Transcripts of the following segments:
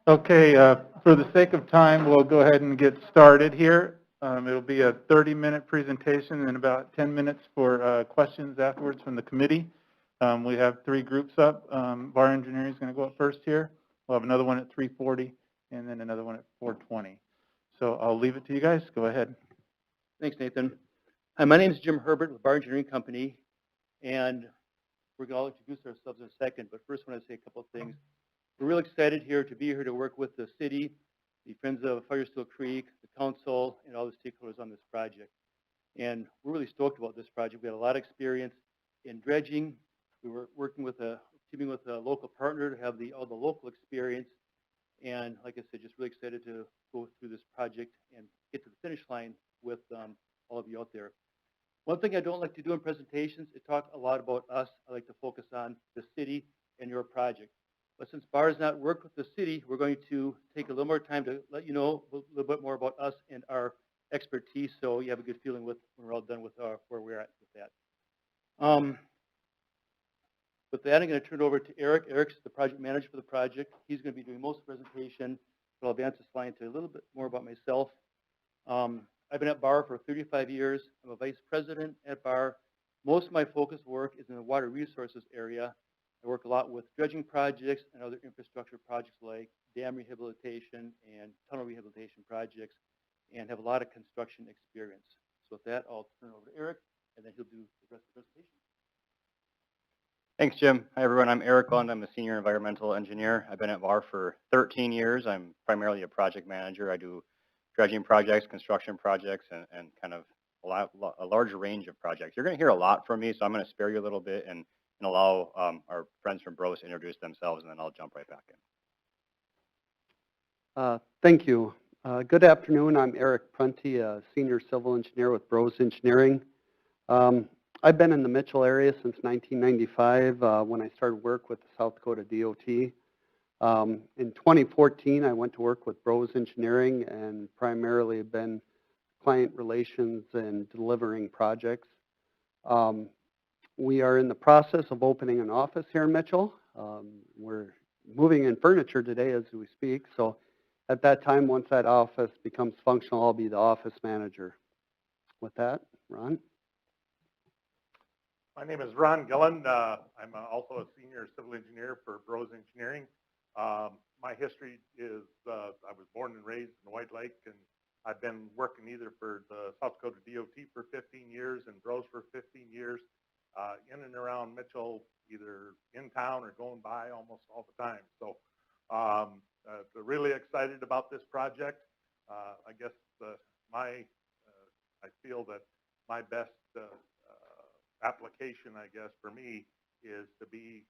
Okay, for the sake of time, we'll go ahead and get started here. It'll be a 30-minute presentation and about 10 minutes for questions afterwards from the committee. We have 3 groups up. Bar engineering is going to go up first here. We'll have another one at 3:40 and then another one at 4:20. So I'll leave it to you guys. Go ahead. Thanks, Nathan. Hi, my name is Jim Herbert with Bar Engineering Company, and we're going to introduce ourselves in a second, but first I want to say a couple of things. We're really excited here to be here to work with the city, the Friends of Firestill Creek, the council, and all the stakeholders on this project. And we're really stoked about this project. We had a lot of experience in dredging. We were teaming with a local partner to have all the local experience. And like I said, just really excited to go through this project and get to the finish line with all of you out there. One thing I don't like to do in presentations is talk a lot about us. I like to focus on the city and your project. But since BAR has not worked with the city, we're going to take a little more time to let you know a little bit more about us and our expertise, so you have a good feeling when we're all done with where we're at with that. With that, I'm going to turn it over to Eric. Eric's the project manager for the project. He's going to be doing most of the presentation, but I'll advance the slide to a little bit more about myself. I've been at BAR for 35 years. I'm a vice president at BAR. Most of my focus work is in the water resources area. I work a lot with dredging projects and other infrastructure projects like dam rehabilitation and tunnel rehabilitation projects, and have a lot of construction experience. So with that, I'll turn it over to Eric, and then he'll do the rest of the presentation. Thanks, Jim. Hi, everyone. I'm Eric Lund. I'm a senior environmental engineer. I've been at BAR for 13 years. I'm primarily a project manager. I do dredging projects, construction projects, and kind of a large range of projects. You're going to hear a lot from me, so I'm going to spare you a little bit and allow our friends from BROS to introduce themselves, and then I'll jump right back in. Thank you. Good afternoon. I'm Eric Prunty, a senior civil engineer with BROS Engineering. I've been in the Mitchell area since 1995 when I started work with the South Dakota DOT. In 2014, I went to work with BROS Engineering and primarily have been client relations and delivering projects. We are in the process of opening an office here in Mitchell. We're moving in furniture today as we speak, so at that time, once that office becomes functional, I'll be the office manager. With that, Ron? My name is Ron Gillen. I'm also a senior civil engineer for BROS Engineering. My history is I was born and raised in White Lake, and I've been working either for the South Dakota DOT for 15 years and BROS for 15 years, in and around Mitchell, either in town or going by almost all the time. So really excited about this project. I guess I feel that my best application, I guess, for me is to be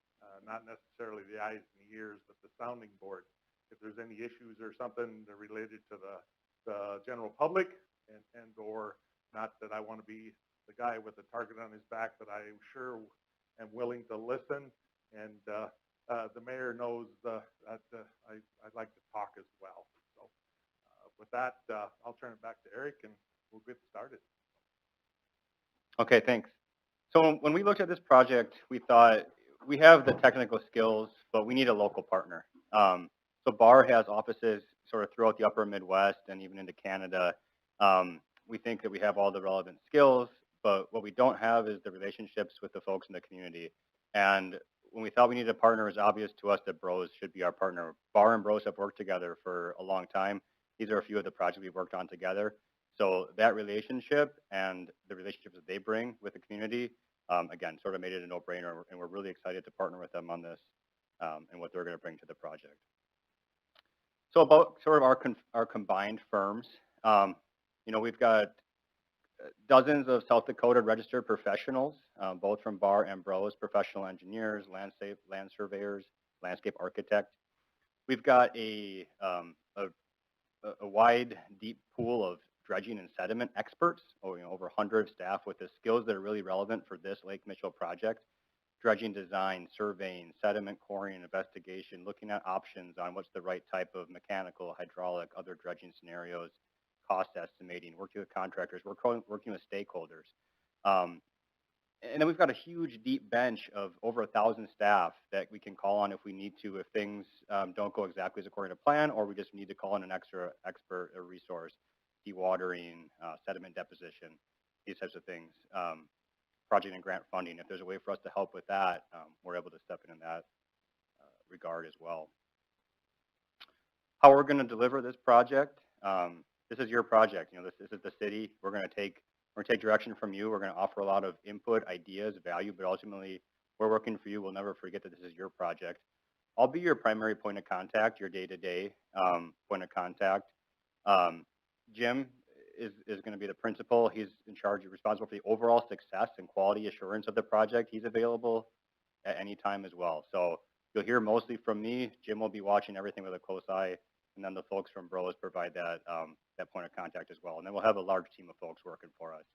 not necessarily the eyes and the ears, but the sounding board. If there's any issues or something related to the general public, and or not that I want to be the guy with the target on his back, but I sure am willing to listen. And the mayor knows that I'd like to talk as well. So with that, I'll turn it back to Eric, and we'll get started. Okay, thanks. So when we looked at this project, we thought we have the technical skills, but we need a local partner. So BAR has offices sort of throughout the upper Midwest and even into Canada. We think that we have all the relevant skills, but what we don't have is the relationships with the folks in the community. And when we thought we needed a partner, it was obvious to us that BROS should be our partner. BAR and BROS have worked together for a long time. These are a few of the projects we've worked on together. So that relationship and the relationships that they bring with the community, again, sort of made it a no-brainer, and we're really excited to partner with them on this and what they're going to bring to the project. So about sort of our combined firms, we've got dozens of South Dakota registered professionals, both from BAR and BROS, professional engineers, land surveyors, landscape architects. We've got a wide, deep pool of dredging and sediment experts, over 100 staff with the skills that are really relevant for this Lake Mitchell project. Dredging design, surveying, sediment coring and investigation, looking at options on what's the right type of mechanical, hydraulic, other dredging scenarios, cost estimating, working with contractors, working with stakeholders. And and then we've got a huge, deep bench of over 1,000 staff that we can call on if we need to, if things don't go exactly as according to plan, or we just need to call in an extra expert or resource, dewatering, sediment deposition, these types of things, project and grant funding. If there's a way for us to help with that, we're able to step in that regard as well. How we're going to deliver this project, this is your project. You know, this is the city. We're going to take direction from you. We're going to offer a lot of input, ideas, value, but ultimately we're working for you. We'll never forget that this is your project. I'll be your primary point of contact, your day-to-day point of contact. Jim is going to be the principal. He's in charge, responsible for the overall success and quality assurance of the project. He's available at any time as well. So you'll hear mostly from me. Jim will be watching everything with a close eye, and then the folks from Bros provide that that point of contact as well. And then we'll have a large team of folks working for us,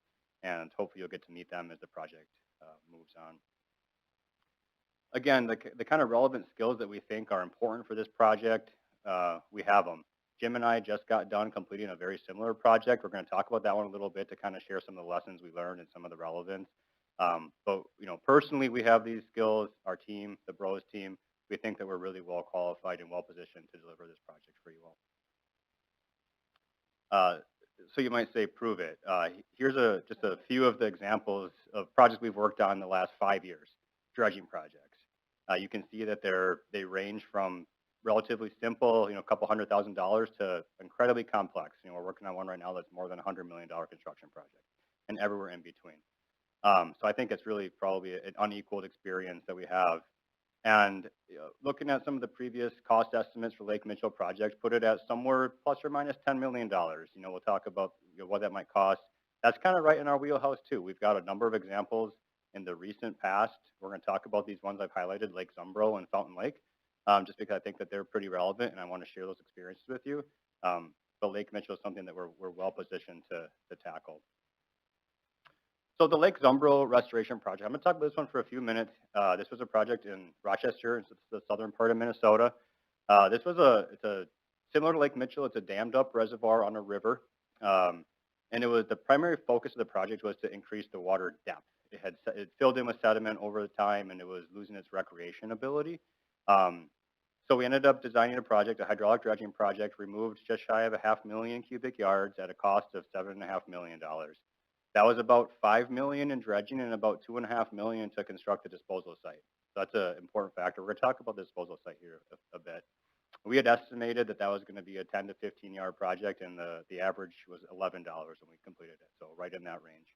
and hopefully you'll get to meet them as the project moves on. Again, the kind of relevant skills that we think are important for this project, we have them. Jim and I just got done completing a very similar project. We're going to talk about that one a little bit to kind of share some of the lessons we learned and some of the relevance. But you know, personally, we have these skills. Our team, the Bros team, we think that we're really well qualified and well positioned to deliver this project for you all. So you might say, prove it. Here's just a few of the examples of projects we've worked on in the last 5 years, dredging projects. You can see that they range from relatively simple, you know, a couple $100,000 to incredibly complex. You know, we're working on one right now that's more than $100 million construction project, and everywhere in between. So I think it's really probably an unequaled experience that we have. And you know, looking at some of the previous cost estimates for Lake Mitchell projects, put it at somewhere plus or minus $10 million. You know, we'll talk about what that might cost. That's kind of right in our wheelhouse too. We've got a number of examples in the recent past. We're going to talk about these ones I've highlighted, Lake Zumbro and Fountain Lake, just because I think that they're pretty relevant and I want to share those experiences with you. But Lake Mitchell is something that we're well positioned to tackle. So the Lake Zumbro restoration project, I'm going to talk about this one for a few minutes. This was a project in Rochester, it's the southern part of Minnesota. It's a similar to Lake Mitchell. It's a dammed up reservoir on a river. And the primary focus of the project was to increase the water depth. It filled in with sediment over the time and it was losing its recreation ability. So we ended up designing a project, a hydraulic dredging project, removed just shy of 500,000 cubic yards at a cost of $7.5 million. That was about $5 million in dredging and about $2.5 million to construct the disposal site. So that's an important factor. We're going to talk about the disposal site here a bit. We had estimated that was going to be a 10 to 15 yard project, and the average was $11 when we completed it. So right in that range.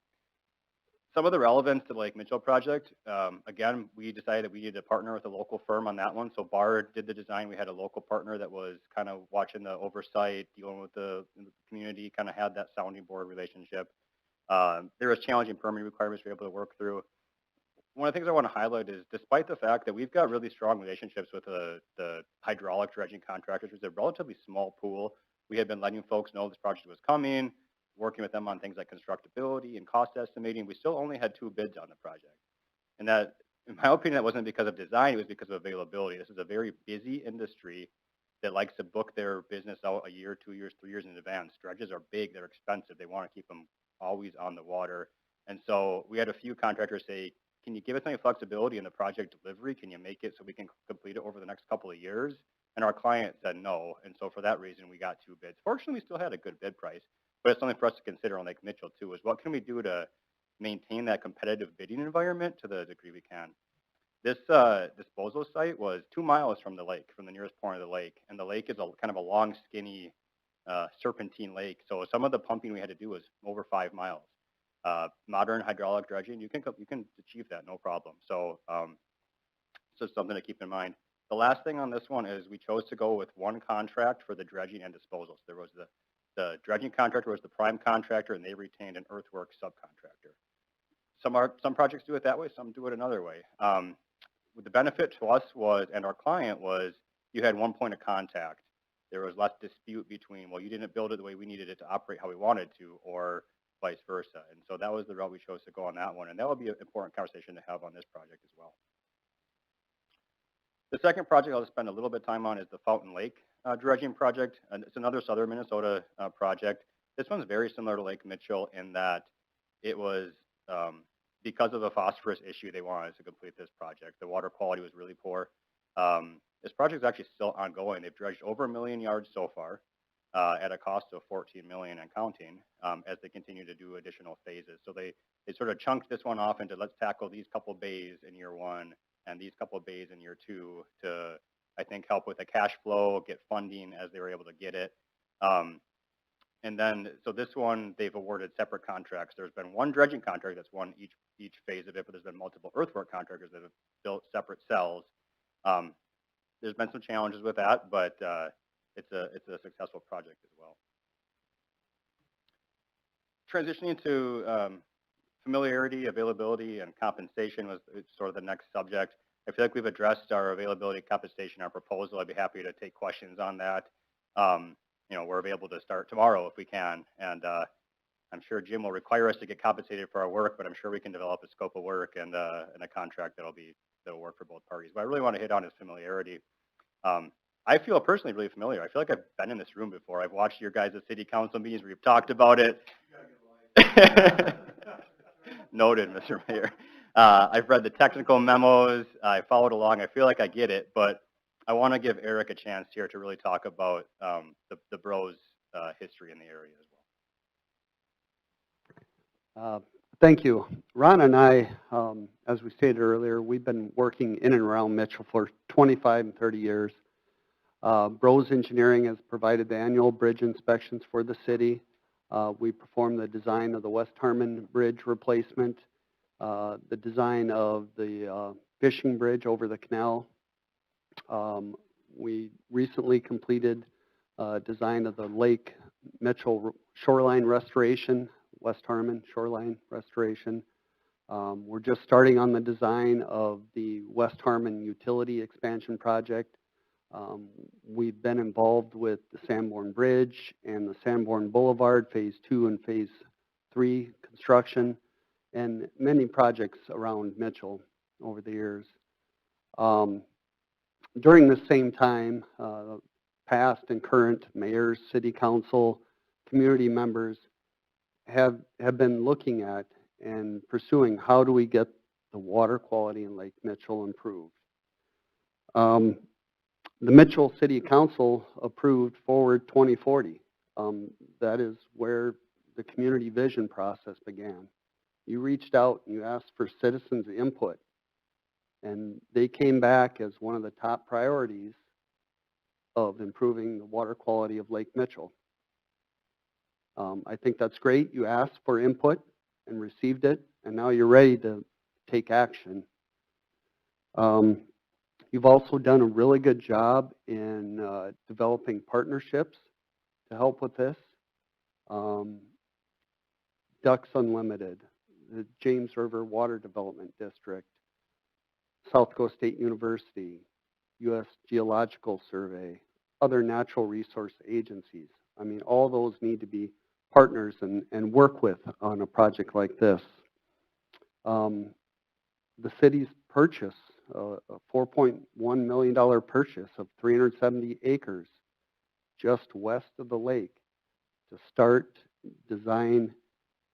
Some of the relevance to the Lake Mitchell project, again, we decided that we needed to partner with a local firm on that one. So BAR did the design. We had a local partner that was kind of watching the oversight, dealing with the community, kind of had that sounding board relationship. There was challenging permitting requirements we were able to work through. One of the things I want to highlight is, despite the fact that we've got really strong relationships with the hydraulic dredging contractors, which is a relatively small pool, we had been letting folks know this project was coming, working with them on things like constructability and cost estimating. We still only had 2 bids on the project. And that, in my opinion, that wasn't because of design, it was because of availability. This is a very busy industry that likes to book their business out a year, 2 years, 3 years in advance. Dredges are big, they're expensive, they want to keep them always on the water. And so we had a few contractors say, can you give us any flexibility in the project delivery? Can you make it so we can complete it over the next couple of years? And our client said no. And so for that reason, we got 2 bids. Fortunately, we still had a good bid price, but it's something for us to consider on Lake Mitchell too, is what can we do to maintain that competitive bidding environment to the degree we can. This disposal site was 2 miles from the lake, from the nearest point of the lake. And the lake is kind of a long, skinny serpentine lake. So some of the pumping we had to do was over 5 miles. Modern hydraulic dredging, you can achieve that, no problem. So it's something to keep in mind. The last thing on this one is we chose to go with one contract for the dredging and disposal. So there was the dredging contractor was the prime contractor, and they retained an earthwork subcontractor. Some projects do it that way, some do it another way. The benefit to us was, and our client was, you had one point of contact. There was less dispute between, well, you didn't build it the way we needed it to operate how we wanted to, or vice versa. And so that was the route we chose to go on that one. And that would be an important conversation to have on this project as well. The second project I'll spend a little bit of time on is the Fountain Lake dredging project. And it's another southern Minnesota project. This one's very similar to Lake Mitchell in that it was because of a phosphorus issue, they wanted us to complete this project. The water quality was really poor. This project is actually still ongoing. They've dredged over 1 million yards so far at a cost of $14 million and counting as they continue to do additional phases. So they sort of chunked this one off into let's tackle these couple bays in year 1 and these couple bays in year 2 to, I think, help with the cash flow, get funding as they were able to get it. And then, so this one, they've awarded separate contracts. There's been one dredging contract that's won each phase of it, but there's been multiple earthwork contractors that have built separate cells. There's been some challenges with that, but it's a successful project as well. Transitioning to familiarity, availability, and compensation was sort of the next subject. I feel like we've addressed our availability, compensation, our proposal. I'd be happy to take questions on that. You know, we're available to start tomorrow if we can, and I'm sure Jim will require us to get compensated for our work, but I'm sure we can develop a scope of work and a contract that'll work for both parties. But I really want to hit on his familiarity. I feel personally really familiar. I feel like I've been in this room before. I've watched your guys' city council meetings where you've talked about it. Noted, Mr. Mayor. I've read the technical memos. I followed along. I feel like I get it, but I want to give Eric a chance here to really talk about the Bros history in the area as well. Thank you. Ron and I, as we stated earlier, we've been working in and around Mitchell for 25 and 30 years. Bros Engineering has provided the annual bridge inspections for the city. We performed the design of the West Harmon Bridge replacement, the design of the fishing bridge over the canal. We recently completed design of the Lake Mitchell shoreline restoration, West Harmon shoreline restoration. We're just starting on the design of the West Harmon utility expansion project. We've been involved with the Sanborn Bridge and the Sanborn Boulevard Phase 2 and Phase 3 construction, and many projects around Mitchell over the years. During the same time, past and current mayors, city council, community members have been looking at and pursuing how do we get the water quality in Lake Mitchell improved. The Mitchell City Council approved Forward 2040. That is where the community vision process began. You reached out and you asked for citizens' input, and they came back as one of the top priorities of improving the water quality of Lake Mitchell. I think that's great. You asked for input and received it, and now you're ready to take action. You've also done a really good job in developing partnerships to help with this. Ducks Unlimited, the James River Water Development District, South Coast State University, U.S. Geological Survey, other natural resource agencies. I mean, all those need to be partners and work with on a project like this. The city's purchase, a $4.1 million purchase of 370 acres just west of the lake to start design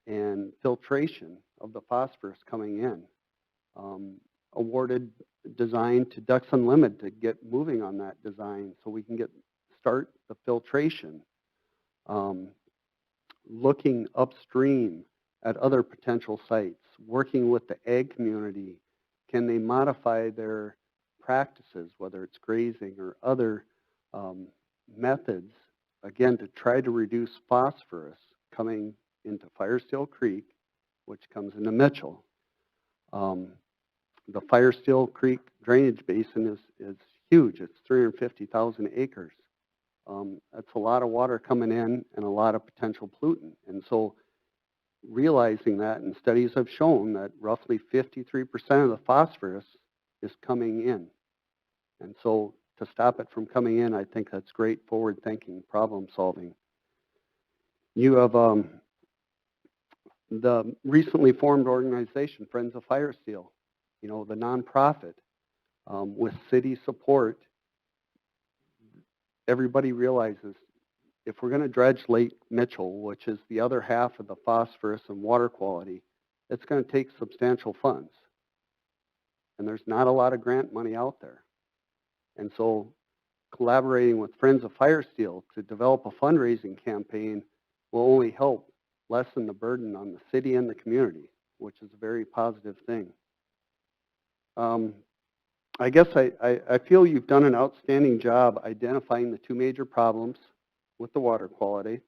and filtration of the phosphorus coming in. Awarded design to Ducks Unlimited to get moving on that design so we can start the filtration. Looking upstream at other potential sites, working with the ag community. Can they modify their practices, whether it's grazing or other methods, again, to try to reduce phosphorus coming into Firesteel Creek, which comes into Mitchell. The Firesteel Creek drainage basin is huge. It's 350,000 acres. That's a lot of water coming in and a lot of potential pollutant. And so realizing that, and studies have shown that roughly 53% of the phosphorus is coming in. And so to stop it from coming in, I think that's great forward thinking, problem solving. You have the recently formed organization, Friends of Firesteel, you know, the nonprofit, with city support. Everybody realizes if we're going to dredge Lake Mitchell, which is the other half of the phosphorus and water quality, it's going to take substantial funds. And there's not a lot of grant money out there. And so collaborating with Friends of Fire Steel to develop a fundraising campaign will only help lessen the burden on the city and the community, which is a very positive thing. I guess I feel you've done an outstanding job identifying the two major problems with the water quality,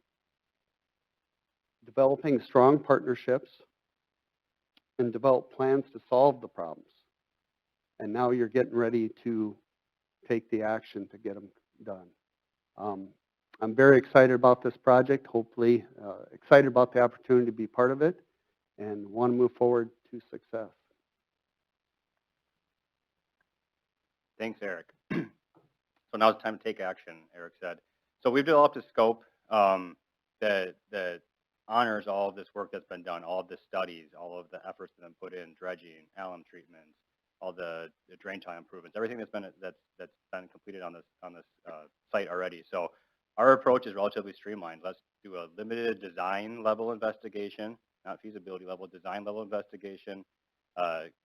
developing strong partnerships, and develop plans to solve the problems. And now you're getting ready to take the action to get them done. I'm very excited about this project, hopefully excited about the opportunity to be part of it, and want to move forward to success. Thanks, Eric. So now it's time to take action, Eric said. So we've developed a scope that honors all of this work that's been done, all of the studies, all of the efforts that have been put in, dredging, alum treatments, all the drain tile improvements, everything that's been completed on this site already. So our approach is relatively streamlined. Let's do a limited design level investigation, not feasibility level, design level investigation.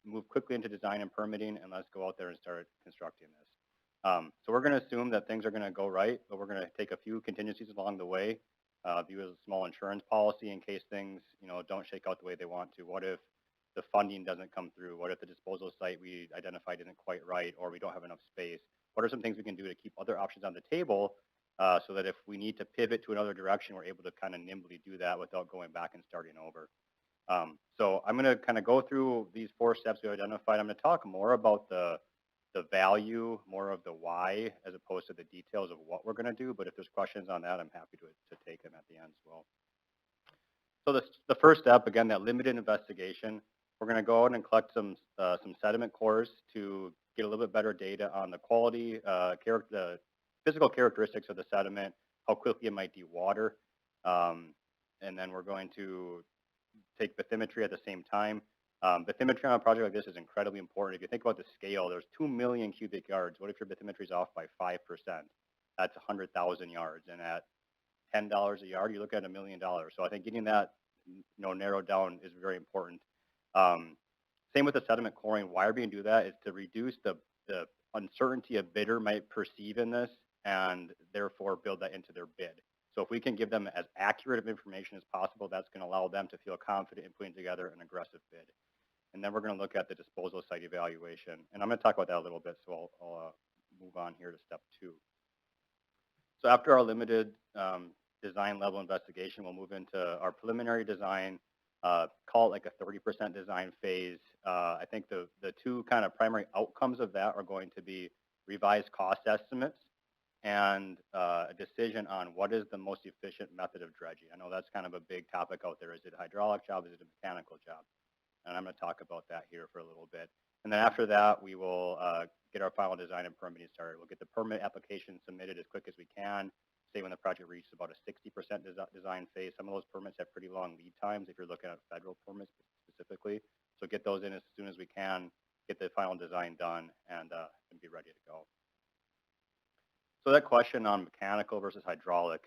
Move quickly into design and permitting, and let's go out there and start constructing this. So we're going to assume that things are going to go right, but we're going to take a few contingencies along the way. View as a small insurance policy in case things, don't shake out the way they want to. What if the funding doesn't come through? What if the disposal site we identified isn't quite right, or we don't have enough space? What are some things we can do to keep other options on the table so that if we need to pivot to another direction, we're able to kind of nimbly do that without going back and starting over? So I'm going to kind of go through these 4 steps we identified. I'm going to talk more about the value, more of the why, as opposed to the details of what we're going to do. But if there's questions on that, I'm happy to take them at the end as well. So the first step, again, that limited investigation, we're going to go out and collect some sediment cores to get a little bit better data on the quality, the physical characteristics of the sediment, how quickly it might dewater. And then we're going to take bathymetry at the same time. Bathymetry on a project like this is incredibly important. If you think about the scale, there's 2 million cubic yards. What if your bathymetry is off by 5%? That's 100,000 yards. And at $10 a yard, you look at $1 million. So I think getting that narrowed down is very important. Same with the sediment coring. Why are we going to do that? Is to reduce the uncertainty a bidder might perceive in this and therefore build that into their bid. So if we can give them as accurate of information as possible, that's going to allow them to feel confident in putting together an aggressive bid. And then we're going to look at the disposal site evaluation. And I'm going to talk about that a little bit, so I'll move on here to step 2. So after our limited design level investigation, we'll move into our preliminary design, call it like a 30% design phase. I think the 2 kind of primary outcomes of that are going to be revised cost estimates and a decision on what is the most efficient method of dredging. I know that's kind of a big topic out there. Is it a hydraulic job? Is it a mechanical job? And I'm going to talk about that here for a little bit. And then after that, we will get our final design and permitting started. We'll get the permit application submitted as quick as we can, say when the project reaches about a 60% design phase. Some of those permits have pretty long lead times if you're looking at federal permits specifically. So get those in as soon as we can, get the final design done, and be ready to go. So that question on mechanical versus hydraulic,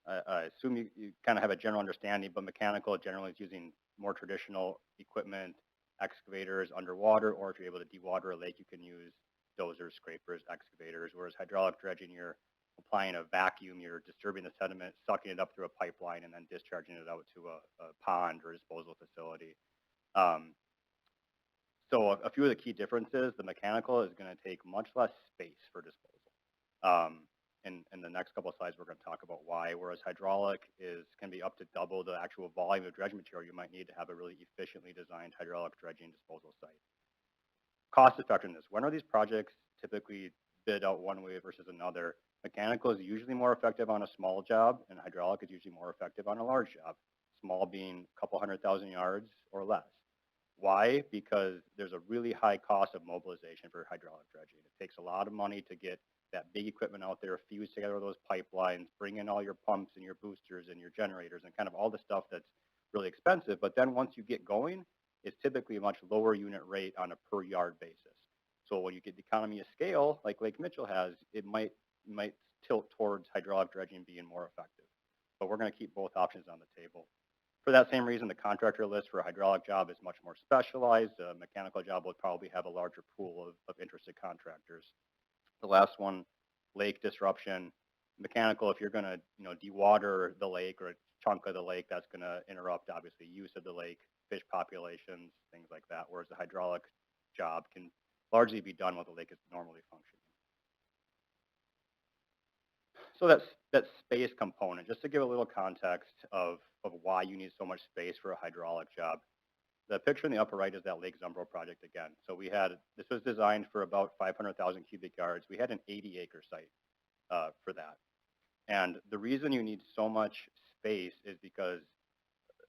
I assume you kind of have a general understanding, but mechanical generally is using more traditional equipment, excavators underwater, or if you're able to dewater a lake, you can use dozers, scrapers, excavators, whereas hydraulic dredging, you're applying a vacuum, you're disturbing the sediment, sucking it up through a pipeline, and then discharging it out to a pond or disposal facility. So a few of the key differences, the mechanical is going to take much less space for disposal. In the next couple of slides, we're going to talk about why, whereas hydraulic can be up to double the actual volume of dredge material you might need to have a really efficiently designed hydraulic dredging disposal site. Cost effectiveness. When are these projects typically bid out one way versus another? Mechanical is usually more effective on a small job, and hydraulic is usually more effective on a large job, small being a couple 100,000 yards or less. Why? Because there's a really high cost of mobilization for hydraulic dredging. It takes a lot of money to get that big equipment out there, fuse together those pipelines, bring in all your pumps and your boosters and your generators and kind of all the stuff that's really expensive. But then once you get going, it's typically a much lower unit rate on a per yard basis. So when you get the economy of scale, like Lake Mitchell has, it might tilt towards hydraulic dredging being more effective. But we're going to keep both options on the table. For that same reason, the contractor list for a hydraulic job is much more specialized. A mechanical job would probably have a larger pool of interested contractors. The last one, lake disruption. Mechanical, if you're going to dewater the lake or a chunk of the lake, that's going to interrupt obviously use of the lake, fish populations, things like that. Whereas the hydraulic job can largely be done while the lake is normally functioning. So that space component, just to give a little context of why you need so much space for a hydraulic job. The picture in the upper right is that Lake Zumbro project again. So this was designed for about 500,000 cubic yards. We had an 80-acre site for that. And the reason you need so much space is because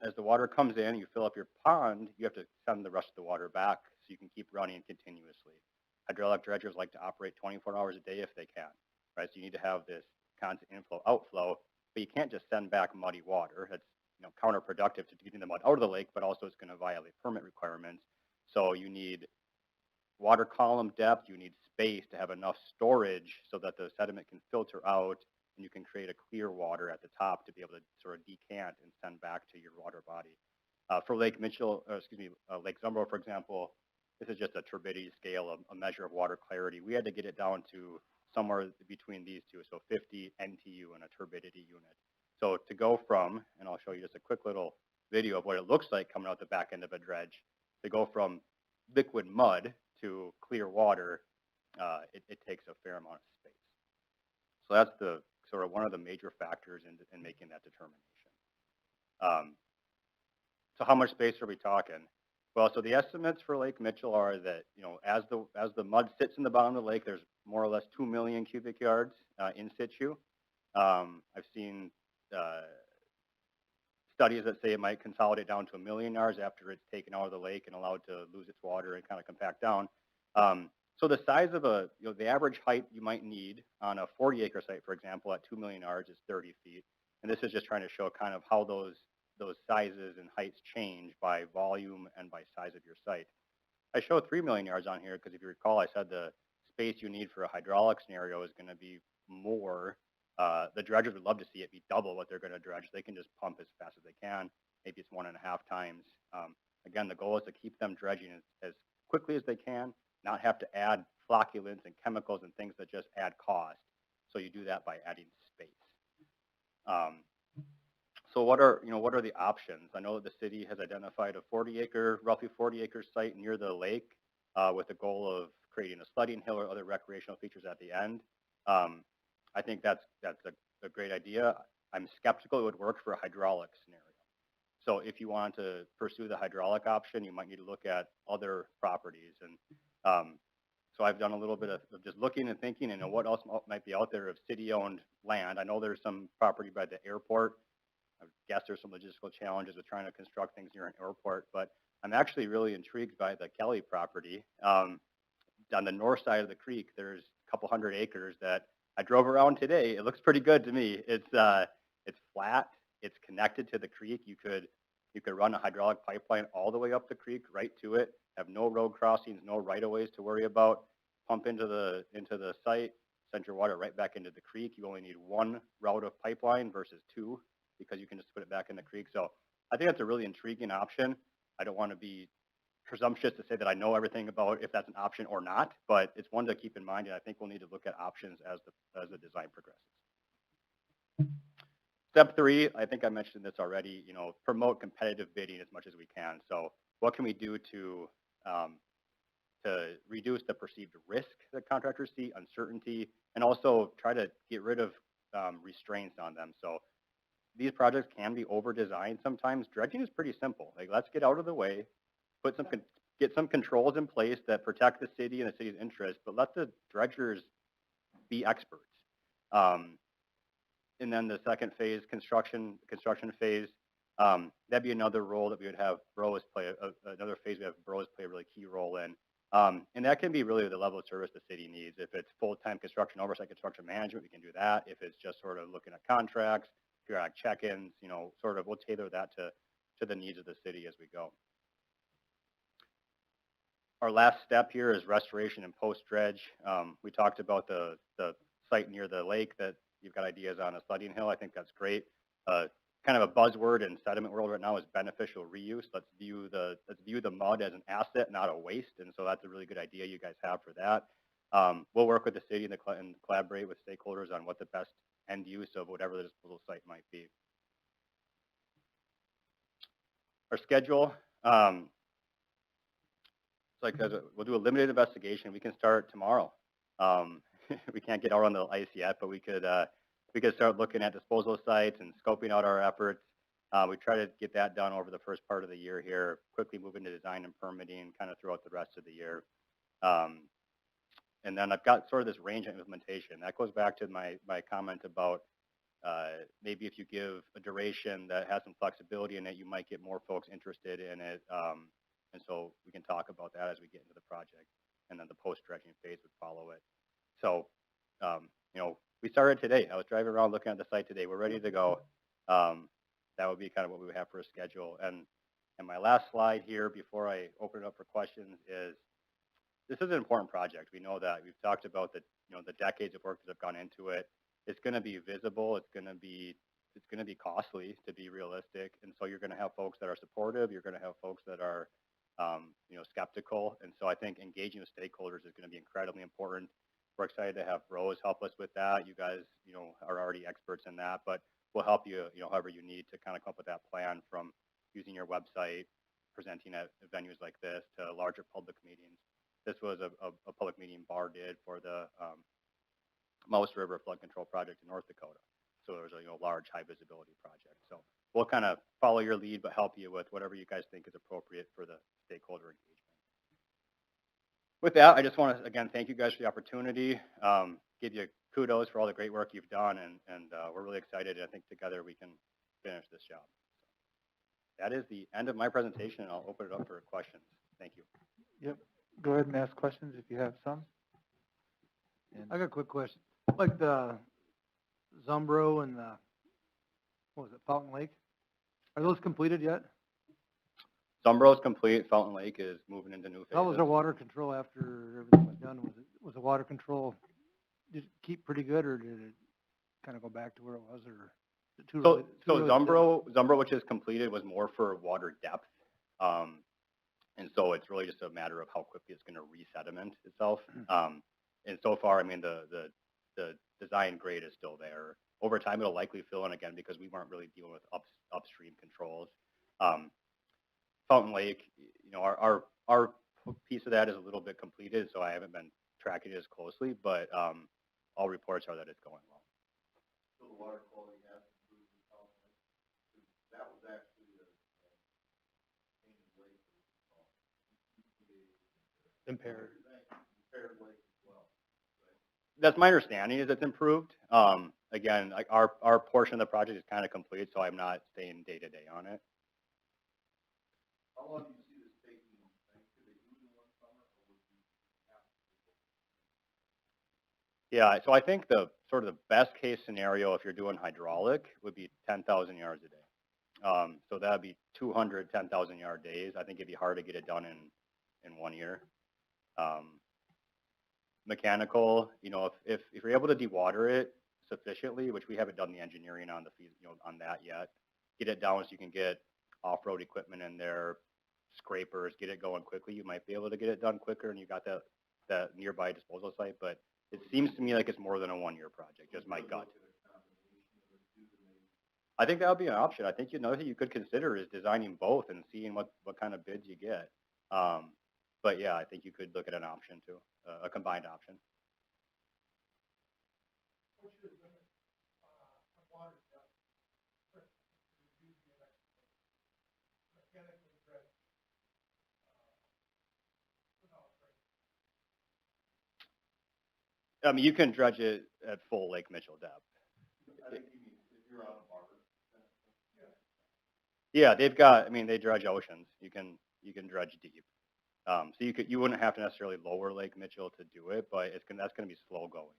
as the water comes in, you fill up your pond, you have to send the rest of the water back so you can keep running continuously. Hydraulic dredgers like to operate 24 hours a day if they can, right? So you need to have this constant inflow, outflow, but you can't just send back muddy water. That's counterproductive to getting the mud out of the lake, but also it's going to violate permit requirements. So you need water column depth, you need space to have enough storage so that the sediment can filter out and you can create a clear water at the top to be able to sort of decant and send back to your water body. For Lake Zumbro, for example, this is just a turbidity scale, a measure of water clarity. We had to get it down to somewhere between these two, so 50 NTU and a turbidity unit. So to go from, and I'll show you just a quick little video of what it looks like coming out the back end of a dredge, to go from liquid mud to clear water, it takes a fair amount of space. So that's the sort of one of the major factors in making that determination. So how much space are we talking? Well, so the estimates for Lake Mitchell are that, as the mud sits in the bottom of the lake, there's more or less 2 million cubic yards in situ. I've seen studies that say it might consolidate down to 1 million yards after it's taken out of the lake and allowed to lose its water and kind of compact down. So the size of the average height you might need on a 40-acre site, for example, at 2 million yards is 30 feet. And this is just trying to show kind of how those sizes and heights change by volume and by size of your site. I show 3 million yards on here because if you recall, I said the space you need for a hydraulic scenario is going to be more. The dredgers would love to see it be double what they're going to dredge. They can just pump as fast as they can. Maybe it's 1.5 times. Again, the goal is to keep them dredging as quickly as they can, not have to add flocculants and chemicals and things that just add cost. So you do that by adding space. So what are the options? I know that the city has identified a roughly 40-acre site near the lake with the goal of creating a sledding hill or other recreational features at the end. I think that's a great idea. I'm skeptical it would work for a hydraulic scenario. So if you want to pursue the hydraulic option, you might need to look at other properties. And so I've done a little bit of just looking and thinking, and what else might be out there of city-owned land. I know there's some property by the airport. I guess there's some logistical challenges with trying to construct things near an airport, but I'm actually really intrigued by the Kelly property. On the north side of the creek, there's a couple hundred acres that I drove around today. It looks pretty good to me. It's flat. It's connected to the creek. You could run a hydraulic pipeline all the way up the creek, right to it. Have no road crossings, no right-of-ways to worry about. Pump into the site, send your water right back into the creek. You only need one route of pipeline versus two because you can just put it back in the creek. So I think that's a really intriguing option. I don't want to be presumptuous to say that I know everything about if that's an option or not, but it's one to keep in mind, and I think we'll need to look at options as the design progresses. Step 3, I think I mentioned this already, promote competitive bidding as much as we can. So what can we do to reduce the perceived risk that contractors see, uncertainty, and also try to get rid of restraints on them. So these projects can be over-designed sometimes. Dredging is pretty simple. Like, let's get out of the way, get some controls in place that protect the city and the city's interests, but let the dredgers be experts. And then the second phase, construction phase, that'd be another role that we would have bros play, another phase we have bros play a really key role in. And that can be really the level of service the city needs. If it's full-time construction oversight, construction management, we can do that. If it's just sort of looking at contracts, periodic check-ins, sort of we'll tailor that to the needs of the city as we go. Our last step here is restoration and post-dredge. We talked about the site near the lake that you've got ideas on a sledding hill. I think that's great. kind of a buzzword in sediment world right now is beneficial reuse. Let's view the mud as an asset, not a waste. And so that's a really good idea you guys have for that. We'll work with the city and collaborate with stakeholders on what the best end use of whatever the disposal site might be. Our schedule, we'll do a limited investigation. We can start tomorrow. We can't get out on the ice yet, but we could start looking at disposal sites and scoping out our efforts. We try to get that done over the first part of the year here, quickly move into design and permitting kind of throughout the rest of the year. And then I've got sort of this range of implementation. That goes back to my comment about maybe if you give a duration that has some flexibility in it, you might get more folks interested in it. And so we can talk about that as we get into the project. And then the post-dredging phase would follow it. So, we started today. I was driving around looking at the site today. We're ready to go. That would be kind of what we would have for a schedule. And my last slide here before I open it up for questions is, this is an important project. We know that. We've talked about the decades of work that have gone into it. It's going to be visible. It's going to be costly, to be realistic. And so you're going to have folks that are supportive. You're going to have folks that are skeptical. And so I think engaging with stakeholders is going to be incredibly important. We're excited to have Rose help us with that. You guys, are already experts in that, but we'll help you, however you need to kind of come up with that plan, from using your website, presenting at venues like this, to larger public meetings. This was a public meeting BAR did for the Mouse River Flood Control Project in North Dakota. So it was a large high visibility project. So we'll kind of follow your lead, but help you with whatever you guys think is appropriate for the stakeholder engagement. With that, I just want to, again, thank you guys for the opportunity, give you kudos for all the great work you've done, and we're really excited. I think together we can finish this job. So that is the end of my presentation, and I'll open it up for questions. Thank you. Yep. Go ahead and ask questions if you have some. I got a quick question. Like the Zumbro and the, Fountain Lake? Are those completed yet? Zumbro's complete. Fountain Lake is moving into new phases. How was their water control after everything was done? Was the water control, did it keep pretty good, or did it kind of go back to where it was, or is it too So early? Zumbro, which is completed, was more for water depth. And so it's really just a matter of how quickly it's going to resediment itself. And so far, I mean, the design grade is still there. Over time, it'll likely fill in again because we weren't really dealing with upstream controls. Fountain Lake, our piece of that is a little bit completed, so I haven't been tracking it as closely, but all reports are that it's going well. So the water quality has improved in Fountain Lake. That was actually the Impaired. That's my understanding, is it's improved. Again, like our portion of the project is kind of complete, so I'm not staying day to day on it. How long do you see this taking? Could they do it in one summer, or would you have to? Yeah, so I think the sort of the best case scenario, if you're doing hydraulic, would be 10,000 yards a day. So that would be 200 10,000 yard days. I think it'd be hard to get it done in 1 year. Mechanical, if you're able to dewater it sufficiently, which we haven't done the engineering on on that yet, get it down so you can get off-road equipment in there, scrapers, get it going quickly, you might be able to get it done quicker, and you got that nearby disposal site. But it seems to me like it's more than a 1 year project, just my gut. I think that would be an option. I think another thing you could consider is designing both and seeing what kind of bids you get. But yeah, I think you could look at an option too, a combined option. I mean, you can dredge it at full Lake Mitchell depth. I think you mean if you're on a bar. Yeah, they've got. I mean, they dredge oceans. You can dredge deep. So you wouldn't have to necessarily lower Lake Mitchell to do it, but that's going to be slow going,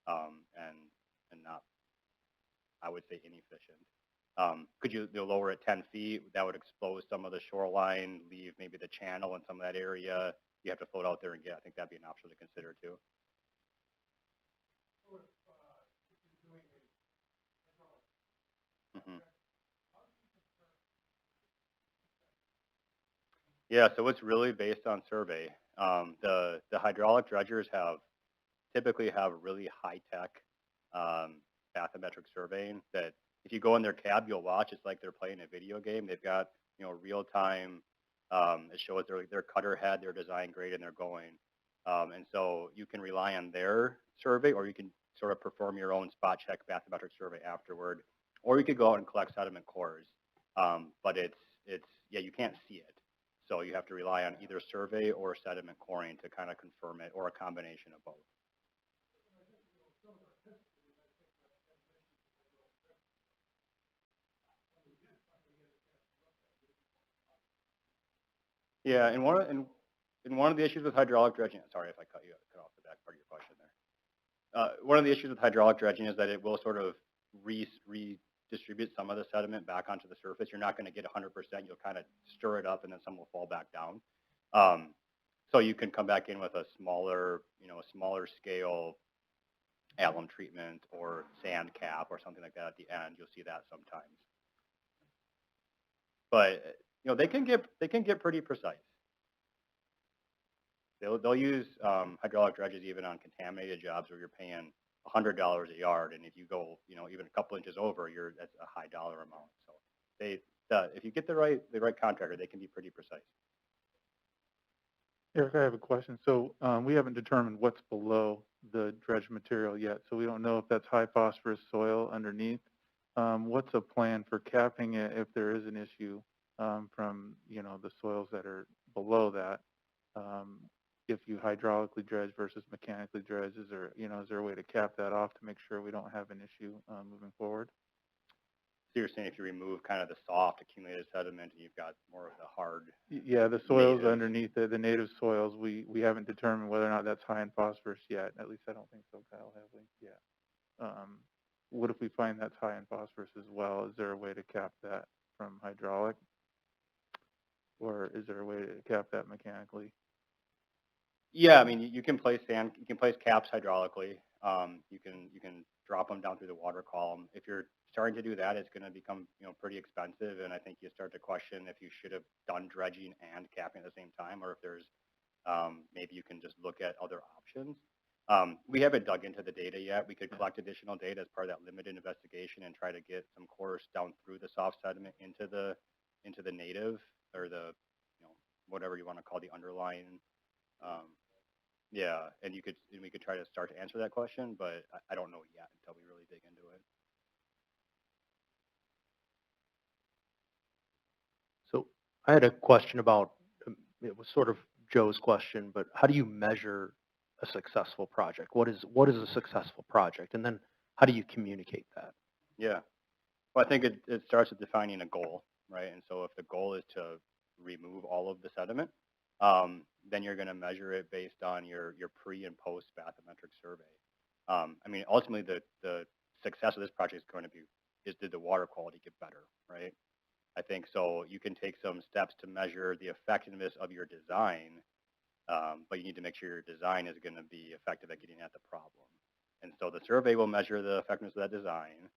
and not, I would say, inefficient. Could you lower it 10 feet? That would expose some of the shoreline, leave maybe the channel in some of that area. You have to float out there and get. I think that'd be an option to consider too. Mm-hmm. Yeah, so it's really based on survey. The hydraulic dredgers typically have really high-tech bathymetric surveying that if you go in their cab, you'll watch. It's like they're playing a video game. They've got, real-time, it shows their cutter head, their design grade, and they're going. And so you can rely on their survey, or you can sort of perform your own spot check bathymetric survey afterward, or you could go out and collect sediment cores. But yeah, you can't see it. So you have to rely on either survey or sediment coring to kind of confirm it, or a combination of both. Yeah, and one of the issues with hydraulic dredging, sorry if I cut off the back part of your question there. One of the issues with hydraulic dredging is that it will sort of redistribute some of the sediment back onto the surface. You're not going to get 100%. You'll kind of stir it up, and then some will fall back down. So you can come back in with a smaller scale alum treatment or sand cap or something like that at the end. You'll see that sometimes. But they can get pretty precise. They'll use hydraulic dredges even on contaminated jobs where you're paying $100 a yard, and if you go even a couple inches over, that's a high dollar amount. So if you get the right contractor, they can be pretty precise. Eric, I have a question. So we haven't determined what's below the dredge material yet, so we don't know if that's high phosphorus soil underneath. What's a plan for capping it if there is an issue from the soils that are below that? If you hydraulically dredge versus mechanically dredge, is there a way to cap that off to make sure we don't have an issue moving forward? So you're saying if you remove kind of the soft accumulated sediment, and you've got more of the hard. Yeah, the soils underneath the native soils, we haven't determined whether or not that's high in phosphorus yet. At least I don't think so, Kyle, have we? Yeah. What if we find that's high in phosphorus as well? Is there a way to cap that from hydraulic? Or is there a way to cap that mechanically? Yeah, I mean, you can place caps hydraulically. You can drop them down through the water column. If you're starting to do that, it's going to become pretty expensive, and I think you start to question if you should have done dredging and capping at the same time, or if there's maybe you can just look at other options. We haven't dug into the data yet. We could collect additional data as part of that limited investigation and try to get some cores down through the soft sediment into the native, or the whatever you want to call the underlying. Yeah, and we could try to start to answer that question, but I don't know yet until we really dig into it. So I had a question about, it was sort of Joe's question, but how do you measure a successful project? What is a successful project? And then how do you communicate that? Yeah, well, I think it starts with defining a goal, right? And so if the goal is to remove all of the sediment, then you're going to measure it based on your pre and post bathymetric survey. I mean, ultimately, the success of this project is going to be, did the water quality get better, right? I think so. You can take some steps to measure the effectiveness of your design, but you need to make sure your design is going to be effective at getting at the problem. And so the survey will measure the effectiveness of that design,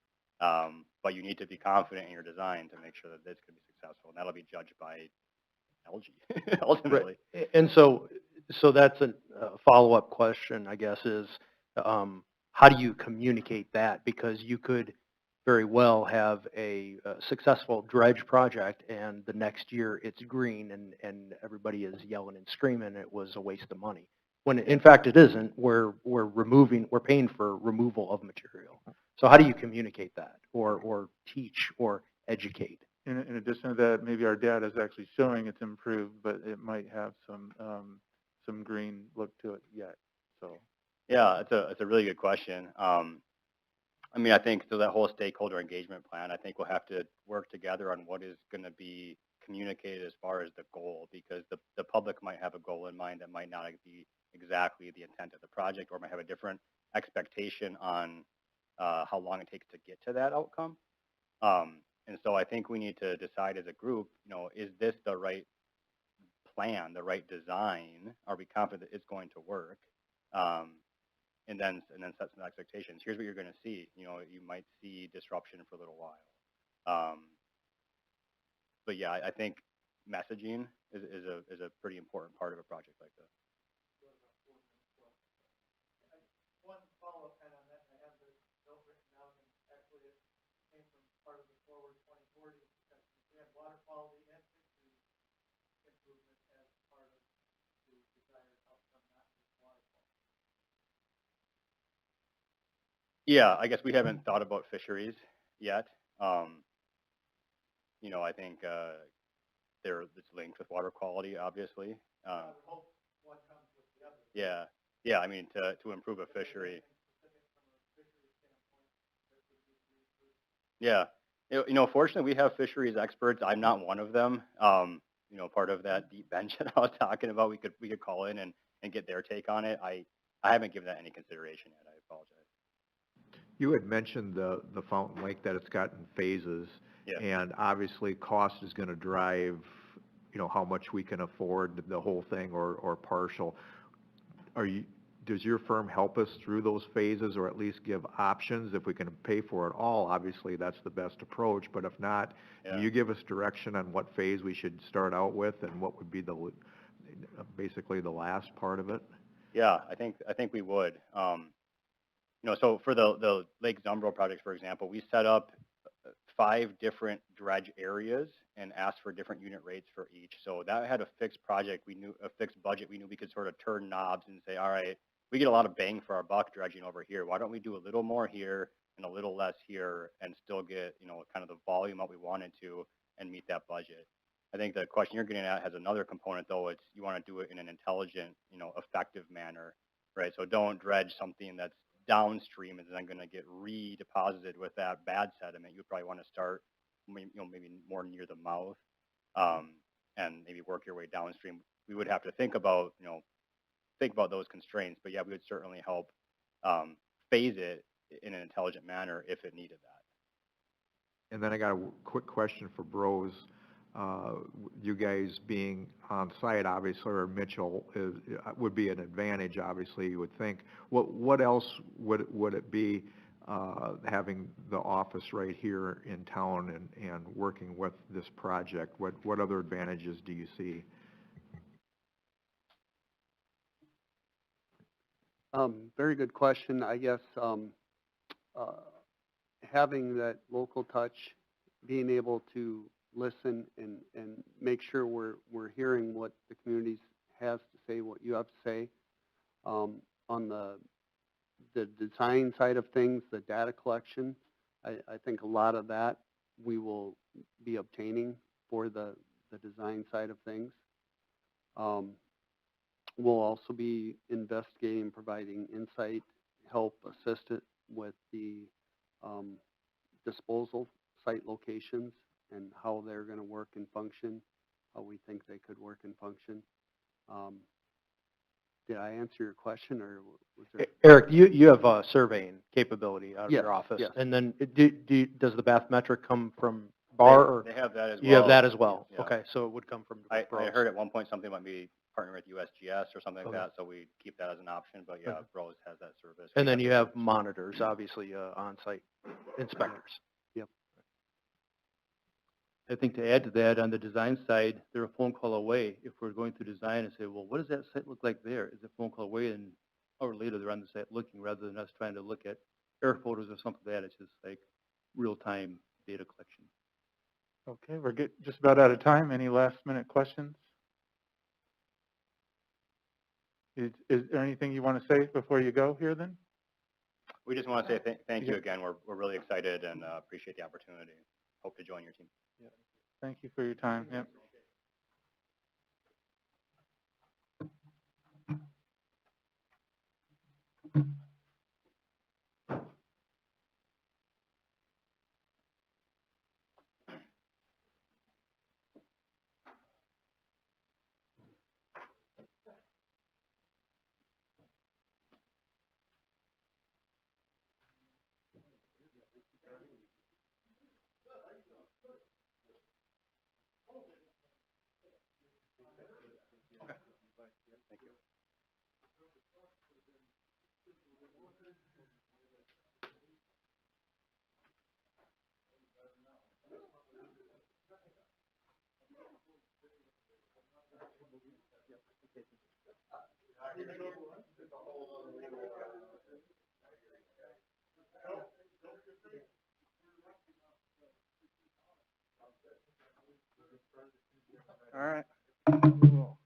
but you need to be confident in your design to make sure that it's going to be successful, and that'll be judged by algae, ultimately. Right. And so that's a follow-up question, I guess, is how do you communicate that? Because you could very well have a successful dredge project, and the next year it's green, and everybody is yelling and screaming it was a waste of money. When in fact it isn't. We're paying for removal of material. So how do you communicate that, or teach, or educate? In addition to that, maybe our data is actually showing it's improved, but it might have some green look to it yet. So yeah, it's a really good question. I mean, I think so that whole stakeholder engagement plan, I think we'll have to work together on what is going to be communicated as far as the goal, because the public might have a goal in mind that might not be exactly the intent of the project, or might have a different expectation on how long it takes to get to that outcome. And so I think we need to decide as a group, is this the right plan, the right design? Are we confident that it's going to work? And then set some expectations. Here's what you're going to see. You might see disruption for a little while. But yeah, I think messaging is a pretty important part of a project like this. One follow-up kind on that, I have the note written down, and actually it came from part of the Forward 2040 discussion. We have water quality and fisheries improvement as part of the desired outcome, not just water quality. Yeah, I guess we haven't thought about fisheries yet. You know, I think it's linked with water quality, obviously. I would hope one comes with the other. Yeah, yeah. I mean, to improve a fishery. Yeah, you know, fortunately, we have fisheries experts. I'm not one of them. You know, part of that deep bench that I was talking about, we could call in and get their take on it. I haven't given that any consideration yet. I apologize. You had mentioned the Fountain Lake, that it's gotten phases. Yeah. And obviously cost is going to drive, you know, how much we can afford the whole thing or partial. Does your firm help us through those phases, or at least give options? If we can pay for it all, obviously that's the best approach, but if not, Yeah. can you give us direction on what phase we should start out with and what would be basically the last part of it? Yeah, I think we would. You know, so for the Lake Zumbro project, for example, we set up 5 different dredge areas and asked for different unit rates for each. So that had a fixed project. We knew a fixed budget. We knew we could sort of turn knobs and say, all right, we get a lot of bang for our buck dredging over here. Why don't we do a little more here and a little less here and still get, you know, kind of the volume that we wanted to and meet that budget? I think the question you're getting at has another component, though. It's you want to do it in an intelligent, you know, effective manner, right? So don't dredge something that's downstream and then going to get redeposited with that bad sediment. You probably want to start, you know, maybe more near the mouth, and maybe work your way downstream. We would have to think about, you know, those constraints, but yeah, we would certainly help phase it in an intelligent manner if it needed that. And then I got a quick question for Bros. You guys being on site, obviously, or Mitchell would be an advantage, obviously, you would think. What else would it be having the office right here in town and working with this project? What other advantages do you see? Very good question. I guess having that local touch, being able to listen and make sure we're hearing what the community has to say, what you have to say. On the design side of things, the data collection, I think a lot of that we will be obtaining for the design side of things. We'll also be investigating, providing insight, help assist it with the disposal site locations and how they're going to work and function, how we think they could work and function. Did I answer your question, or was there? Eric, you have a surveying capability out of Yes, your office. yes. And then does the bathymetric come from BAR? Or They have that as well. you have that as well? Yeah. Okay, so it would come from I Bros. heard at one point something about maybe partnering with USGS or something like Okay. that, so we keep that as an option, but yeah, Okay. Bros has that service. And then you have monitors, obviously, on-site inspectors. Yep. I think to add to that, on the design side, they're a phone call away. If we're going through design and say, well, what does that site look like there? It's a phone call away, and an hour later they're on the site looking, rather than us trying to look at air photos or something like that. It's just like real-time data collection. Okay, we're just about out of time. Any last-minute questions? Is there anything you want to say before you go here, then? We just want to say thank you Yeah. again. We're really excited and appreciate the opportunity. Hope to join your team. Thank you for your time. Yep. All right. Cool.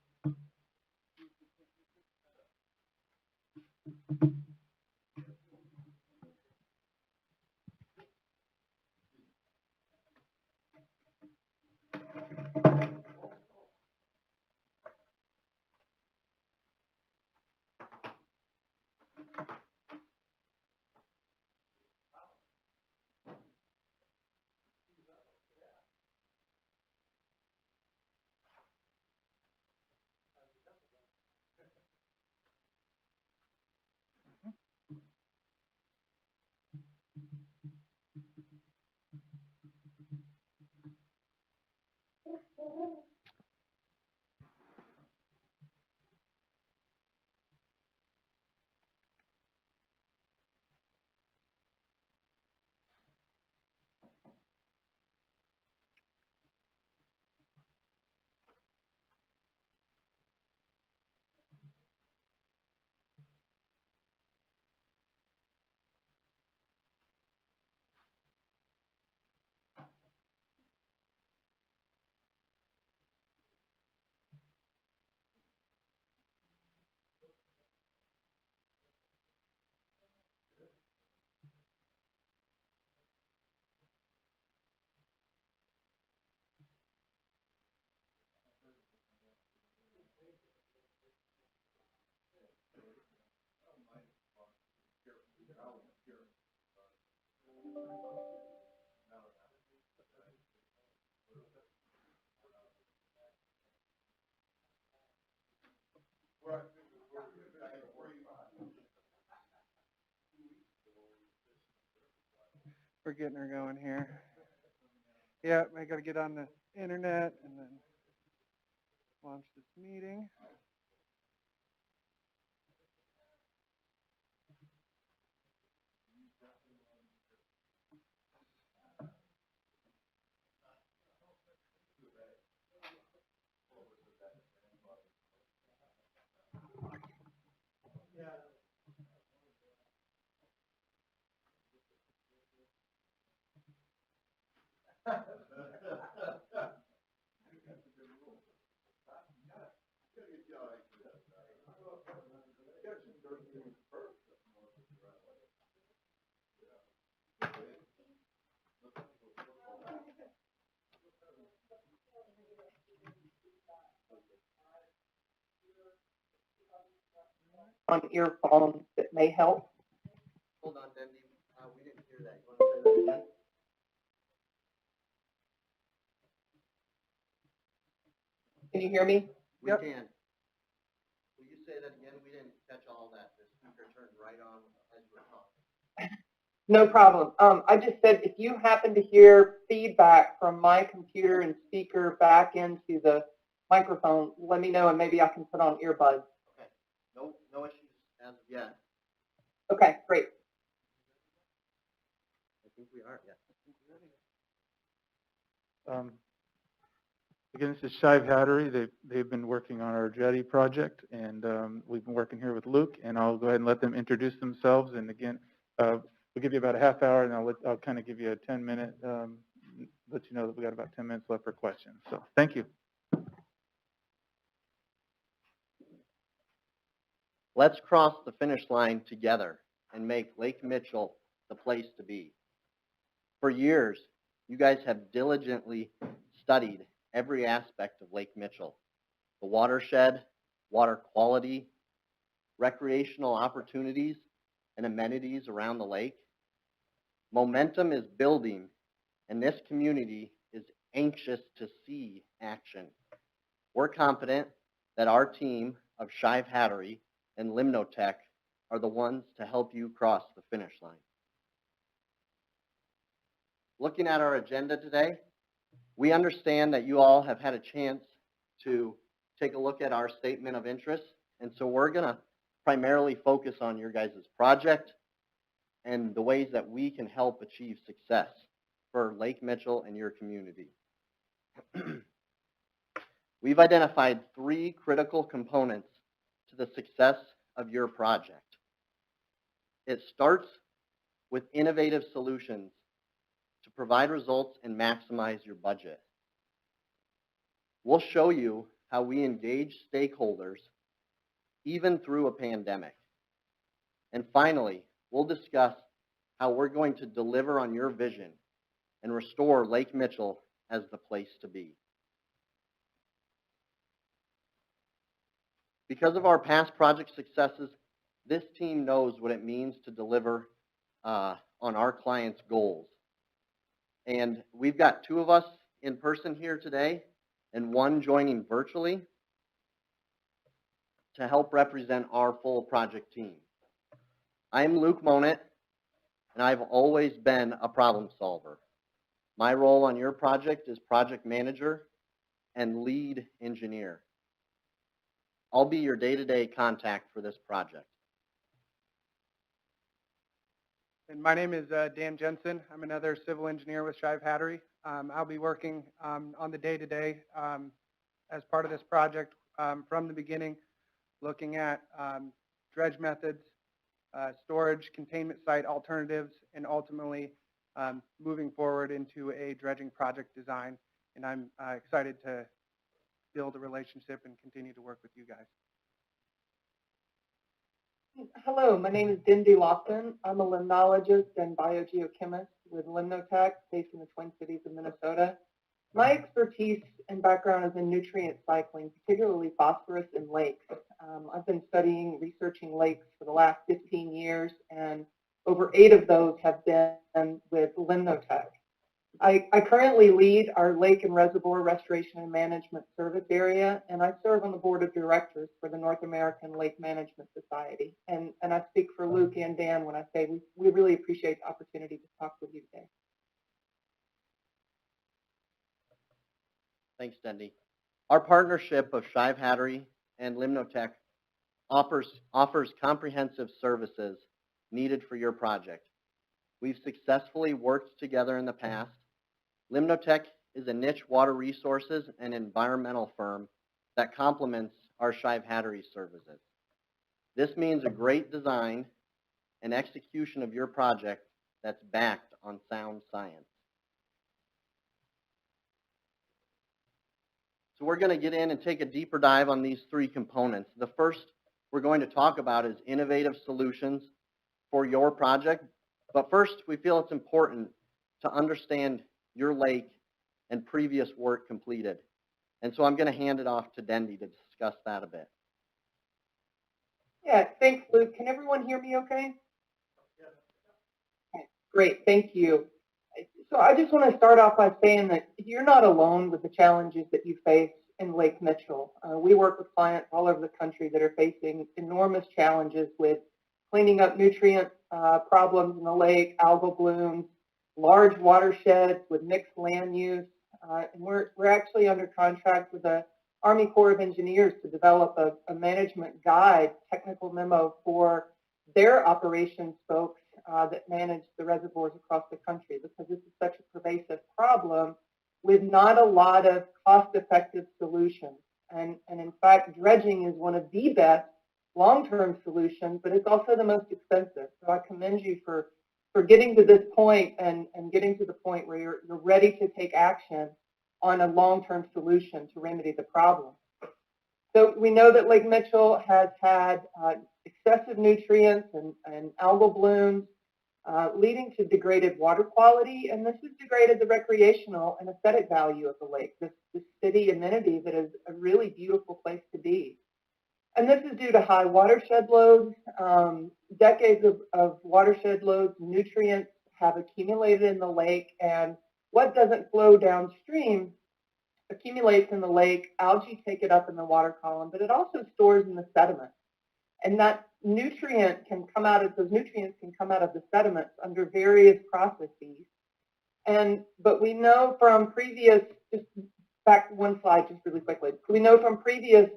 We're getting her going here. Yeah, I got to get on the internet and then launch this meeting. On earphones that may help. Hold on, Debbie, we didn't hear that. You want to say that again? Can you hear me? We Yep. can. Will you say that again? We didn't catch all that. The speaker turned right on as you were talking. No problem. I just said if you happen to hear feedback from my computer and speaker back into the microphone, let me know and maybe I can put on earbuds. Okay. No issues as of yet. Okay, great. I think we are, yeah. Again, this is Shive Hattery. They've been working on our jetty project, and we've been working here with Luke, and I'll go ahead and let them introduce themselves. And again, we'll give you about a half hour, and I'll kind of give you a 10-minute, let you know that we got about 10 minutes left for questions. So thank you. Let's cross the finish line together and make Lake Mitchell the place to be. For years, you guys have diligently studied every aspect of Lake Mitchell: the watershed, water quality, recreational opportunities, and amenities around the lake. Momentum is building, and this community is anxious to see action. We're confident that our team of Shive Hattery and Limnotech are the ones to help you cross the finish line. Looking at our agenda today, we understand that you all have had a chance to take a look at our statement of interest, and so we're going to primarily focus on your guys' project and the ways that we can help achieve success for Lake Mitchell and your community. We've identified 3 critical components to the success of your project. It starts with innovative solutions to provide results and maximize your budget. We'll show you how we engage stakeholders even through a pandemic. And finally, we'll discuss how we're going to deliver on your vision and restore Lake Mitchell as the place to be. Because of our past project successes, this team knows what it means to deliver on our clients' goals. And we've got 2 of us in person here today and 1 joining virtually to help represent our full project team. I'm Luke Monett, and I've always been a problem solver. My role on your project is project manager and lead engineer. I'll be your day-to-day contact for this project. And my name is Dan Jensen. I'm another civil engineer with Shive Hattery. I'll be working on the day-to-day as part of this project from the beginning, looking at dredge methods, storage, containment site alternatives, and ultimately moving forward into a dredging project design. And I'm excited to build a relationship and continue to work with you guys. Hello, my name is Dindy Lawson. I'm a limnologist and biogeochemist with Limnotech, based in the Twin Cities of Minnesota. My expertise and background is in nutrient cycling, particularly phosphorus in lakes. I've been researching lakes for the last 15 years, and over 8 of those have been with Limnotech. I currently lead our Lake and Reservoir Restoration and Management Service area, and I serve on the board of directors for the North American Lake Management Society. And I speak for Luke and Dan when I say we really appreciate the opportunity to talk with you today. Thanks, Dendy. Our partnership of Shive Hattery and Limnotech offers comprehensive services needed for your project. We've successfully worked together in the past. Limnotech is a niche water resources and environmental firm that complements our Shive Hattery services. This means a great design and execution of your project that's backed on sound science. So we're going to get in and take a deeper dive on these 3 components. The first we're going to talk about is innovative solutions for your project. But first, we feel it's important to understand your lake and previous work completed. And so I'm going to hand it off to Dendy to discuss that a bit. Yeah, thanks, Luke. Can everyone hear me okay? Okay, great, thank you. So I just want to start off by saying that you're not alone with the challenges that you face in Lake Mitchell. We work with clients all over the country that are facing enormous challenges with cleaning up nutrient problems in the lake, algal blooms, large watersheds with mixed land use. And we're actually under contract with the Army Corps of Engineers to develop a management guide, technical memo for their operations folks that manage the reservoirs across the country, because this is such a pervasive problem with not a lot of cost-effective solutions. And in fact, dredging is one of the best long-term solutions, but it's also the most expensive. So I commend you for getting to this point and getting to the point where you're ready to take action on a long-term solution to remedy the problem. So we know that Lake Mitchell has had excessive nutrients and algal blooms, leading to degraded water quality, and this has degraded the recreational and aesthetic value of the lake, this city amenity that is a really beautiful place to be. And this is due to high watershed loads. Decades of watershed loads, nutrients have accumulated in the lake, and what doesn't flow downstream accumulates in the lake. Algae take it up in the water column, but it also stores in the sediment. And that nutrient can come out of, those nutrients can come out of the sediments under various processes. But we know from previous, just back one slide just really quickly, we know from previous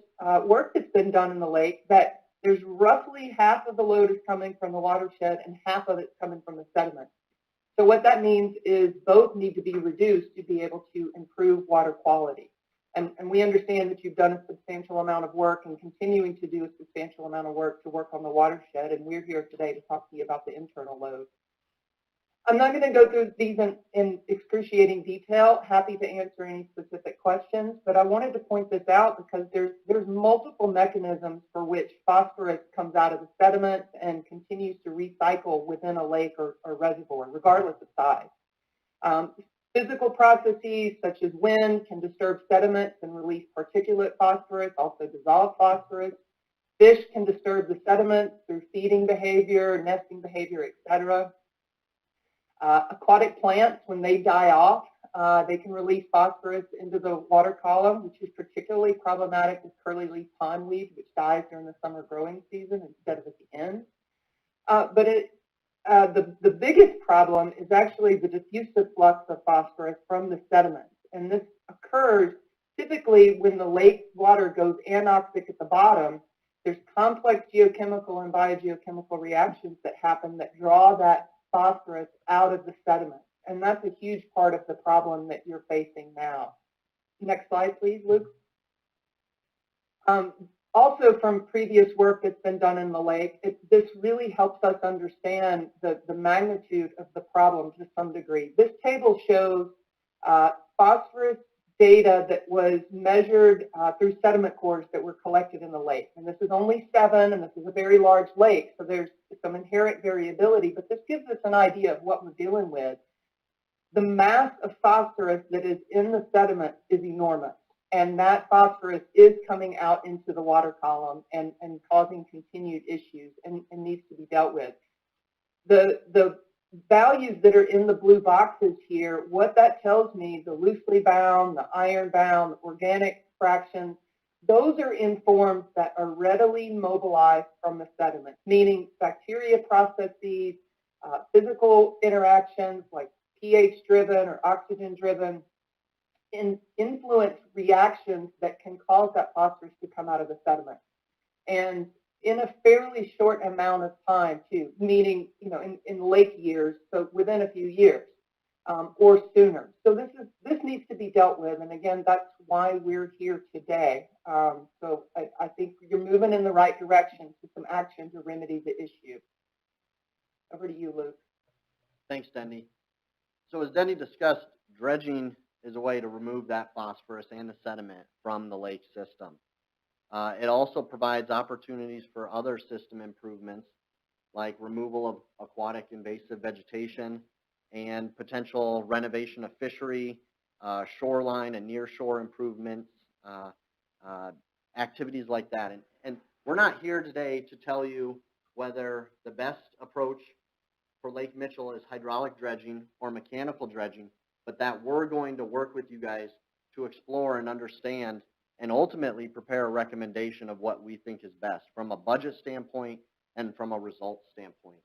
work that's been done in the lake that there's roughly half of the load is coming from the watershed and half of it's coming from the sediment. So what that means is both need to be reduced to be able to improve water quality. And we understand that you've done a substantial amount of work and continuing to do a substantial amount of work to work on the watershed, and we're here today to talk to you about the internal load. I'm not going to go through these in excruciating detail. Happy to answer any specific questions, but I wanted to point this out because there's multiple mechanisms for which phosphorus comes out of the sediment and continues to recycle within a lake or reservoir, regardless of size. Physical processes such as wind can disturb sediments and release particulate phosphorus, also dissolved phosphorus. Fish can disturb the sediments through feeding behavior, nesting behavior, etc. Aquatic plants, when they die off, they can release phosphorus into the water column, which is particularly problematic with curly-leaf pondweed, which dies during the summer growing season instead of at the end. The biggest problem is actually the diffusive flux of phosphorus from the sediments. And this occurs typically when the lake water goes anoxic at the bottom. There's complex geochemical and biogeochemical reactions that happen that draw that phosphorus out of the sediment. And that's a huge part of the problem that you're facing now. Next slide, please, Luke. Also from previous work that's been done in the lake, this really helps us understand the magnitude of the problem to some degree. This table shows phosphorus data that was measured through sediment cores that were collected in the lake. And this is only 7, and this is a very large lake, so there's some inherent variability, but this gives us an idea of what we're dealing with. The mass of phosphorus that is in the sediment is enormous, and that phosphorus is coming out into the water column and causing continued issues and needs to be dealt with. The values that are in the blue boxes here, what that tells me, the loosely bound, the iron bound, the organic fractions, those are in forms that are readily mobilized from the sediment, meaning bacteria processes, physical interactions like pH-driven or oxygen-driven, influence reactions that can cause that phosphorus to come out of the sediment. And in a fairly short amount of time, too, meaning, in lake years, so within a few years or sooner. So this needs to be dealt with, and again, that's why we're here today. So I think you're moving in the right direction to some action to remedy the issue. Over to you, Luke. Thanks, Denny. So as Denny discussed, dredging is a way to remove that phosphorus and the sediment from the lake system. It also provides opportunities for other system improvements like removal of aquatic invasive vegetation and potential renovation of fishery, shoreline and nearshore improvements, activities like that. And we're not here today to tell you whether the best approach for Lake Mitchell is hydraulic dredging or mechanical dredging, but that we're going to work with you guys to explore and understand and ultimately prepare a recommendation of what we think is best from a budget standpoint and from a results standpoint.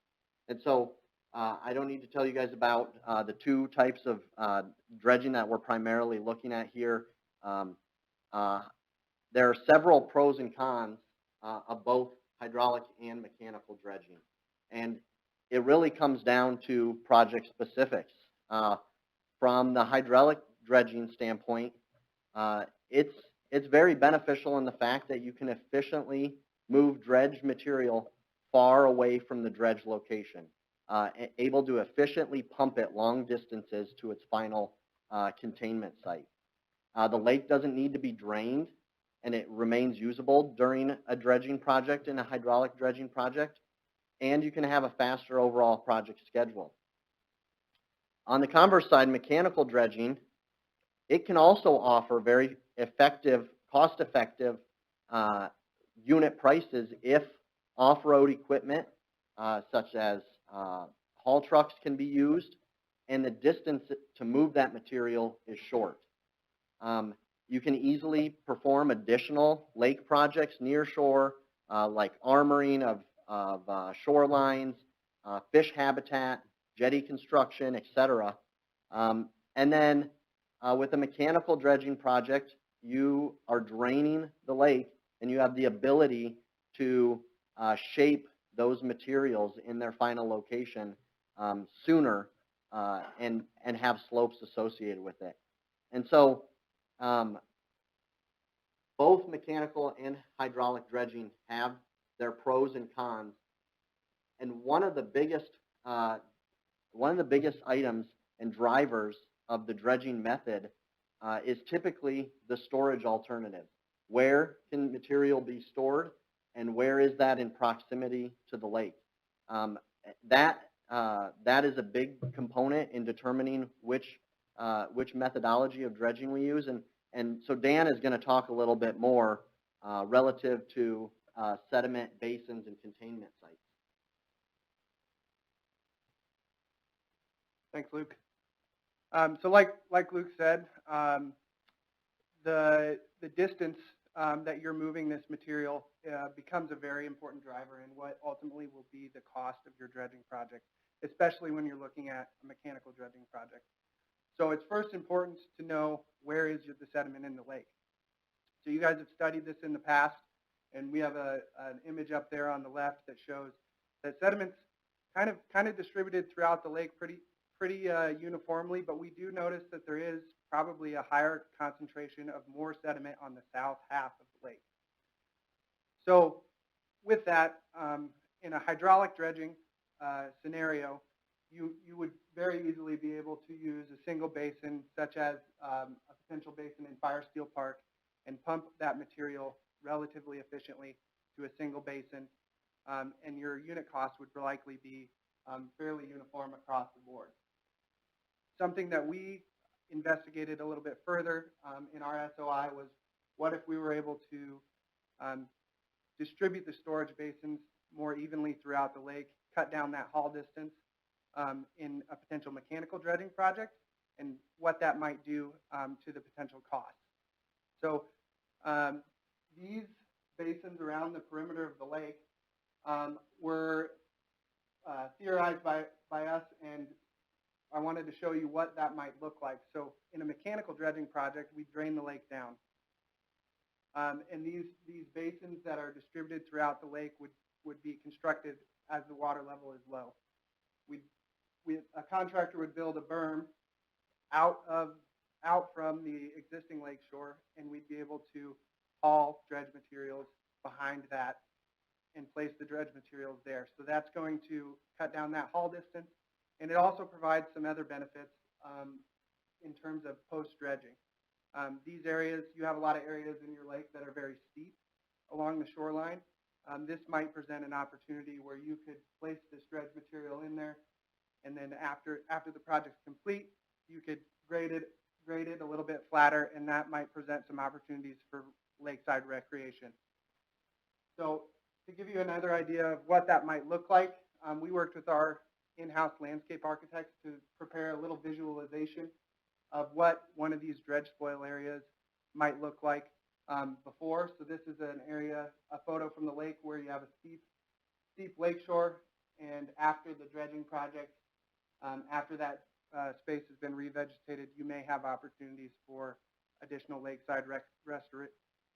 And so I don't need to tell you guys about the 2 types of dredging that we're primarily looking at here. There are several pros and cons of both hydraulic and mechanical dredging. And it really comes down to project specifics. From the hydraulic dredging standpoint, it's very beneficial in the fact that you can efficiently move dredge material far away from the dredge location, able to efficiently pump it long distances to its final containment site. The lake doesn't need to be drained, and it remains usable during a dredging project and a hydraulic dredging project, and you can have a faster overall project schedule. On the converse side, mechanical dredging, it can also offer very effective, cost-effective unit prices if off-road equipment such as haul trucks can be used and the distance to move that material is short. You can easily perform additional lake projects near shore like armoring of shorelines, fish habitat, jetty construction, etc. And then with a mechanical dredging project, you are draining the lake and you have the ability to shape those materials in their final location sooner and have slopes associated with it. And so Both mechanical and hydraulic dredging have their pros and cons. And one of the biggest items and drivers of the dredging method is typically the storage alternative. Where can material be stored, and where is that in proximity to the lake? That is a big component in determining which methodology of dredging we use. And so Dan is going to talk a little bit more relative to sediment basins and containment sites. Thanks, Luke. So like Luke said, the distance that you're moving this material becomes a very important driver in what ultimately will be the cost of your dredging project, especially when you're looking at a mechanical dredging project. So it's first important to know where is the sediment in the lake. So you guys have studied this in the past, and we have an image up there on the left that shows that sediment's kind of distributed throughout the lake pretty uniformly, but we do notice that there is probably a higher concentration of more sediment on the south half of the lake. So with that, in a hydraulic dredging scenario, you would very easily be able to use a single basin, such as a potential basin in Firesteel Park, and pump that material relatively efficiently to a single basin, and your unit cost would likely be fairly uniform across the board. Something that we investigated a little bit further in our SOI was, what if we were able to distribute the storage basins more evenly throughout the lake, cut down that haul distance in a potential mechanical dredging project, and what that might do to the potential cost. So these basins around the perimeter of the lake were theorized by us, and I wanted to show you what that might look like. So in a mechanical dredging project, we drain the lake down. And these basins that are distributed throughout the lake would be constructed as the water level is low. A contractor would build a berm out from the existing lake shore, and we'd be able to haul dredge materials behind that and place the dredge materials there. So that's going to cut down that haul distance, and it also provides some other benefits in terms of post-dredging. These areas, you have a lot of areas in your lake that are very steep along the shoreline. This might present an opportunity where you could place this dredge material in there, and then after the project's complete, you could grade it a little bit flatter, and that might present some opportunities for lakeside recreation. So to give you another idea of what that might look like, we worked with our in-house landscape architects to prepare a little visualization of what one of these dredge spoil areas might look like before. So this is a photo from the lake where you have a steep lakeshore, and after the dredging project, after that space has been revegetated, you may have opportunities for additional lakeside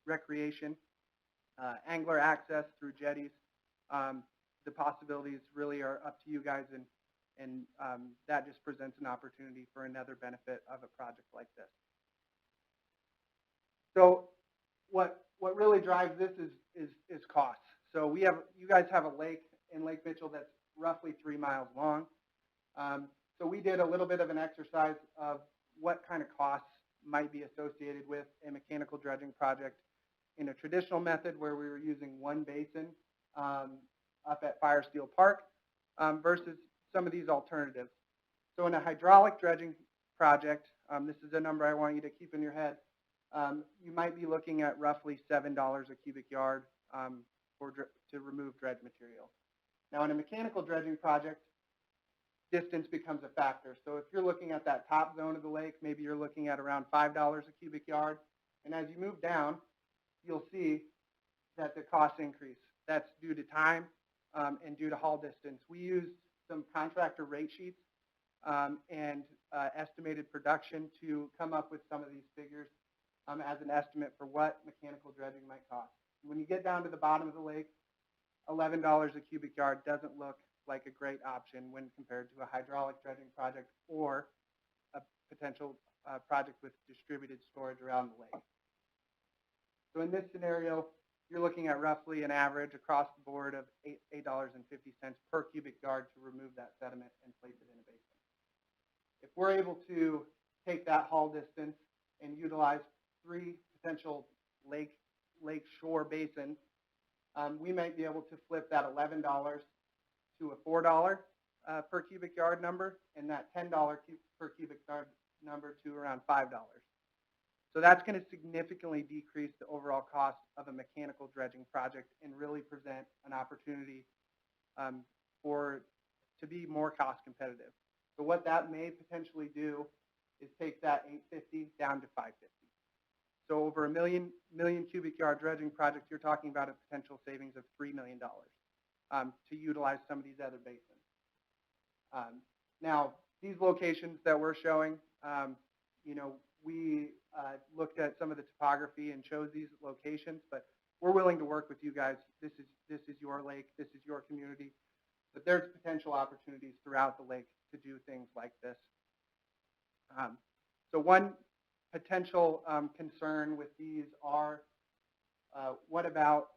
recreation, angler access through jetties. The possibilities really are up to you guys, and that just presents an opportunity for another benefit of a project like this. So what really drives this is cost. So you guys have a lake in Lake Mitchell that's roughly 3 miles long. So we did a little bit of an exercise of what kind of costs might be associated with a mechanical dredging project in a traditional method where we were using one basin up at Firesteel Park versus some of these alternatives. So in a hydraulic dredging project, this is a number I want you to keep in your head, you might be looking at roughly $7 a cubic yard to remove dredge material. Now in a mechanical dredging project, distance becomes a factor. So if you're looking at that top zone of the lake, maybe you're looking at around $5 a cubic yard. And as you move down, you'll see that the costs increase. That's due to time and due to haul distance. We used some contractor rate sheets and estimated production to come up with some of these figures as an estimate for what mechanical dredging might cost. When you get down to the bottom of the lake, $11 a cubic yard doesn't look like a great option when compared to a hydraulic dredging project or a potential project with distributed storage around the lake. So in this scenario, you're looking at roughly an average across the board of $8.50 per cubic yard to remove that sediment and place it in a basin. If we're able to take that haul distance and utilize 3 potential lake shore basins, we might be able to flip that $11 to a $4 per cubic yard number, and that $10 per cubic yard number to around $5. So that's going to significantly decrease the overall cost of a mechanical dredging project and really present an opportunity to be more cost competitive. So what that may potentially do is take that $850 down to $550. So over a million cubic yard dredging project, you're talking about a potential savings of $3 million to utilize some of these other basins. Now, these locations that we're showing, we looked at some of the topography and chose these locations, but we're willing to work with you guys. This is your lake, this is your community, but there's potential opportunities throughout the lake to do things like this. So one potential concern with these are, what about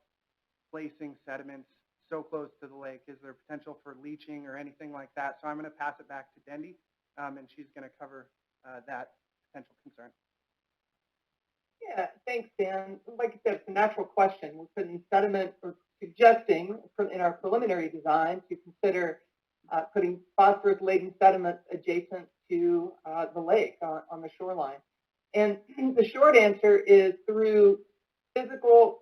placing sediments so close to the lake? Is there potential for leaching or anything like that? So I'm going to pass it back to Dendi, and she's going to cover that potential concern. Yeah, thanks, Dan. Like I said, it's a natural question. We're putting sediment, or suggesting in our preliminary design to consider putting phosphorus-laden sediments adjacent to the lake on the shoreline. And the short answer is through physical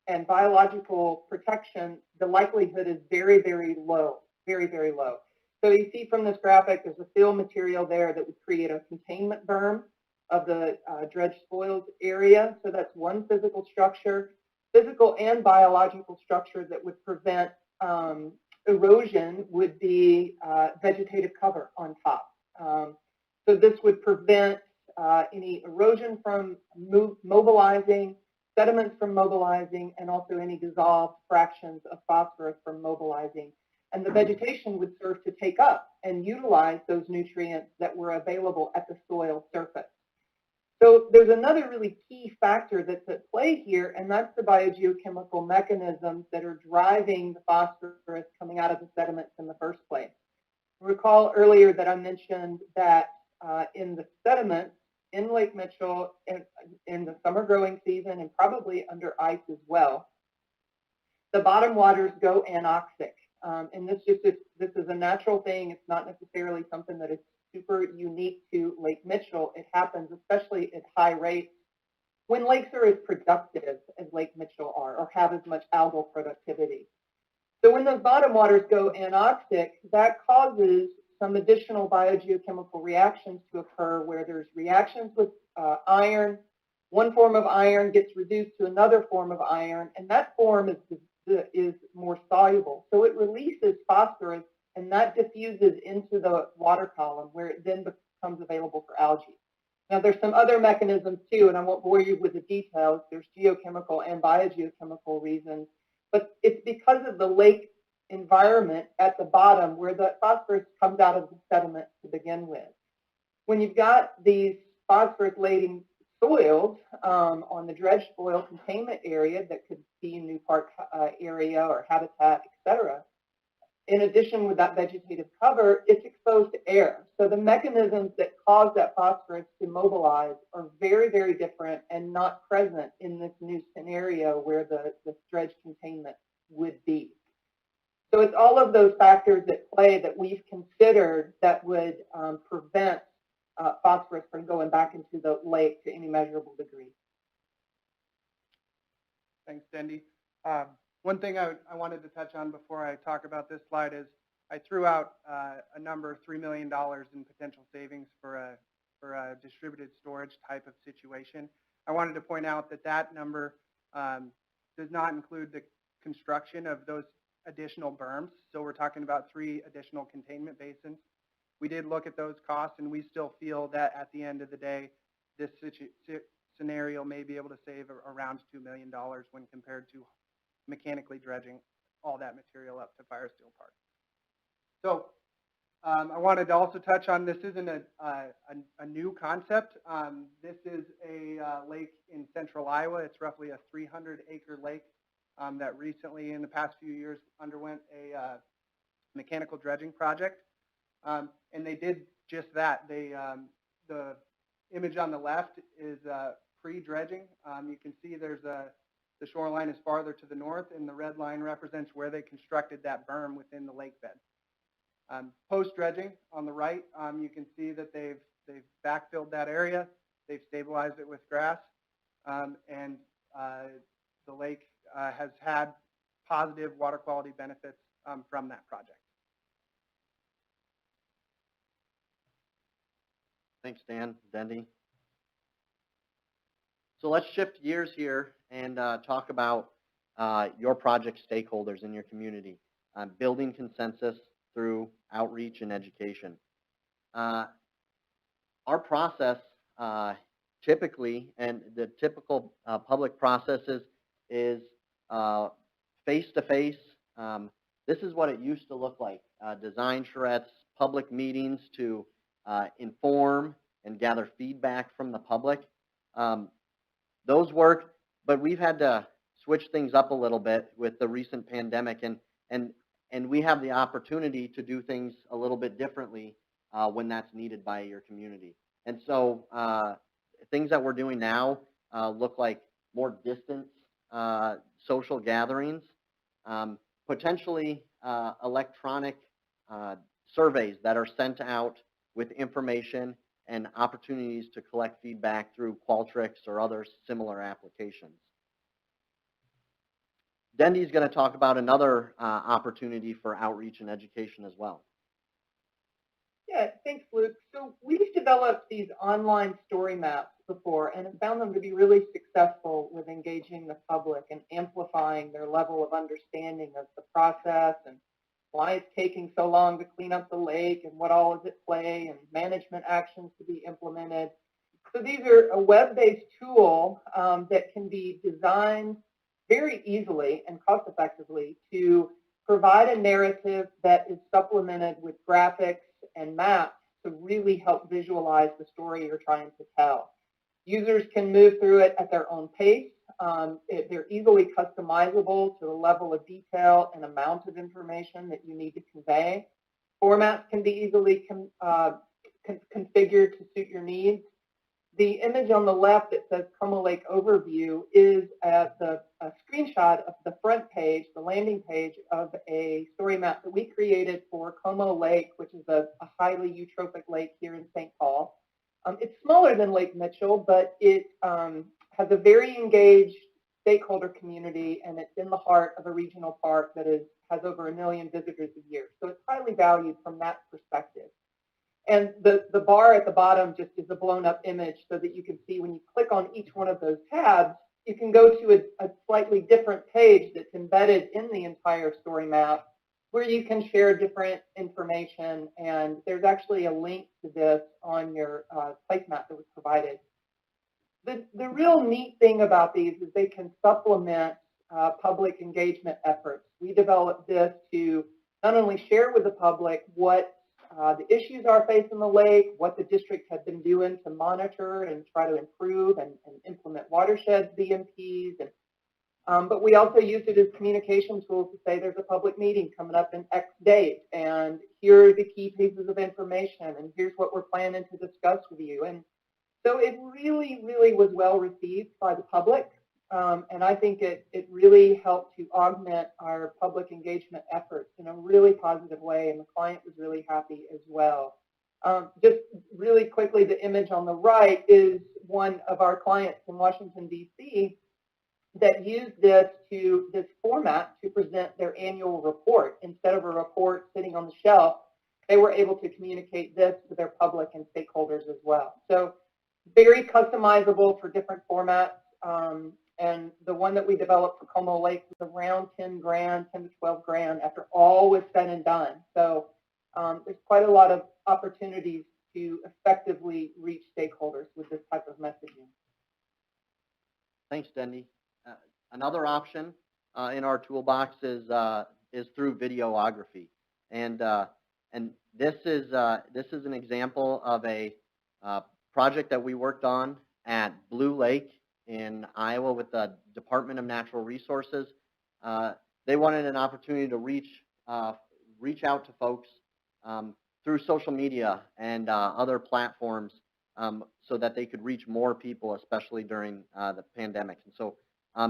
and biological protection, the likelihood is very, very low, very, very low. So you see from this graphic, there's a fill material there that would create a containment berm of the dredged spoils area. So that's one physical structure, physical and biological structure that would prevent erosion would be vegetative cover on top. So this would prevent any erosion from mobilizing, sediments from mobilizing, and also any dissolved fractions of phosphorus from mobilizing. And the vegetation would serve to take up and utilize those nutrients that were available at the soil surface. So there's another really key factor that's at play here, and that's the biogeochemical mechanisms that are driving the phosphorus coming out of the sediments in the first place. Recall earlier that I mentioned that in the sediments in Lake Mitchell in the summer growing season and probably under ice as well, the bottom waters go anoxic. And this is a natural thing. It's not necessarily something that is super unique to Lake Mitchell. It happens especially at high rates when lakes are as productive as Lake Mitchell are or have as much algal productivity. So when those bottom waters go anoxic, that causes some additional biogeochemical reactions to occur where there's reactions with iron. One form of iron gets reduced to another form of iron, and that form is more soluble. So it releases phosphorus, and that diffuses into the water column where it then becomes available for algae. Now, there's some other mechanisms too, and I won't bore you with the details. There's geochemical and biogeochemical reasons, but it's because of the lake environment at the bottom where the phosphorus comes out of the sediment to begin with. When you've got these phosphorus-laden soils on the dredged spoil containment area that could be a new park area or habitat, etc., in addition with that vegetative cover, it's exposed to air. So the mechanisms that cause that phosphorus to mobilize are very, very different and not present in this new scenario where the dredge containment would be. So it's all of those factors at play that we've considered that would prevent phosphorus from going back into the lake to any measurable degree. Thanks, Dendi. One thing I wanted to touch on before I talk about this slide is I threw out a number, $3 million in potential savings for a distributed storage type of situation. I wanted to point out that that number does not include the construction of those additional berms. So we're talking about 3 additional containment basins. We did look at those costs, and we still feel that at the end of the day, this scenario may be able to save around $2 million when compared to mechanically dredging all that material up to Firesteel Park. So I wanted to also touch on, this isn't a new concept. This is a lake in central Iowa. It's roughly a 300-acre lake that recently, in the past few years, underwent a mechanical dredging project. And they did just that. The image on the left is pre-dredging. You can see there's the shoreline is farther to the north, and the red line represents where they constructed that berm within the lake bed. Post-dredging on the right, you can see that they've backfilled that area, they've stabilized it with grass, and the lake has had positive water quality benefits from that project. Thanks, Dan, Dendy. So let's shift gears here and talk about your project stakeholders in your community, building consensus through outreach and education. Our process typically, and the typical public processes, is face-to-face. This is what it used to look like. Design charrettes, public meetings to inform and gather feedback from the public. Those work, but we've had to switch things up a little bit with the recent pandemic, and we have the opportunity to do things a little bit differently when that's needed by your community. And so things that we're doing now look like more distance social gatherings, potentially electronic surveys that are sent out with information and opportunities to collect feedback through Qualtrics or other similar applications. Dendy's going to talk about another opportunity for outreach and education as well. Yeah, thanks, Luke. So we've developed these online story maps before and have found them to be really successful with engaging the public and amplifying their level of understanding of the process and why it's taking so long to clean up the lake and what all is at play and management actions to be implemented. So these are a web-based tool that can be designed very easily and cost-effectively to provide a narrative that is supplemented with graphics and maps to really help visualize the story you're trying to tell. Users can move through it at their own pace. They're easily customizable to the level of detail and amount of information that you need to convey. Formats can be easily configured to suit your needs. The image on the left that says Como Lake Overview is a screenshot of the front page, the landing page of a story map that we created for Como Lake, which is a highly eutrophic lake here in St. Paul. It's smaller than Lake Mitchell, but it has a very engaged stakeholder community, and it's in the heart of a regional park that has over 1 million visitors a year. So it's highly valued from that perspective. And the bar at the bottom just is a blown up image so that you can see when you click on each one of those tabs, you can go to a slightly different page that's embedded in the entire story map where you can share different information. And there's actually a link to this on your placemat that was provided. The real neat thing about these is they can supplement public engagement efforts. We developed this to not only share with the public what the issues are facing the lake, what the district has been doing to monitor and try to improve and implement watershed BMPs. But we also use it as communication tools to say there's a public meeting coming up in X date, and here are the key pieces of information, and here's what we're planning to discuss with you. And so it really, really was well received by the public. And I think it really helped to augment our public engagement efforts in a really positive way, and the client was really happy as well. Just really quickly, the image on the right is one of our clients in Washington, D.C. that used this format to present their annual report. Instead of a report sitting on the shelf, they were able to communicate this to their public and stakeholders as well. So very customizable for different formats. And the one that we developed for Como Lake was around 10 to 12 grand after all was said and done. So there's quite a lot of opportunities to effectively reach stakeholders with this type of messaging. Thanks, Dendy. Another option in our toolbox is through videography. And And this is an example of a project that we worked on at Blue Lake in Iowa with the Department of Natural Resources. They wanted an opportunity to reach out to folks through social media and other platforms so that they could reach more people, especially during the pandemic. And so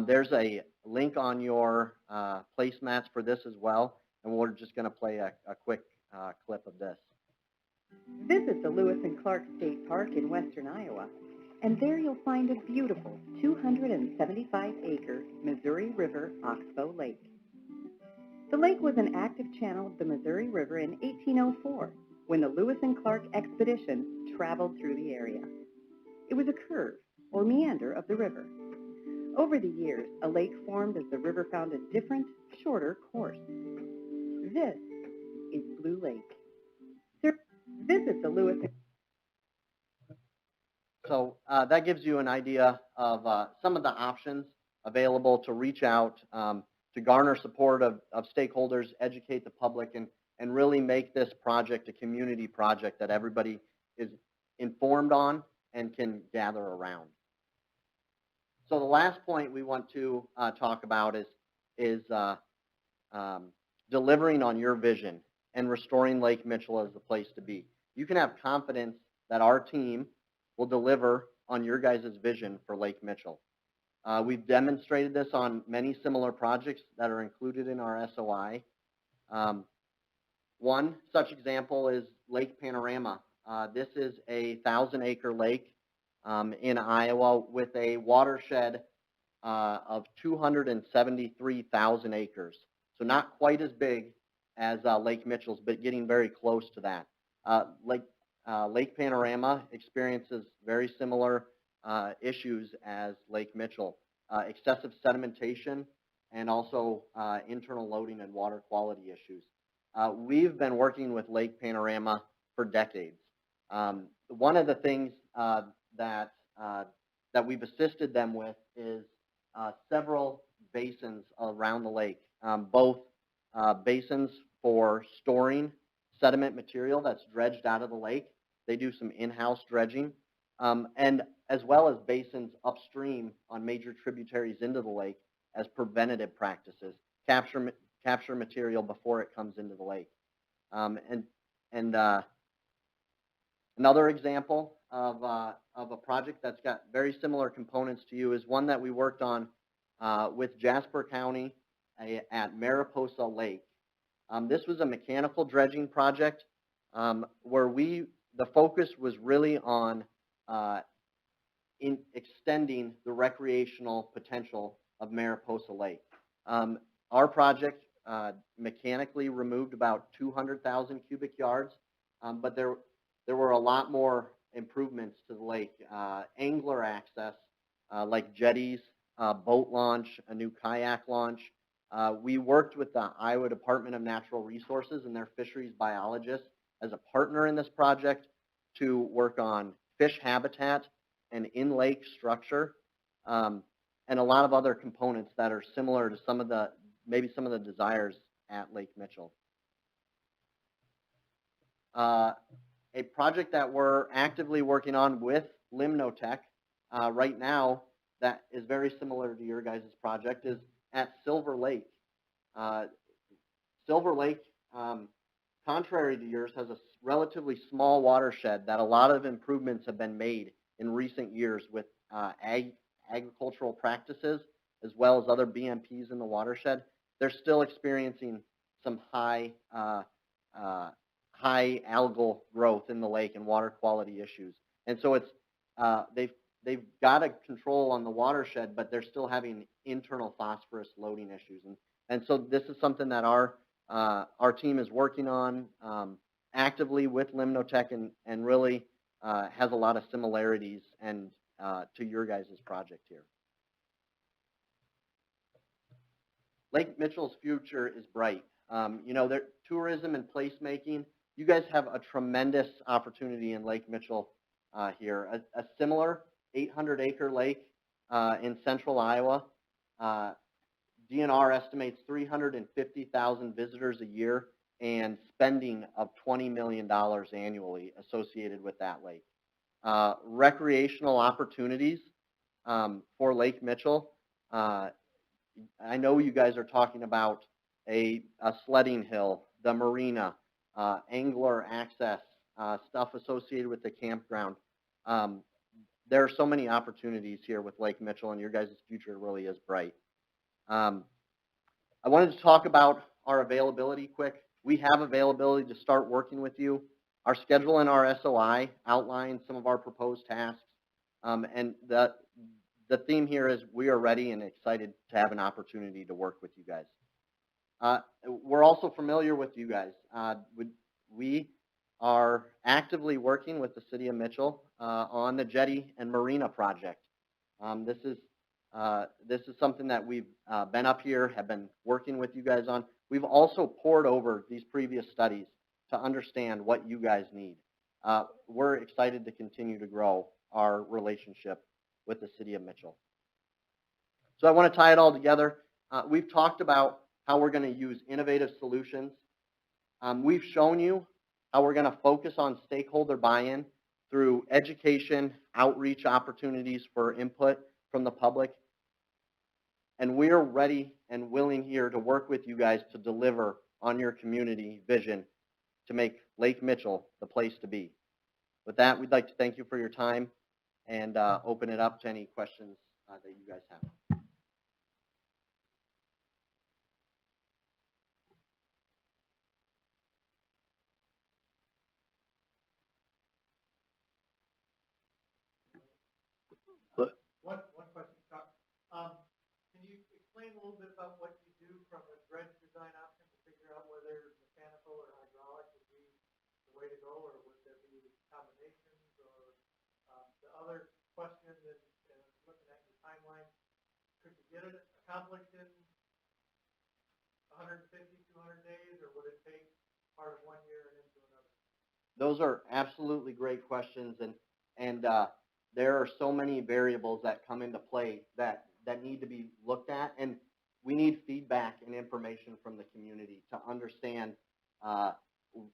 there's a link on your placemats for this as well, and we're just going to play a quick clip of this. Visit the Lewis and Clark State Park in western Iowa, and there you'll find a beautiful 275-acre Missouri River Oxbow Lake. The lake was an active channel of the Missouri River in 1804, when the Lewis and Clark expedition traveled through the area. It was a curve, or meander, of the river. Over the years, a lake formed as the river found a different, shorter course. This is Blue Lake. Visit the Lewis. So that gives you an idea of some of the options available to reach out, to garner support of stakeholders, educate the public, and really make this project a community project that everybody is informed on and can gather around. So the last point we want to talk about is delivering on your vision and restoring Lake Mitchell as the place to be. You can have confidence that our team will deliver on your guys' vision for Lake Mitchell. We've demonstrated this on many similar projects that are included in our SOI. One such example is Lake Panorama. This is a 1,000-acre lake in Iowa with a watershed of 273,000 acres. So not quite as big as Lake Mitchell's, but getting very close to that. Lake Panorama experiences very similar issues as Lake Mitchell, excessive sedimentation and also internal loading and water quality issues. We've been working with Lake Panorama for decades. One of the things that we've assisted them with is several basins around the lake, both basins for storing sediment material that's dredged out of the lake. They do some in-house dredging, and as well as basins upstream on major tributaries into the lake as preventative practices, capture material before it comes into the lake. Another example of a project that's got very similar components to you is one that we worked on with Jasper County at Mariposa Lake. This was a mechanical dredging project where the focus was really on in extending the recreational potential of Mariposa Lake. Our project mechanically removed about 200,000 cubic yards, but there were a lot more improvements to the lake. Angler access, like jetties, boat launch, a new kayak launch. We worked with the Iowa Department of Natural Resources and their fisheries biologists as a partner in this project to work on fish habitat and in-lake structure, and a lot of other components that are similar to maybe some of the desires at Lake Mitchell. A project that we're actively working on with Limnotech right now that is very similar to your guys' project is at Silver Lake. Silver Lake, contrary to yours, has a relatively small watershed that a lot of improvements have been made in recent years with agricultural practices as well as other BMPs in the watershed. They're still experiencing some high algal growth in the lake and water quality issues. And so it's they've got a control on the watershed, but they're still having internal phosphorus loading issues. And so this is something that our team is working on actively with Limnotech and really has a lot of similarities and to your guys' project here. Lake Mitchell's future is bright. Tourism and placemaking, you guys have a tremendous opportunity in Lake Mitchell here. A similar 800-acre lake in central Iowa. DNR estimates 350,000 visitors a year. and spending of $20 million annually associated with that lake. Recreational opportunities for Lake Mitchell. I know you guys are talking about a sledding hill, the marina, angler access, stuff associated with the campground. There are so many opportunities here with Lake Mitchell, and your guys' future really is bright. I wanted to talk about our availability quick. We have availability to start working with you. Our schedule and our SOI outline some of our proposed tasks, and the theme here is we are ready and excited to have an opportunity to work with you guys. We're also familiar with you guys. We are actively working with the City of Mitchell on the jetty and marina project. This is something that we've been up here, have been working with you guys on. We've also poured over these previous studies to understand what you guys need. We're excited to continue to grow our relationship with the City of Mitchell. So I want to tie it all together. We've talked about how we're going to use innovative solutions. We've shown you how we're going to focus on stakeholder buy-in through education, outreach opportunities for input from the public. And we're ready and willing here to work with you guys to deliver on your community vision to make Lake Mitchell the place to be. With that, we'd like to thank you for your time and open it up to any questions that you guys have. One question, Scott. Can you explain a little bit about what you do from a dredge design option to figure out whether mechanical or hydraulic would be the way to go, or would there be combinations? Or the other question is, looking at your timeline, could you get it accomplished in 150, 200 days, or would it take part of 1 year and into another? Those are absolutely great questions, and there are so many variables that come into play that need to be looked at, and we need feedback and information from the community to understand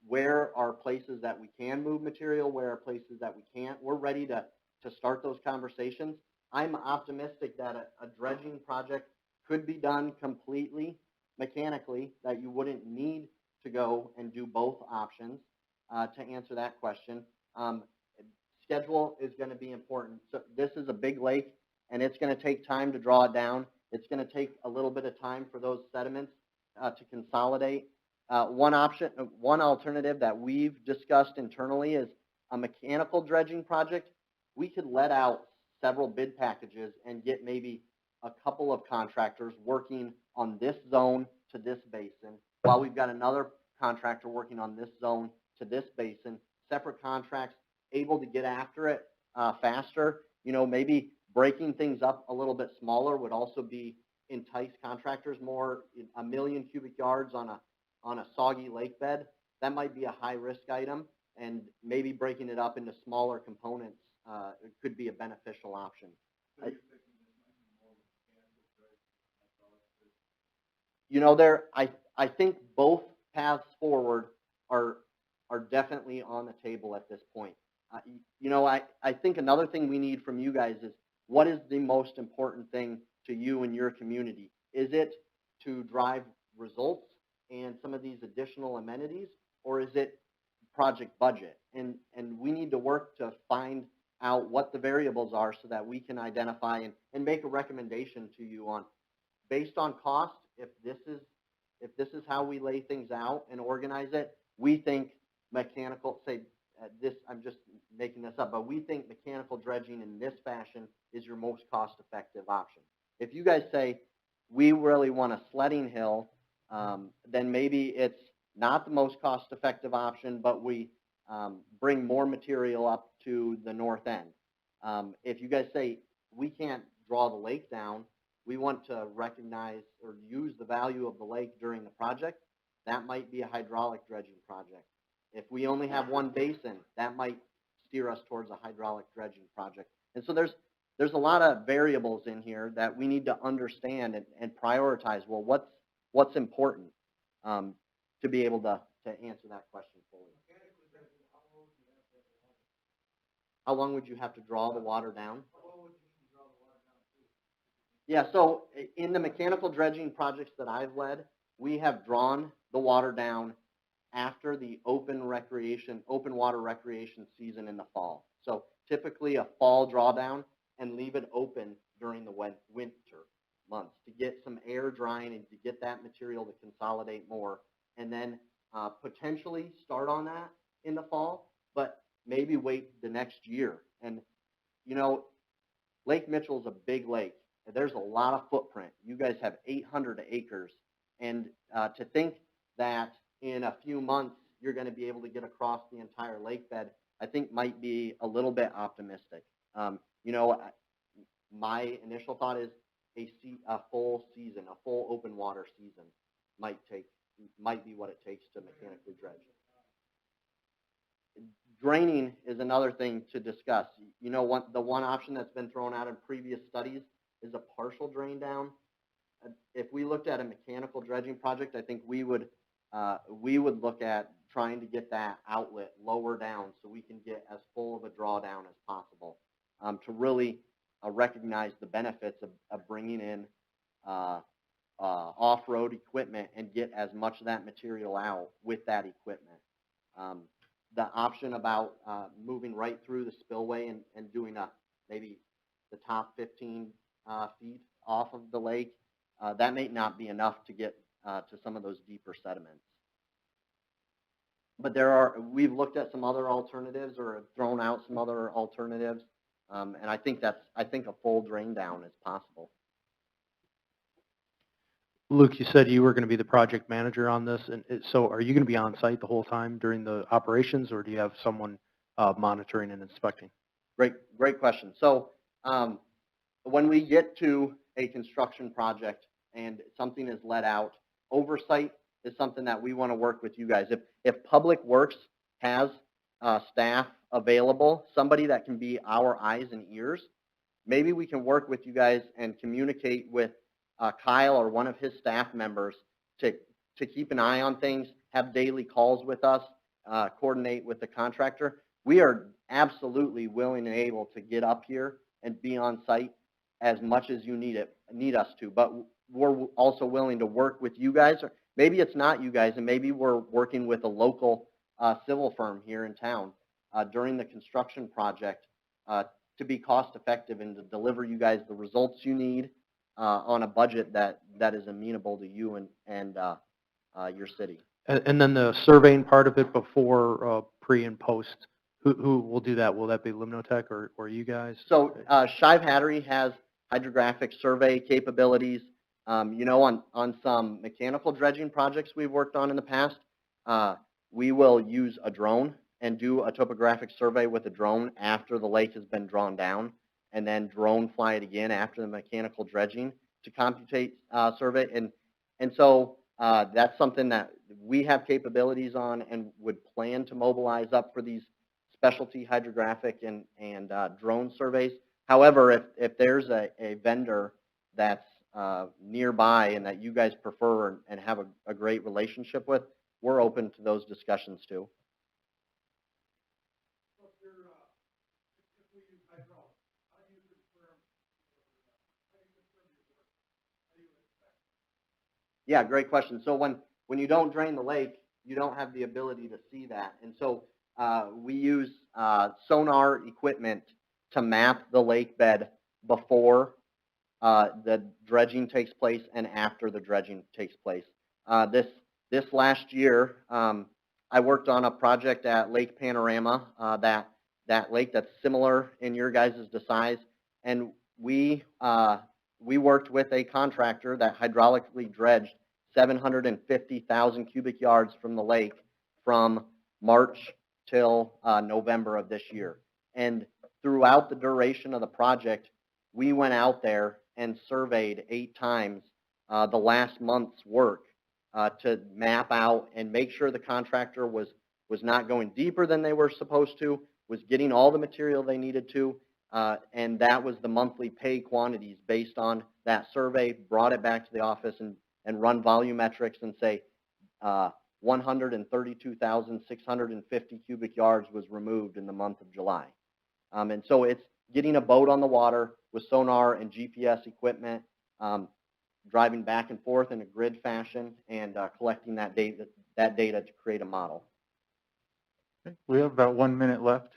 where are places that we can move material, where are places that we can't. We're ready to start those conversations. I'm optimistic that a dredging project could be done completely mechanically, that you wouldn't need to go and do both options. To answer that question, schedule is going to be important. So this is a big lake, and it's going to take time to draw it down. It's going to take a little bit of time for those sediments to consolidate. One alternative that we've discussed internally is a mechanical dredging project. We could let out several bid packages and get maybe a couple of contractors working on this zone to this basin, while we've got another contractor working on this zone to this basin, separate contracts, able to get after it faster. You know, maybe breaking things up a little bit smaller would also be entice contractors more. 1 million cubic yards on a soggy lake bed, that might be a high risk item, and maybe breaking it up into smaller components it could be a beneficial option. You know, I think both paths forward are definitely on the table at this point. You know, I think another thing we need from you guys is, what is the most important thing to you and your community? Is it to drive results and some of these additional amenities, or is it project budget? And we need to work to find out what the variables are so that we can identify and make a recommendation to you on, based on cost. If this is how we lay things out and organize it, we think mechanical, I'm just making this up, but we think mechanical dredging in this fashion is your most cost-effective option. If you guys say, we really want a sledding hill, then maybe it's not the most cost-effective option, but we bring more material up to the north end. If you guys say, we can't draw the lake down, we want to recognize or use the value of the lake during the project, that might be a hydraulic dredging project. If we only have one basin, that might steer us towards a hydraulic dredging project. And so there's a lot of variables in here that we need to understand and prioritize. Well, what's important to be able to answer that question fully. How long would you have to draw the water down? Yeah, so in the mechanical dredging projects that I've led, we have drawn the water down after the open water recreation season in the fall. So typically a fall drawdown and leave it open during the winter months to get some air drying and to get that material to consolidate more, and then potentially start on that in the fall, but maybe wait the next year. And, you know, Lake Mitchell is a big lake. There's a lot of footprint. You guys have 800 acres. And to think that in a few months you're going to be able to get across the entire lake bed, I think might be a little bit optimistic. You know, my initial thought is a full season, a full open water season might be what it takes to mechanically dredge. Draining is another thing to discuss. You know, the one option that's been thrown out in previous studies is a partial drain down. If we looked at a mechanical dredging project, I think we would look at trying to get that outlet lower down so we can get as full of a drawdown as possible to really recognize the benefits of bringing in off-road equipment and get as much of that material out with that equipment. The option about moving right through the spillway and doing maybe the top 15 feet off of the lake, that may not be enough to get to some of those deeper sediments. But we've looked at some other alternatives or have thrown out some other alternatives, and I think a full drain down is possible. Luke, you said you were going to be the project manager on this, and so are you going to be on site the whole time during the operations, or do you have someone monitoring and inspecting? Great question. So when we get to a construction project and something is let out, oversight is something that we want to work with you guys. If Public Works has staff available, somebody that can be our eyes and ears, maybe we can work with you guys and communicate with Kyle or one of his staff members to keep an eye on things, have daily calls with us, coordinate with the contractor. We are absolutely willing and able to get up here and be on site as much as you need us to, but we're also willing to work with you guys. Or maybe it's not you guys, and maybe we're working with a local civil firm here in town during the construction project to be cost effective and to deliver you guys the results you need on a budget that is amenable to you and your city. And then the surveying part of it before pre and post, who will do that? Will that be Limnotech or you guys? So Shive Hattery has hydrographic survey capabilities. You know, on some mechanical dredging projects we've worked on in the past, we will use a drone and do a topographic survey with a drone after the lake has been drawn down, and then drone fly it again after the mechanical dredging to computate survey. And so that's something that we have capabilities on and would plan to mobilize up for these specialty hydrographic and drone surveys. However, if there's a vendor that's nearby and that you guys prefer and have a great relationship with, we're open to those discussions too. Yeah, great question. So when you don't drain the lake, you don't have the ability to see that. And so we use sonar equipment to map the lake bed before the dredging takes place and after the dredging takes place. This last year, I worked on a project at Lake Panorama, that lake that's similar in your guys' size, and we worked with a contractor that hydraulically dredged 750,000 cubic yards from the lake from March till November of this year. And throughout the duration of the project, we went out there and surveyed 8 times the last month's work to map out and make sure the contractor was not going deeper than they were supposed to, was getting all the material they needed to, and that was the monthly pay quantities based on that survey, brought it back to the office and run volumetrics and say, 132,650 cubic yards was removed in the month of July. And so it's getting a boat on the water with sonar and GPS equipment, driving back and forth in a grid fashion, and collecting that data to create a model. Okay, we have about 1 minute left.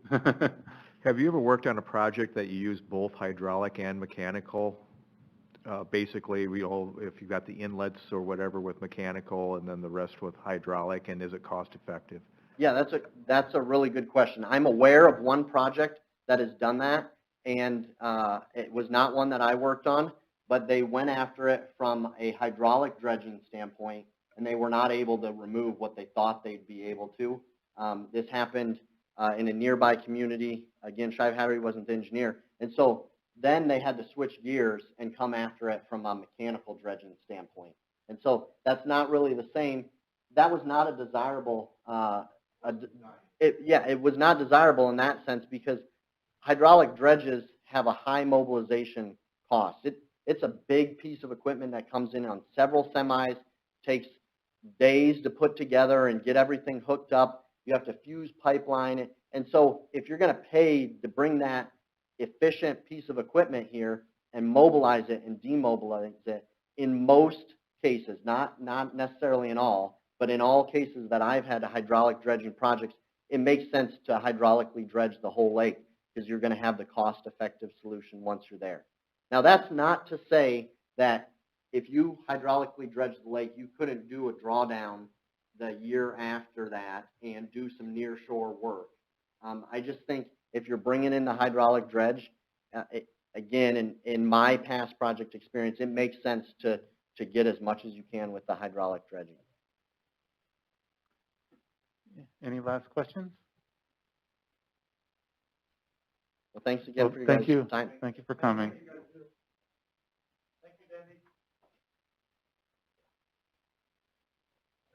Have you ever worked on a project that you use both hydraulic and mechanical? Basically, if you've got the inlets or whatever with mechanical and then the rest with hydraulic, and is it cost effective? Yeah, that's a really good question. I'm aware of one project that has done that, and it was not one that I worked on, but they went after it from a hydraulic dredging standpoint, and they were not able to remove what they thought they'd be able to. This happened in a nearby community. Again, Shive Hattery wasn't the engineer, and so then they had to switch gears and come after it from a mechanical dredging standpoint. And so that's not really the same. That was not a desirable, it was not desirable in that sense because hydraulic dredges have a high mobilization cost. It's a big piece of equipment that comes in on several semis, takes days to put together and get everything hooked up. You have to fuse pipeline. And so if you're going to pay to bring that efficient piece of equipment here and mobilize it and demobilize it, in most cases, not necessarily in all, but in all cases that I've had hydraulic dredging projects, it makes sense to hydraulically dredge the whole lake because you're going to have the cost-effective solution once you're there. Now, that's not to say that if you hydraulically dredge the lake, you couldn't do a drawdown the year after that and do some near-shore work. I just think if you're bringing in the hydraulic dredge, again, in my past project experience, it makes sense to get as much as you can with the hydraulic dredging. Any last questions? Well, thanks again for your guys' time. Thank you for coming. Thank you, Danny.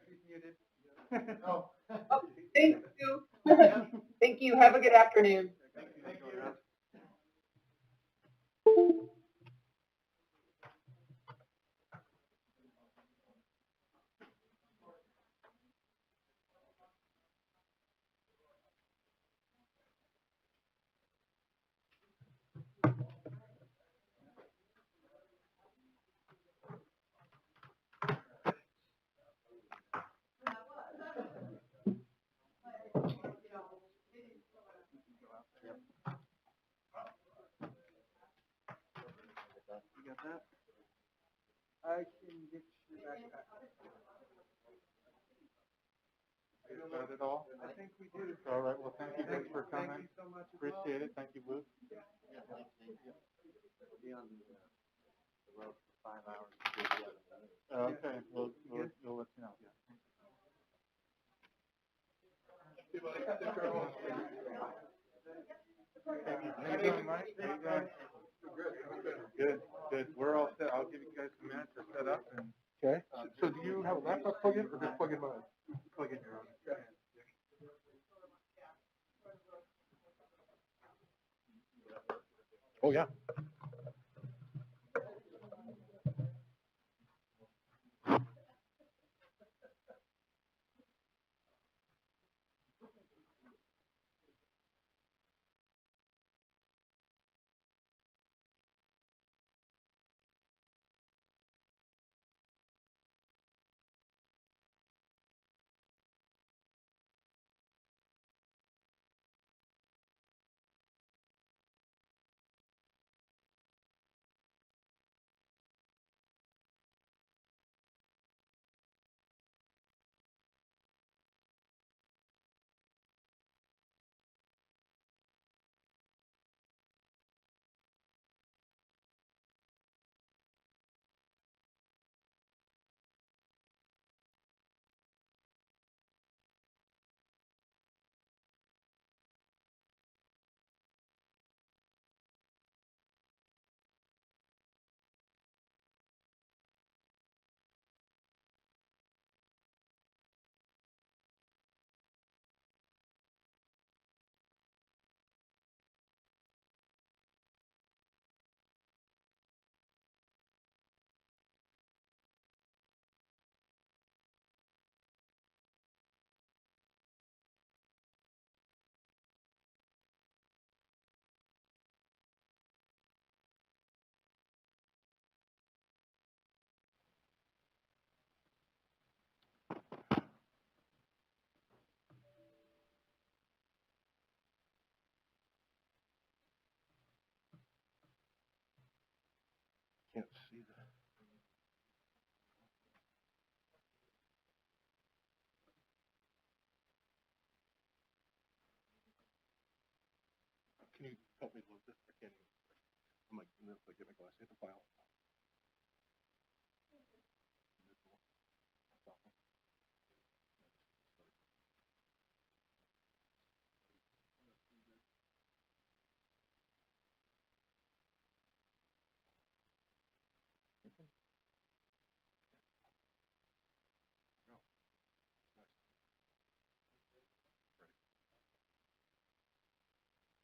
She's muted. Oh, thank you. Thank you. Have a good afternoon. Thank you. You got that? I can get you back. Got it all? I think we do. All right, well, thank you guys for coming. Thank you so much as well. Appreciate it. Thank you, Luke. Be on the road for 5 hours. Okay, we'll let you know. How you doing, Mike? How you doing? Good. We're all set. I'll give you guys some minutes to set up and. Okay. So do you have a laptop plug in or just plug in mine? Plug in your own. Okay. Oh, yeah. can you help me load this? I can't even. I'm like, get my glass, hit the file.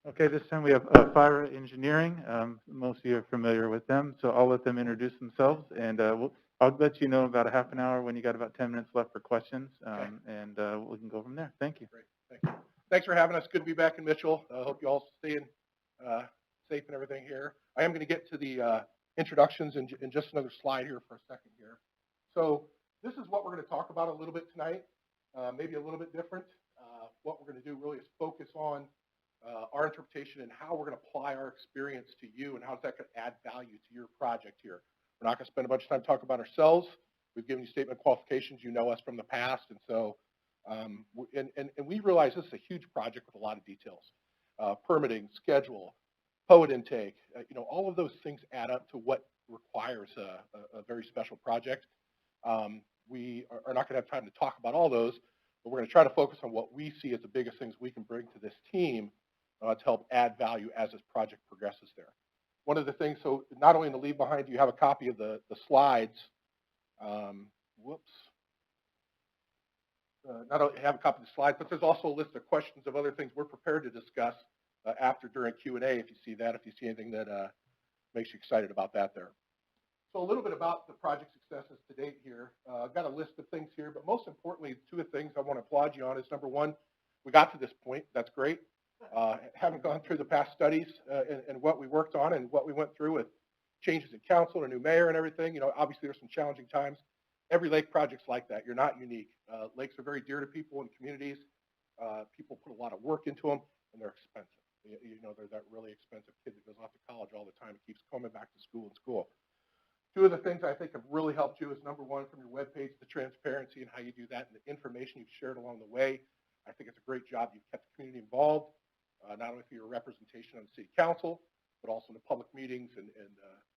Okay, this time we have Fire Engineering. Most of you are familiar with them, so I'll let them introduce themselves, and I'll let you know about a half an hour when you got about 10 minutes left for questions, and we can go from there. Thank you. Great, thank you. Thanks for having us. Good to be back in Mitchell. I hope you all staying safe and everything here. I am going to get to the introductions in just another slide here for a second here. So this is what we're going to talk about a little bit tonight, maybe a little bit different. What we're going to do really is focus on our interpretation and how we're going to apply our experience to you and how that could add value to your project here. We're not going to spend a bunch of time talking about ourselves. We've given you statement qualifications. You know us from the past. And so we realize this is a huge project with a lot of details. Permitting, schedule, POET intake, all of those things add up to what requires a very special project. We are not going to have time to talk about all those, but we're going to try to focus on what we see as the biggest things we can bring to this team to help add value as this project progresses there. One of the things, so not only in the leave behind, you have a copy of the slides. Not only have a copy of the slides, but there's also a list of questions of other things we're prepared to discuss during Q&A if you see that, if you see anything that makes you excited about that there. So a little bit about the project successes to date here. I've got a list of things here, but most importantly, two of the things I want to applaud you on is, number one, we got to this point. That's great. Haven't gone through the past studies and what we worked on and what we went through with changes in council and a new mayor and everything. Obviously there's some challenging times. Every lake project's like that. You're not unique. Lakes are very dear to people and communities. People put a lot of work into them, and they're expensive. They're that really expensive kid that goes off to college all the time and keeps coming back to school and school. Two of the things I think have really helped you is, number one, from your webpage, the transparency and how you do that and the information you've shared along the way. I think it's a great job. You've kept the community involved, not only through your representation on the city council, but also in the public meetings and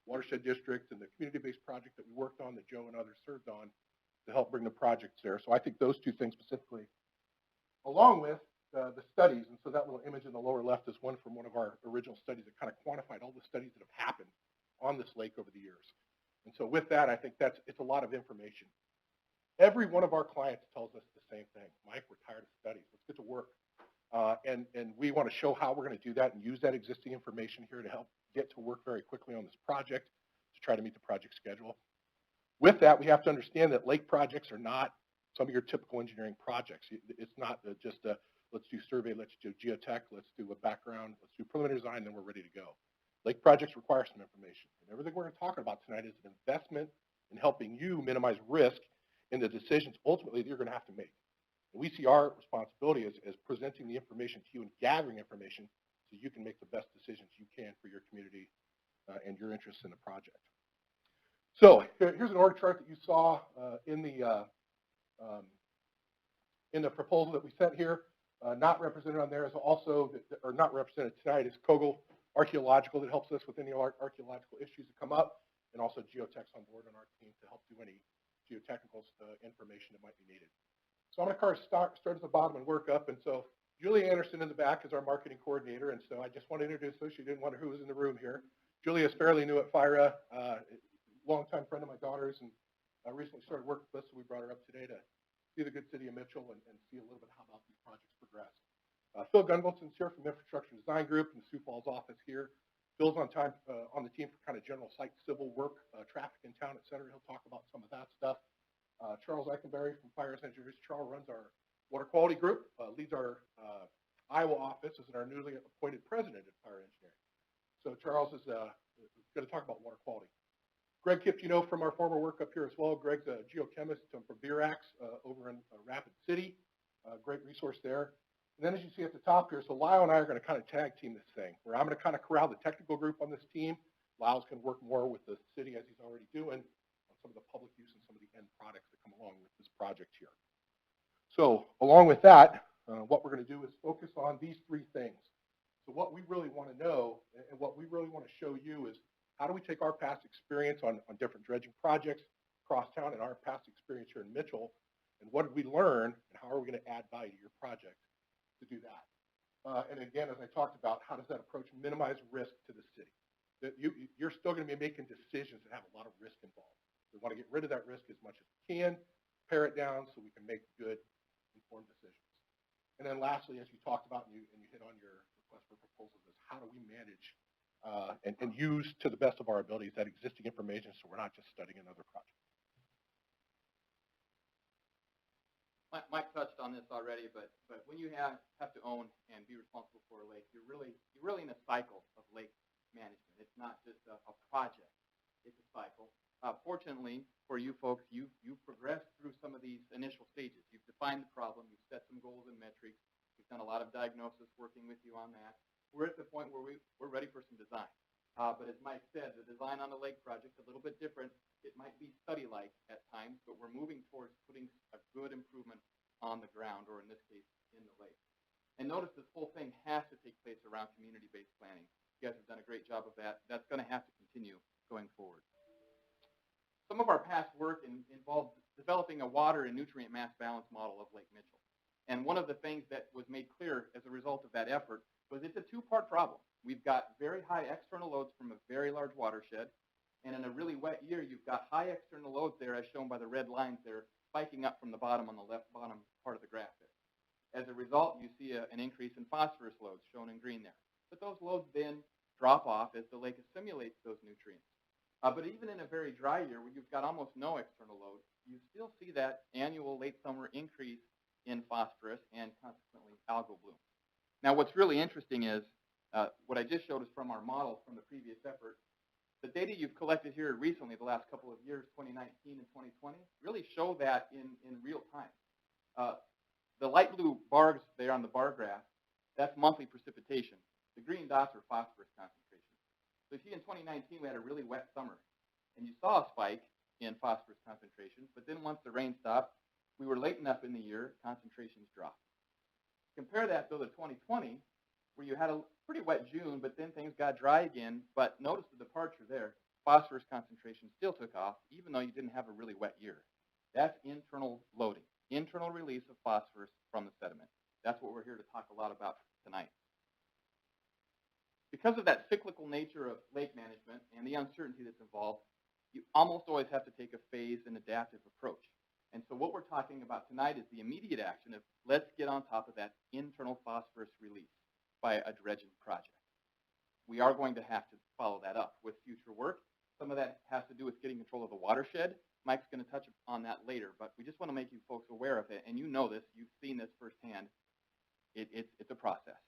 watershed district and the community-based project that we worked on that Joe and others served on to help bring the projects there. So I think those two things specifically, along with the studies. And so that little image in the lower left is one from one of our original studies that kind of quantified all the studies that have happened on this lake over the years. And so with that, I think it's a lot of information. Every one of our clients tells us the same thing. Mike, we're tired of studies. Let's get to work. And we want to show how we're going to do that and use that existing information here to help get to work very quickly on this project to try to meet the project schedule. With that, we have to understand that lake projects are not some of your typical engineering projects. It's not just a, let's do survey, let's do geotech, let's do a background, let's do preliminary design, then we're ready to go. Lake projects require some information. And everything we're going to talk about tonight is an investment in helping you minimize risk in the decisions ultimately that you're going to have to make. And we see our responsibility as presenting the information to you and gathering information so you can make the best decisions you can for your community and your interests in the project. So here's an org chart that you saw in the proposal that we sent here. Not represented on there is also, or not represented tonight, is Kogel Archaeological that helps us with any archaeological issues that come up, and also Geotech's on board on our team to help do any geotechnical information that might be needed. So I'm going to start at the bottom and work up. And so Julie Anderson in the back is our marketing coordinator. And so I just want to introduce her. She didn't wonder who was in the room here. Julie is fairly new at FIRA, longtime friend of my daughter's, and recently started working with us. So we brought her up today to see the good city of Mitchell and see a little bit how these projects progress. Phil Gunvalson's here from Infrastructure Design Group in the Sioux Falls office here. Phil's on the team for kind of general site civil work, traffic in town, et cetera. He'll talk about some of that stuff. Charles Eichenberry from Fires Engineers. Charles runs our water quality group, leads our Iowa office, is our newly appointed president at Fire Engineering. So Charles is going to talk about water quality. Greg Kipp, you know from our former work up here as well. Greg's a geochemist from Verax over in Rapid City. Great resource there. And then as you see at the top here, so Lyle and I are going to kind of tag team this thing, where I'm going to kind of corral the technical group on this team. Lyle's going to work more with the city, as he's already doing, on some of the public use and some of the end products that come along with this project here. So along with that, what we're going to do is focus on these three things. So what we really want to know and what we really want to show you is how do we take our past experience on different dredging projects across town and our past experience here in Mitchell, and what did we learn, and how are we going to add value to your project to do that? And again, as I talked about, how does that approach minimize risk to the city? That you're still going to be making decisions that have a lot of risk involved. We want to get rid of that risk as much as we can, pare it down so we can make good, informed decisions. And then lastly, as you talked about and you hit on your request for proposals, is how do we manage and use to the best of our abilities that existing information so we're not just studying another project. Mike touched on this already, but when you have to own and be responsible for a lake, you're really in a cycle of lake management. It's not just a project; it's a cycle. Fortunately for you folks, you've progressed through some of these initial stages. You've defined the problem. You've set some goals and metrics. We've done a lot of diagnosis, working with you on that. We're at the point where we're ready for some design. But as Mike said, the design on the lake project is a little bit different. It might be study-like at times, but we're moving towards putting a good improvement on the ground, or in this case, in the lake. And notice this whole thing has to take place around community-based planning. You guys have done a great job of that. That's going to have to continue going forward. Some of our past work involved developing a water and nutrient mass balance model of Lake Mitchell. And one of the things that was made clear as a result of that effort was it's a two-part problem. We've got very high external loads from a very large watershed, and in a really wet year, you've got high external loads there, as shown by the red lines there, spiking up from the bottom on the left bottom part of the graph there. As a result, you see an increase in phosphorus loads, shown in green there. But those loads then drop off as the lake assimilates those nutrients. But even in a very dry year, where you've got almost no external load, you still see that annual late summer increase in phosphorus and consequently algal bloom. Now, what's really interesting is what I just showed is from our model from the previous effort. The data you've collected here recently, the last couple of years, 2019 and 2020, really show that in real time. The light blue bars there on the bar graph, that's monthly precipitation. The green dots are phosphorus concentration. So you see in 2019, we had a really wet summer, and you saw a spike in phosphorus concentration, but then once the rain stopped, we were late enough in the year, concentrations dropped. Compare that though to 2020, where you had a pretty wet June, but then things got dry again, but notice the departure there. Phosphorus concentration still took off, even though you didn't have a really wet year. That's internal loading, internal release of phosphorus from the sediment. That's what we're here to talk a lot about tonight. Because of that cyclical nature of lake management and the uncertainty that's involved, you almost always have to take a phased and adaptive approach. And so what we're talking about tonight is the immediate action of let's get on top of that internal phosphorus release by a dredging project. We are going to have to follow that up with future work. Some of that has to do with getting control of the watershed. Mike's going to touch on that later, but we just want to make you folks aware of it. And you know this, you've seen this firsthand. It's a process.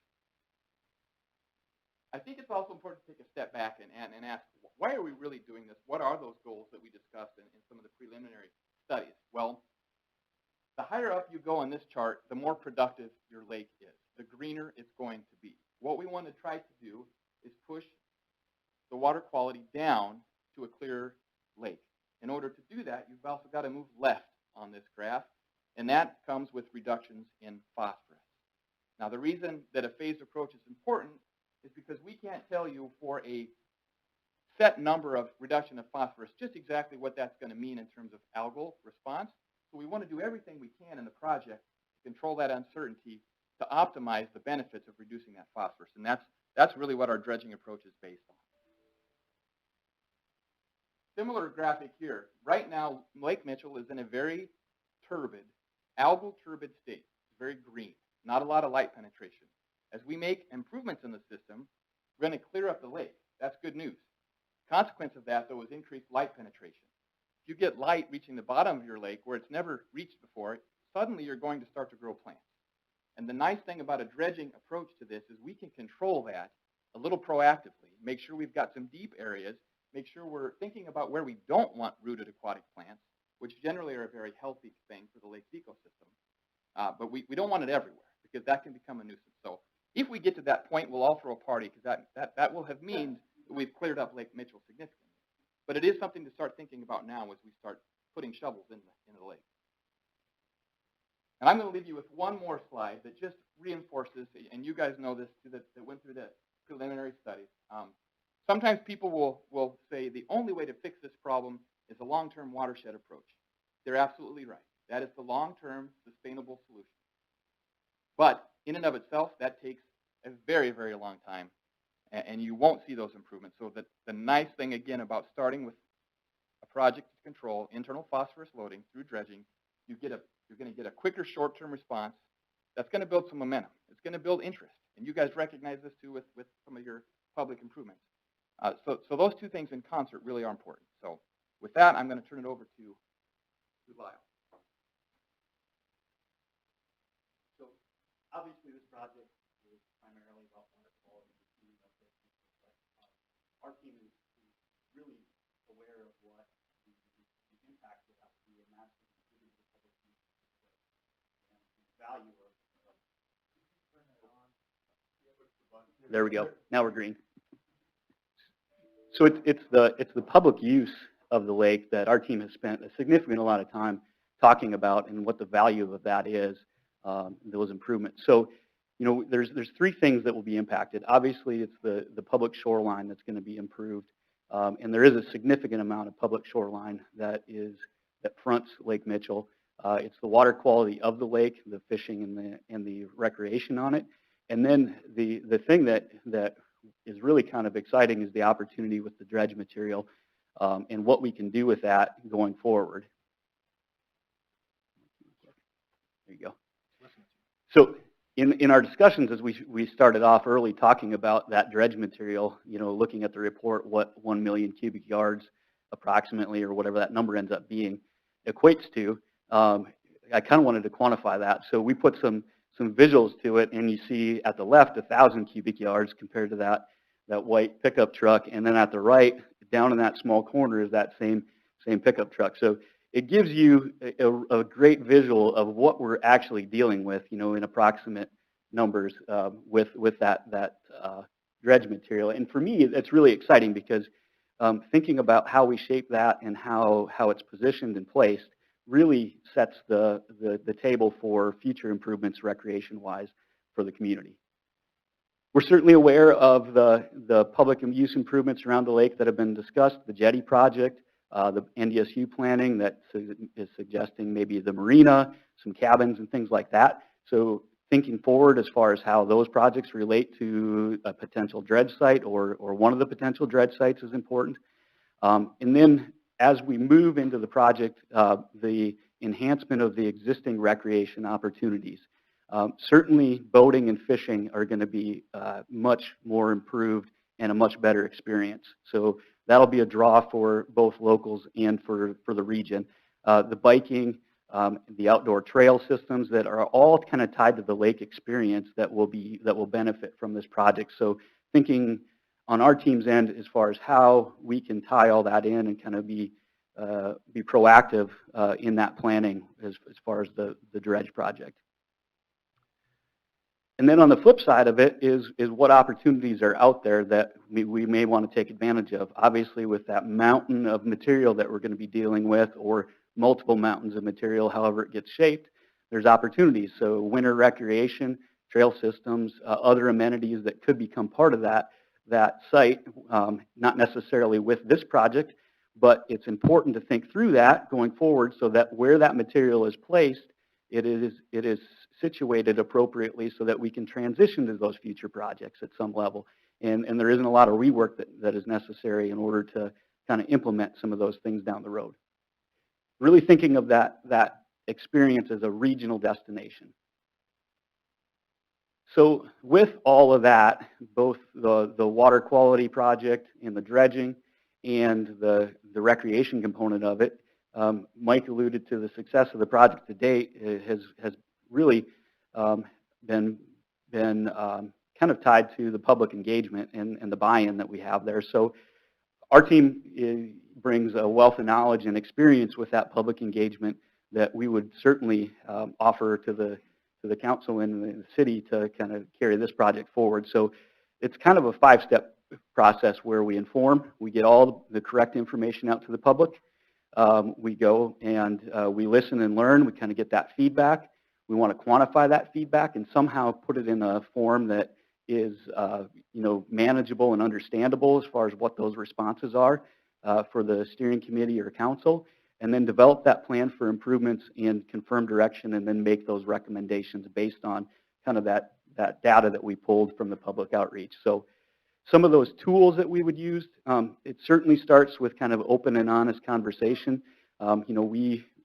I think it's also important to take a step back and ask, why are we really doing this? What are those goals that we discussed in some of the preliminary studies? Well, the higher up you go on this chart, the more productive your lake is, the greener it's going to be. What we want to try to do is push the water quality down to a clear lake. In order to do that, you've also got to move left on this graph, and that comes with reductions in phosphorus. Now, the reason that a phased approach is important is because we can't tell you for a set number of reduction of phosphorus just exactly what that's going to mean in terms of algal response. So we want to do everything we can in the project to control that uncertainty to optimize the benefits of reducing that phosphorus. And that's really what our dredging approach is based on. Similar graphic here. Right now, Lake Mitchell is in a very turbid, algal turbid state. It's very green, not a lot of light penetration. As we make improvements in the system, we're going to clear up the lake. That's good news. Consequence of that, though, is increased light penetration. If you get light reaching the bottom of your lake where it's never reached before, suddenly you're going to start to grow plants. And the nice thing about a dredging approach to this is we can control that a little proactively, make sure we've got some deep areas, make sure we're thinking about where we don't want rooted aquatic plants, which generally are a very healthy thing for the lake's ecosystem. But we don't want it everywhere because that can become a nuisance. So if we get to that point, we'll all throw a party because that will have means that we've cleared up Lake Mitchell significantly. But it is something to start thinking about now as we start putting shovels into the lake. And I'm going to leave you with one more slide that just reinforces, and you guys know this too, that went through the preliminary studies. Sometimes people will say the only way to fix this problem is a long-term watershed approach. They're absolutely right. That is the long-term sustainable solution. But in and of itself, that takes a very, very long time, and you won't see those improvements. So the nice thing, again, about starting with a project to control internal phosphorus loading through dredging, you're going to get a quicker short-term response. That's going to build some momentum. It's going to build interest. And you guys recognize this too with some of your public improvements. So those two things in concert really are important. So with that, I'm going to turn it over to Lyle. So obviously this project is primarily about water quality. Our team is really aware of what the impact would have to be, and that's contributing to public use and the value of. There we go. Now we're green. So it's the public use of the lake that our team has spent a significant amount of time talking about and what the value of that is, those improvements. So, you know, there's three things that will be impacted. Obviously, it's the public shoreline that's going to be improved, and there is a significant amount of public shoreline that fronts Lake Mitchell. It's the water quality of the lake, the fishing and the recreation on it, and then the thing that is really kind of exciting is the opportunity with the dredge material and what we can do with that going forward. There you go. So in our discussions, as we started off early talking about that dredge material, you know, looking at the report, what 1 million cubic yards approximately, or whatever that number ends up being, equates to, I kind of wanted to quantify that. So we put some visuals to it, and you see at the left 1,000 cubic yards compared to that white pickup truck, and then at the right, down in that small corner, is that same pickup truck. So it gives you a great visual of what we're actually dealing with, you know, in approximate numbers with that dredge material. And for me, it's really exciting because thinking about how we shape that and how it's positioned and placed really sets the table for future improvements recreation-wise for the community. We're certainly aware of the public use improvements around the lake that have been discussed, the jetty project, the NDSU planning that is suggesting maybe the marina, some cabins and things like that. So thinking forward as far as how those projects relate to a potential dredge site or one of the potential dredge sites is important. And then as we move into the project, the enhancement of the existing recreation opportunities. Certainly boating and fishing are going to be much more improved and a much better experience. So that'll be a draw for both locals and for the region. The biking, the outdoor trail systems that are all kind of tied to the lake experience that will benefit from this project. So thinking on our team's end as far as how we can tie all that in and kind of be proactive in that planning as far as the dredge project. And then on the flip side of it is what opportunities are out there that we may want to take advantage of. Obviously, with that mountain of material that we're going to be dealing with, or multiple mountains of material, however it gets shaped, there's opportunities. So winter recreation, trail systems, other amenities that could become part of that site, not necessarily with this project, but it's important to think through that going forward so that where that material is placed, it is situated appropriately so that we can transition to those future projects at some level. And there isn't a lot of rework that is necessary in order to kind of implement some of those things down the road. Really thinking of that experience as a regional destination. So with all of that, both the water quality project and the dredging and the recreation component of it, Mike alluded to the success of the project to date has really been kind of tied to the public engagement and the buy-in that we have there. So our team brings a wealth of knowledge and experience with that public engagement that we would certainly offer to the council and the city to kind of carry this project forward. So it's kind of a 5-step process where we inform, we get all the correct information out to the public, we go and we listen and learn, we kind of get that feedback, We want to quantify that feedback and somehow put it in a form that is, manageable and understandable as far as what those responses are for the steering committee or council, and then develop that plan for improvements and confirm direction, and then make those recommendations based on kind of that data that we pulled from the public outreach. So some of those tools that we would use, it certainly starts with kind of open and honest conversation.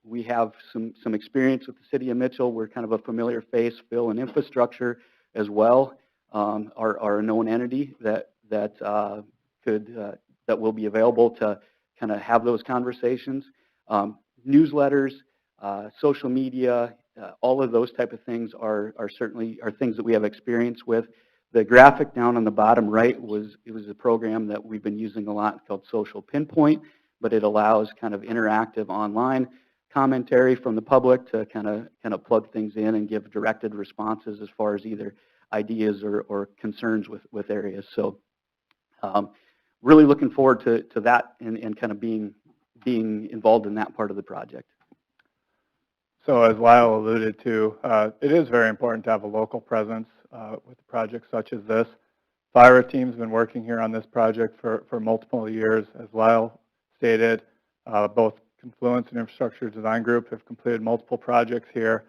We have some experience with the city of Mitchell. We're kind of a familiar face. Phil and infrastructure as well are a known entity that will be available to kind of have those conversations. Newsletters, social media, all of those type of things are certainly things that we have experience with. The graphic down on the bottom right was a program that we've been using a lot called Social Pinpoint, but it allows kind of interactive online commentary from the public to kind of plug things in and give directed responses as far as either ideas or concerns with areas. So really looking forward to that and kind of being involved in that part of the project. So as Lyle alluded to, it is very important to have a local presence with projects such as this. Fire team's been working here on this project for multiple years. As Lyle stated, both Confluence and Infrastructure Design Group have completed multiple projects here.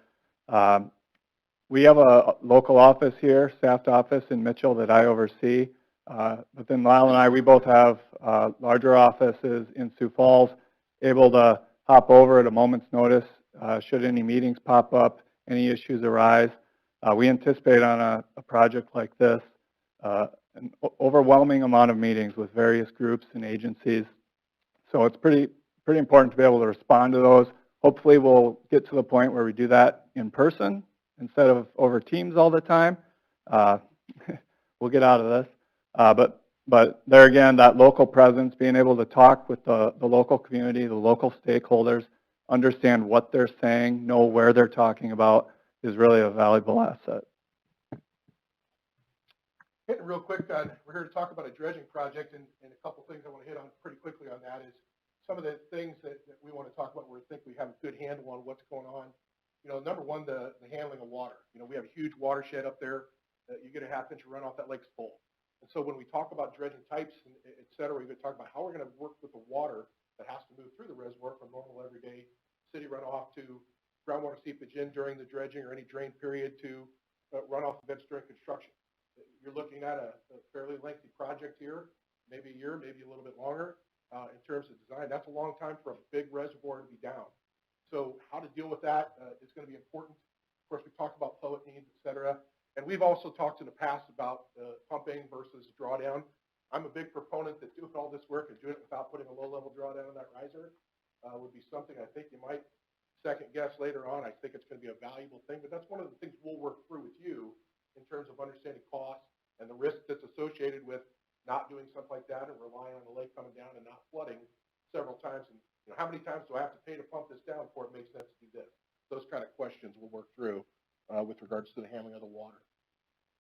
We have a local office here, staffed office in Mitchell that I oversee. But then Lyle and I, we both have larger offices in Sioux Falls, able to hop over at a moment's notice should any meetings pop up, any issues arise. We anticipate on a project like this an overwhelming amount of meetings with various groups and agencies. So it's pretty important to be able to respond to those. Hopefully we'll get to the point where we do that in person instead of over Teams all the time. We'll get out of this. But there again, that local presence, being able to talk with the local community, the local stakeholders, understand what they're saying, know where they're talking about, is really a valuable asset. Hitting real quick, we're here to talk about a dredging project, and a couple things I want to hit on pretty quickly on that is some of the things that we want to talk about where we think we have a good handle on what's going on. Number one, the handling of water. We have a huge watershed up there. You get a half-inch of runoff, that lake's full. And so when we talk about dredging types, et cetera, we're going to talk about how we're going to work with the water that has to move through the reservoir from normal everyday city runoff to groundwater seepage in during the dredging or any drain period to runoff events during construction. You're looking at a fairly lengthy project here, maybe a year, maybe a little bit longer in terms of design. That's a long time for a big reservoir to be down. So how to deal with that is going to be important. Of course, we talked about flow needs, et cetera. And we've also talked in the past about pumping versus drawdown. I'm a big proponent that doing all this work and doing it without putting a low-level drawdown on that riser would be something I think you might second guess later on. I think it's going to be a valuable thing, but that's one of the things we'll work through with you in terms of understanding costs and the risk that's associated with not doing something like that and relying on the lake coming down and not flooding several times. And how many times do I have to pay to pump this down before it makes sense to do this? Those kind of questions we'll work through with regards to the handling of the water.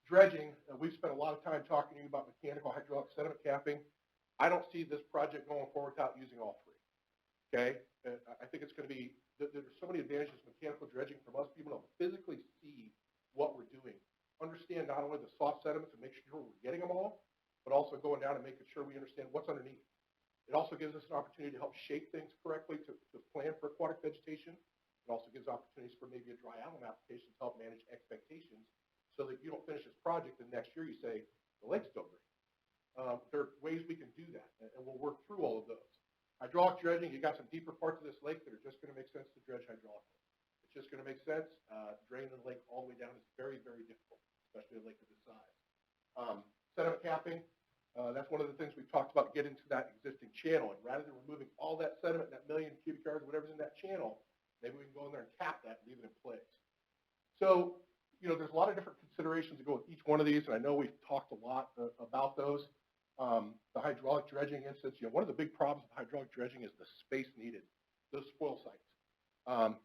Dredging, we've spent a lot of time talking to you about mechanical hydraulic sediment capping. I don't see this project going forward without using all three. Okay? I think it's going to be, there's so many advantages of mechanical dredging from us being able to physically see what we're doing. Understand not only the soft sediments and make sure we're getting them all, but also going down and making sure we understand what's underneath. It also gives us an opportunity to help shape things correctly to plan for aquatic vegetation. It also gives opportunities for maybe a dry island application to help manage expectations so that you don't finish this project and next year you say, the lake's still green. There are ways we can do that, and we'll work through all of those. Hydraulic dredging, you got some deeper parts of this lake that are just going to make sense to dredge hydraulically. It's just going to make sense. Draining the lake all the way down is very, very difficult, especially a lake of this size. Sediment capping, that's one of the things we've talked about, getting to that existing channel. And rather than removing all that sediment, that million cubic yards, whatever's in that channel, maybe we can go in there and cap that and leave it in place. So, there's a lot of different considerations that go with each one of these, and I know we've talked a lot about those. The hydraulic dredging instance, one of the big problems with hydraulic dredging is the space needed, those spoil sites.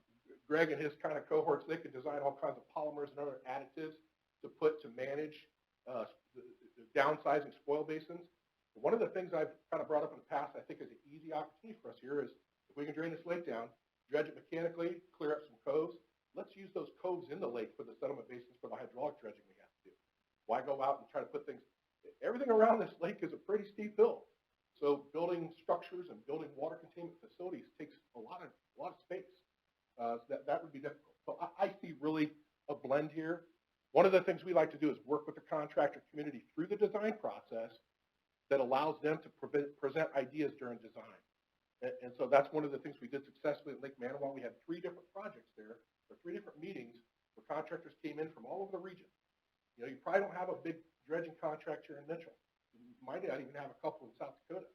Greg and his kind of cohorts, they could design all kinds of polymers and other additives to manage the downsizing spoil basins. But one of the things I've kind of brought up in the past, I think is an easy opportunity for us here is if we can drain this lake down, dredge it mechanically, clear up some coves, let's use those coves coves in the lake for the sediment basins for the hydraulic dredging we have to do. Why go out and try to put things, everything around this lake is a pretty steep hill. So building structures and building water containment facilities takes a lot of space. That would be difficult. So I see really a blend here. One of the things we like to do is work with the contractor community through the design process that allows them to present ideas during design. And so that's one of the things we did successfully at Lake Manawa. We had 3 different projects there, or 3 different meetings where contractors came in from all over the region. You know, you probably don't have a big dredging contract here in Mitchell. You might not even have a couple in South Dakota.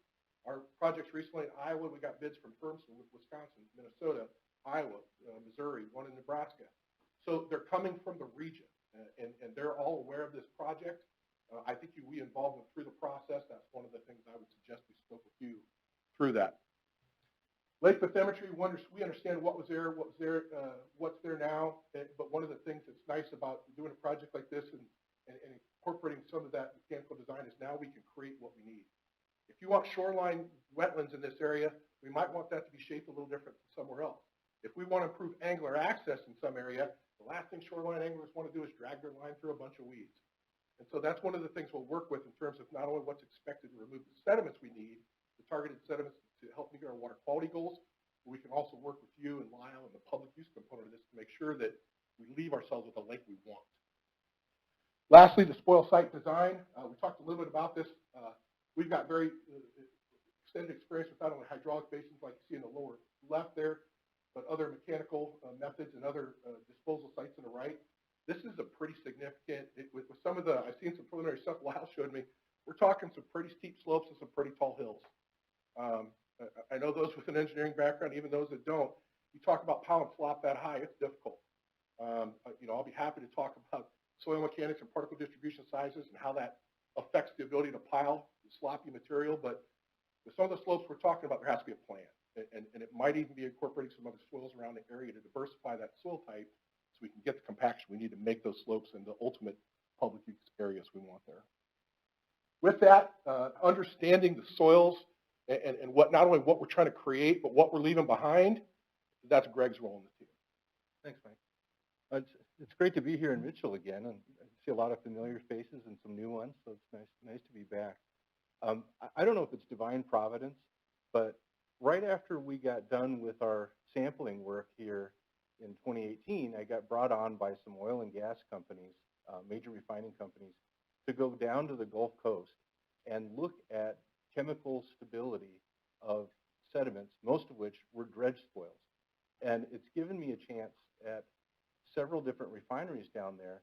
Our projects recently in Iowa, we got bids from firms from Wisconsin, Minnesota, Iowa, Missouri, one in Nebraska. So they're coming from the region, and they're all aware of this project. I think we involve them through the process. That's one of the things I would suggest we spoke with you through that. Lake bathymetry, we understand what was there, what's there now, but one of the things that's nice about doing a project like this and incorporating some of that mechanical design is now we can create what we need. If you want shoreline wetlands in this area, we might want that to be shaped a little different than somewhere else. If we want to improve angler access in some area, the last thing shoreline anglers want to do is drag their line through a bunch of weeds. And so that's one of the things we'll work with in terms of not only what's expected to remove the sediments we need, the targeted sediments to help meet our water quality goals, but we can also work with you and Lyle and the public use component of this to make sure that we leave ourselves with a lake we want. Lastly, the spoil site design. We talked a little bit about this. We've got very extended experience with not only hydraulic basins like you see in the lower left there, but other mechanical methods and other disposal sites on the right. This is a pretty significant, with some of the, I've seen some preliminary stuff Lyle showed me, we're talking some pretty steep slopes and some pretty tall hills. I know those with an engineering background, even those that don't, you talk about pile and flop that high, it's difficult. You know, I'll be happy to talk about soil mechanics and particle distribution sizes and how that affects the ability to pile the sloppy material, but with some of the slopes we're talking about, there has to be a plan. And it might even be incorporating some other soils around the area to diversify that soil type so we can get the compaction we need to make those slopes in the ultimate public use areas we want there. With that, understanding the soils and what not only what we're trying to create, but what we're leaving behind, that's Greg's role in the team. Thanks, Mike. It's great to be here in Mitchell again, and I see a lot of familiar faces and some new ones, so it's nice to be back. I don't know if it's divine providence, but right after we got done with our sampling work here in 2018, I got brought on by some oil and gas companies, major refining companies, to go down to the Gulf Coast and look at chemical stability of sediments, most of which were dredge spoils. And it's given me a chance at several different refineries down there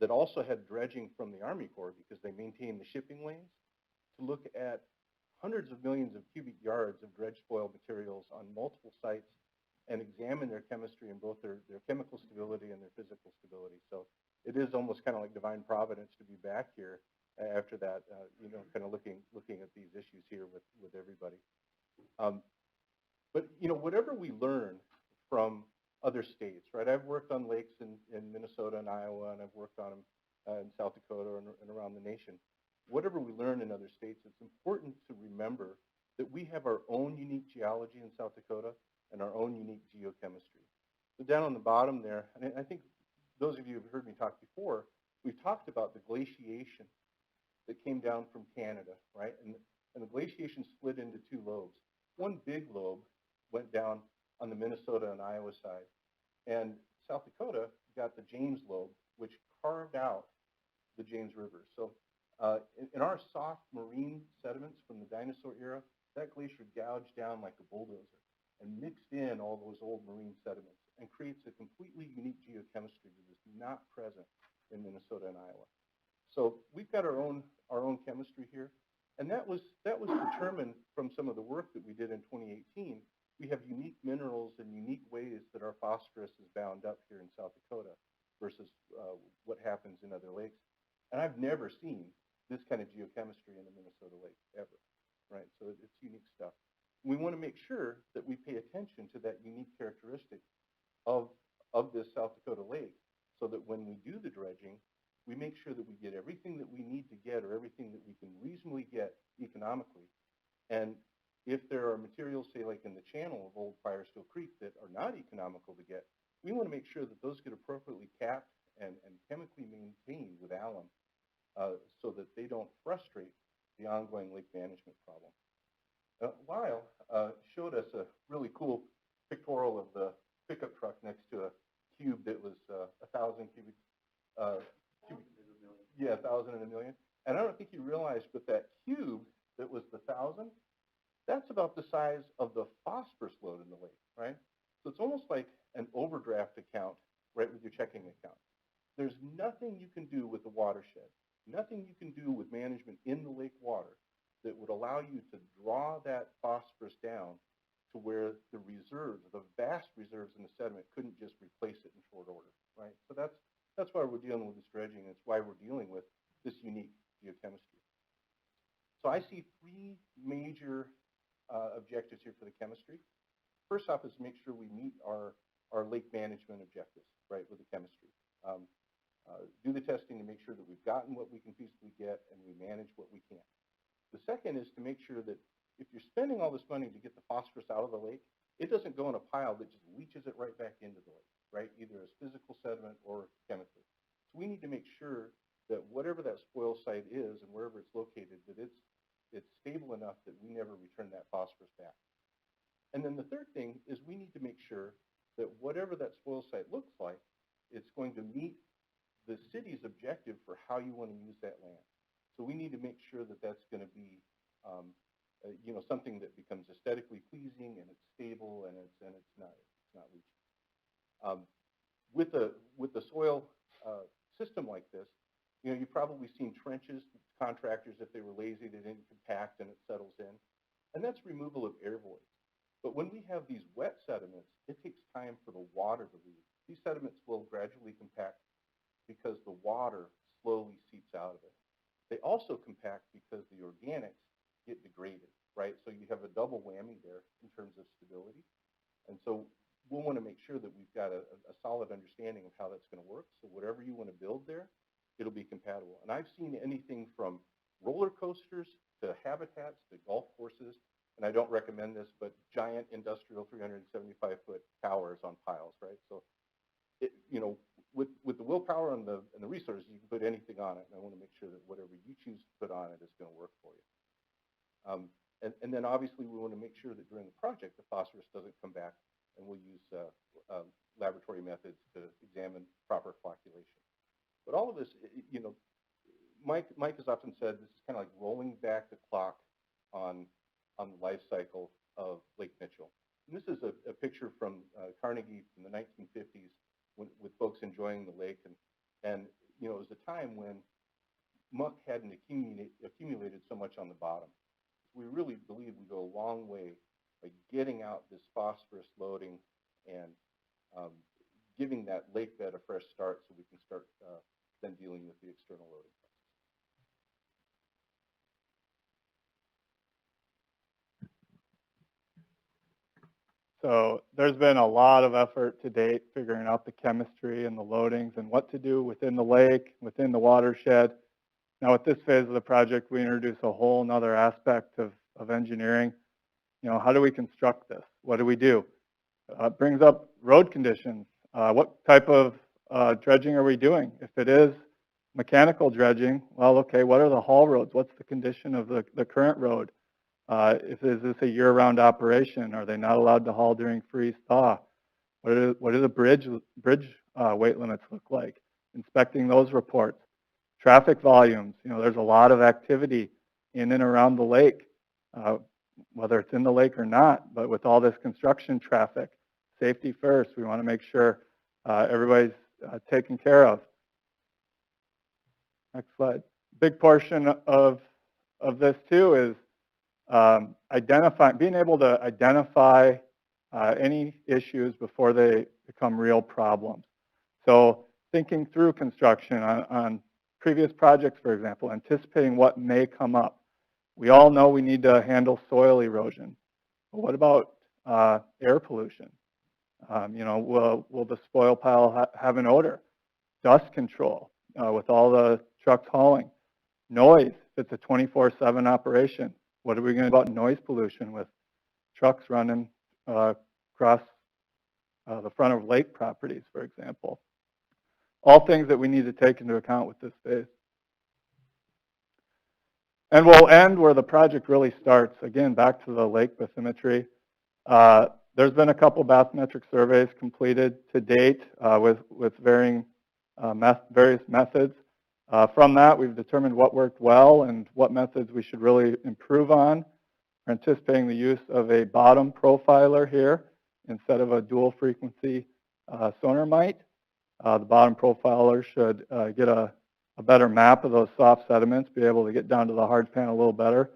that also had dredging from the Army Corps because they maintain the shipping lanes, to look at hundreds of millions of cubic yards of dredge spoil materials on multiple sites and examine their chemistry and both their chemical stability and their physical stability. So it is almost kind of like divine providence to be back here after that, you know, kind of looking at these issues here with everybody. But, you know, whatever we learn from other states, right? I've worked on lakes in Minnesota and Iowa, and I've worked on them in South Dakota and around the nation. Whatever we learn in other states, it's important to remember that we have our own unique geology in South Dakota and our own unique geochemistry. So down on the bottom there, and I think those of you who have heard me talk before, we've talked about the glaciation that came down from Canada, right? And the glaciation split into 2 lobes. One big lobe went down on the Minnesota and Iowa side, and South Dakota got the James lobe, which carved out the James River. So in our soft marine sediments from the dinosaur era, that glacier gouged down like a bulldozer and mixed in all those old marine sediments and creates a completely unique geochemistry that is not present in Minnesota and Iowa. So we've got our own chemistry here, and that was determined from some of the work that we did in 2018. We have unique minerals and unique ways that our phosphorus is bound up here in South Dakota versus what happens in other lakes. And I've never seen this kind of geochemistry in a Minnesota lake ever, right? So it's unique stuff. We want to make sure that we pay attention to that unique characteristic of this South Dakota lake so that when we do the dredging, we make sure that we get everything that we need to get or everything that we can reasonably get economically. And if there are materials, say like in the channel of Old Firestone Creek, that are not economical to get, we want to make sure that those get appropriately capped and chemically maintained with alum so that they don't frustrate the ongoing lake management problem. Lyle showed us a really cool pictorial of the pickup truck next to a cube that was 1,000 cubic, yeah, 1,000 and a million. And I don't think you realized, but that cube that was the 1,000, that's about the size of the phosphorus load in the lake, right? So it's almost like an overdraft account right with your checking account. There's nothing you can do with the watershed, nothing you can do with management in the lake water that would allow you to draw that phosphorus down to where the reserves, the vast reserves in the sediment, couldn't just replace it in short order, right? So that's why we're dealing with this dredging. It's why we're dealing with this unique geochemistry. So I see three major objectives here for the chemistry. First off is to make sure we meet our lake management objectives, right, with the chemistry. Do the testing to make sure that we've gotten what we can feasibly get and we manage what we can. The second is to make sure that if you're spending all this money to get the phosphorus out of the lake, it doesn't go in a pile that just leaches it right back into the lake, right, either as physical sediment or chemically. So we need to make sure that whatever that spoil site is and wherever it's located, that it's stable enough that we never return that phosphorus back. And then the third thing is we need to make sure that whatever that spoil site looks like, it's going to meet the city's objective for how you want to use that land. So we need to make sure that that's going to be, you know, something that becomes aesthetically pleasing and it's stable and it's not leaching. With the soil system like this, you know, you've probably seen trenches. Contractors, if they were lazy, they didn't compact and it settles in, and that's removal of air voids. But when we have these wet sediments, it takes time for the water to leave. These sediments will gradually compact because the water slowly seeps out of it. They also compact because the organics get degraded, right? So you have a double whammy there in terms of stability. And so we'll want to make sure that we've got a solid understanding of how that's going to work. So whatever you want to build there, it'll be compatible. And I've seen anything from roller coasters to habitats to golf courses, and I don't recommend this, but giant industrial 375-foot towers on piles, right? So, you know, with the willpower and the resources, you can put anything on it. And I want to make sure that whatever you choose to put on it is going to work for you. And then obviously we want to make sure that during the project the phosphorus doesn't come back, and we'll use laboratory methods to examine proper flocculation. But all of this, you know, Mike has often said this is kind of like rolling back the clock on the life cycle of Lake Mitchell. And this is a picture from Carnegie from the 1950s with folks enjoying the lake. And you know, it was a time when muck hadn't accumulated so much on the bottom. We really believe we go a long way by getting out this phosphorus loading and giving that lake bed a fresh start so we can start then dealing with the external loading. So there's been a lot of effort to date figuring out the chemistry and the loadings and what to do within the lake, within the watershed. Now with this phase of the project, we introduce a whole nother aspect of engineering. You know, how do we construct this? What do we do? It brings up road conditions. What type of dredging are we doing? If it is mechanical dredging, well, okay, what are the haul roads? What's the condition of the current road? Is this a year-round operation? Are they not allowed to haul during freeze-thaw? What do the bridge weight limits look like? Inspecting those reports. Traffic volumes. You know, there's a lot of activity in and around the lake, whether it's in the lake or not. But with all this construction traffic, safety first. We want to make sure everybody's taken care of. Next slide. Big portion of this too is being able to identify any issues before they become real problems. So thinking through construction on previous projects, for example, anticipating what may come up. We all know we need to handle soil erosion. But what about air pollution? You know, will the spoil pile have an odor? Dust control with all the trucks hauling. Noise, if it's a 24/7 operation. What are we going to do about noise pollution with trucks running across the front of lake properties, for example. All things that we need to take into account with this phase. And we'll end where the project really starts. Again, back to the lake bathymetry. There's been a couple bathymetric surveys completed to date with varying various methods. From that, we've determined what worked well and what methods we should really improve on. We're anticipating the use of a bottom profiler here instead of a dual frequency sonar mite. The bottom profiler should get a better map of those soft sediments, be able to get down to the hard pan a little better.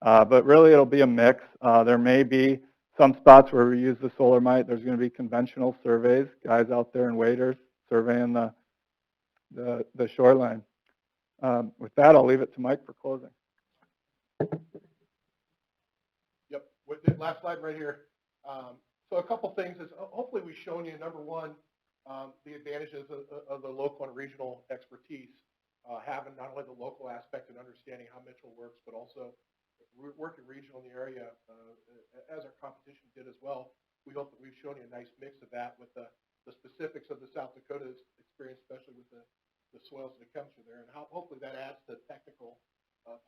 But really it'll be a mix. There may be some spots where we use the solar mite. There's going to be conventional surveys, guys out there in waders surveying the shoreline. With that, I'll leave it to Mike for closing. Yep, with the last slide right here. So a couple things is hopefully we've shown you, number one, the advantages of the local and regional expertise, having not only the local aspect and understanding how Mitchell works, but also working regional in the area, as our competition did as well. We hope that we've shown you a nice mix of that with the specifics of the South Dakota experience, especially with the soils and the chemistry there, and how hopefully that adds to the technical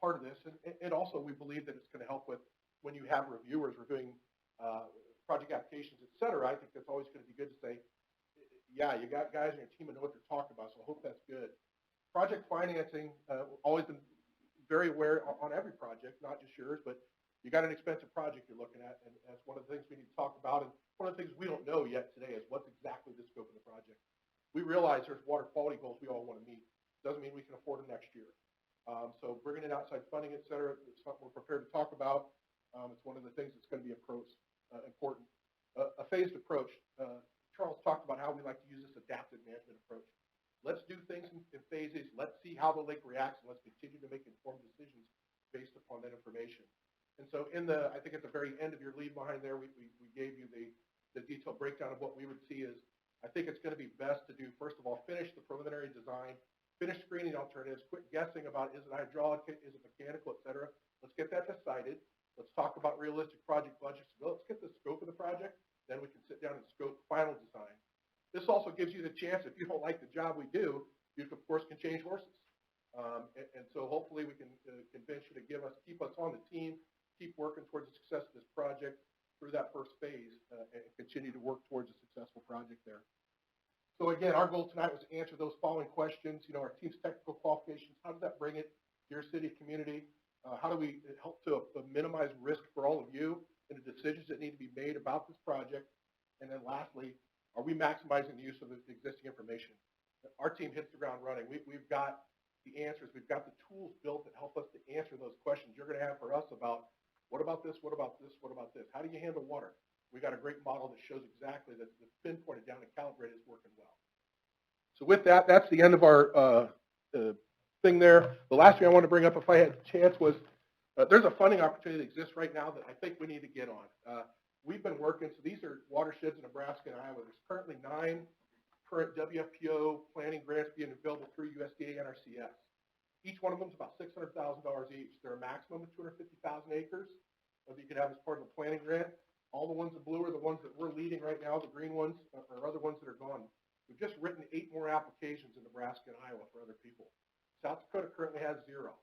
part of this. And also we believe that it's going to help with when you have reviewers reviewing project applications, et cetera. I think that's always going to be good to say, yeah, you got guys in your team that know what they're talking about, so I hope that's good. Project financing, always been very aware on every project, not just yours, but you got an expensive project you're looking at, and that's one of the things we need to talk about. And one of the things we don't know yet today is what's exactly the scope of the project. We realize there's water quality goals we all want to meet. Doesn't mean we can afford them next year. So bringing in outside funding, et cetera, is something we're prepared to talk about. It's one of the things that's going to be important. A phased approach. Charles talked about how we like to use this adaptive management approach. Let's do things in phases. Let's see how the lake reacts, and let's continue to make informed decisions based upon that information. And so I think at the very end of your leave behind there, we gave you the detailed breakdown of what we would see is, I think it's going to be best to do, first of all, finish the preliminary design, finish screening alternatives, quit guessing about is it hydraulic, is it mechanical, et cetera. Let's get that decided. Let's talk about realistic project budgets. Let's get the scope of the project. Then we can sit down and scope final design. This also gives you the chance, if you don't like the job we do, you, of course, can change horses. And so hopefully we can convince you to keep us on the team, keep working towards the success of this project through that first phase, and continue to work towards a successful project there. So again, our goal tonight was to answer those following questions. Our team's technical qualifications, how does that bring it to your city, community? How do we help to minimize risk for all of you in the decisions that need to be made about this project? And then lastly, are we maximizing the use of the existing information? Our team hits the ground running. We've got the answers. We've got the tools built that help us to answer those questions you're going to have for us about what about this, what about this, what about this? How do you handle water? We got a great model that shows exactly that it's pinpointed down and calibrated is working well. So with that, that's the end of our thing there. The last thing I want to bring up, if I had a chance, was there's a funding opportunity that exists right now that I think we need to get on. We've been working, so these are watersheds in Nebraska and Iowa. There's currently 9 current WFPO planning grants being available through USDA NRCS. Each one of them is about $600,000 each. They're a maximum of 250,000 acres that you could have as part of a planning grant. All the ones in blue are the ones that we're leading right now. The green ones are other ones that are gone. We've just written 8 more applications in Nebraska and Iowa for other people. South Dakota currently has 0.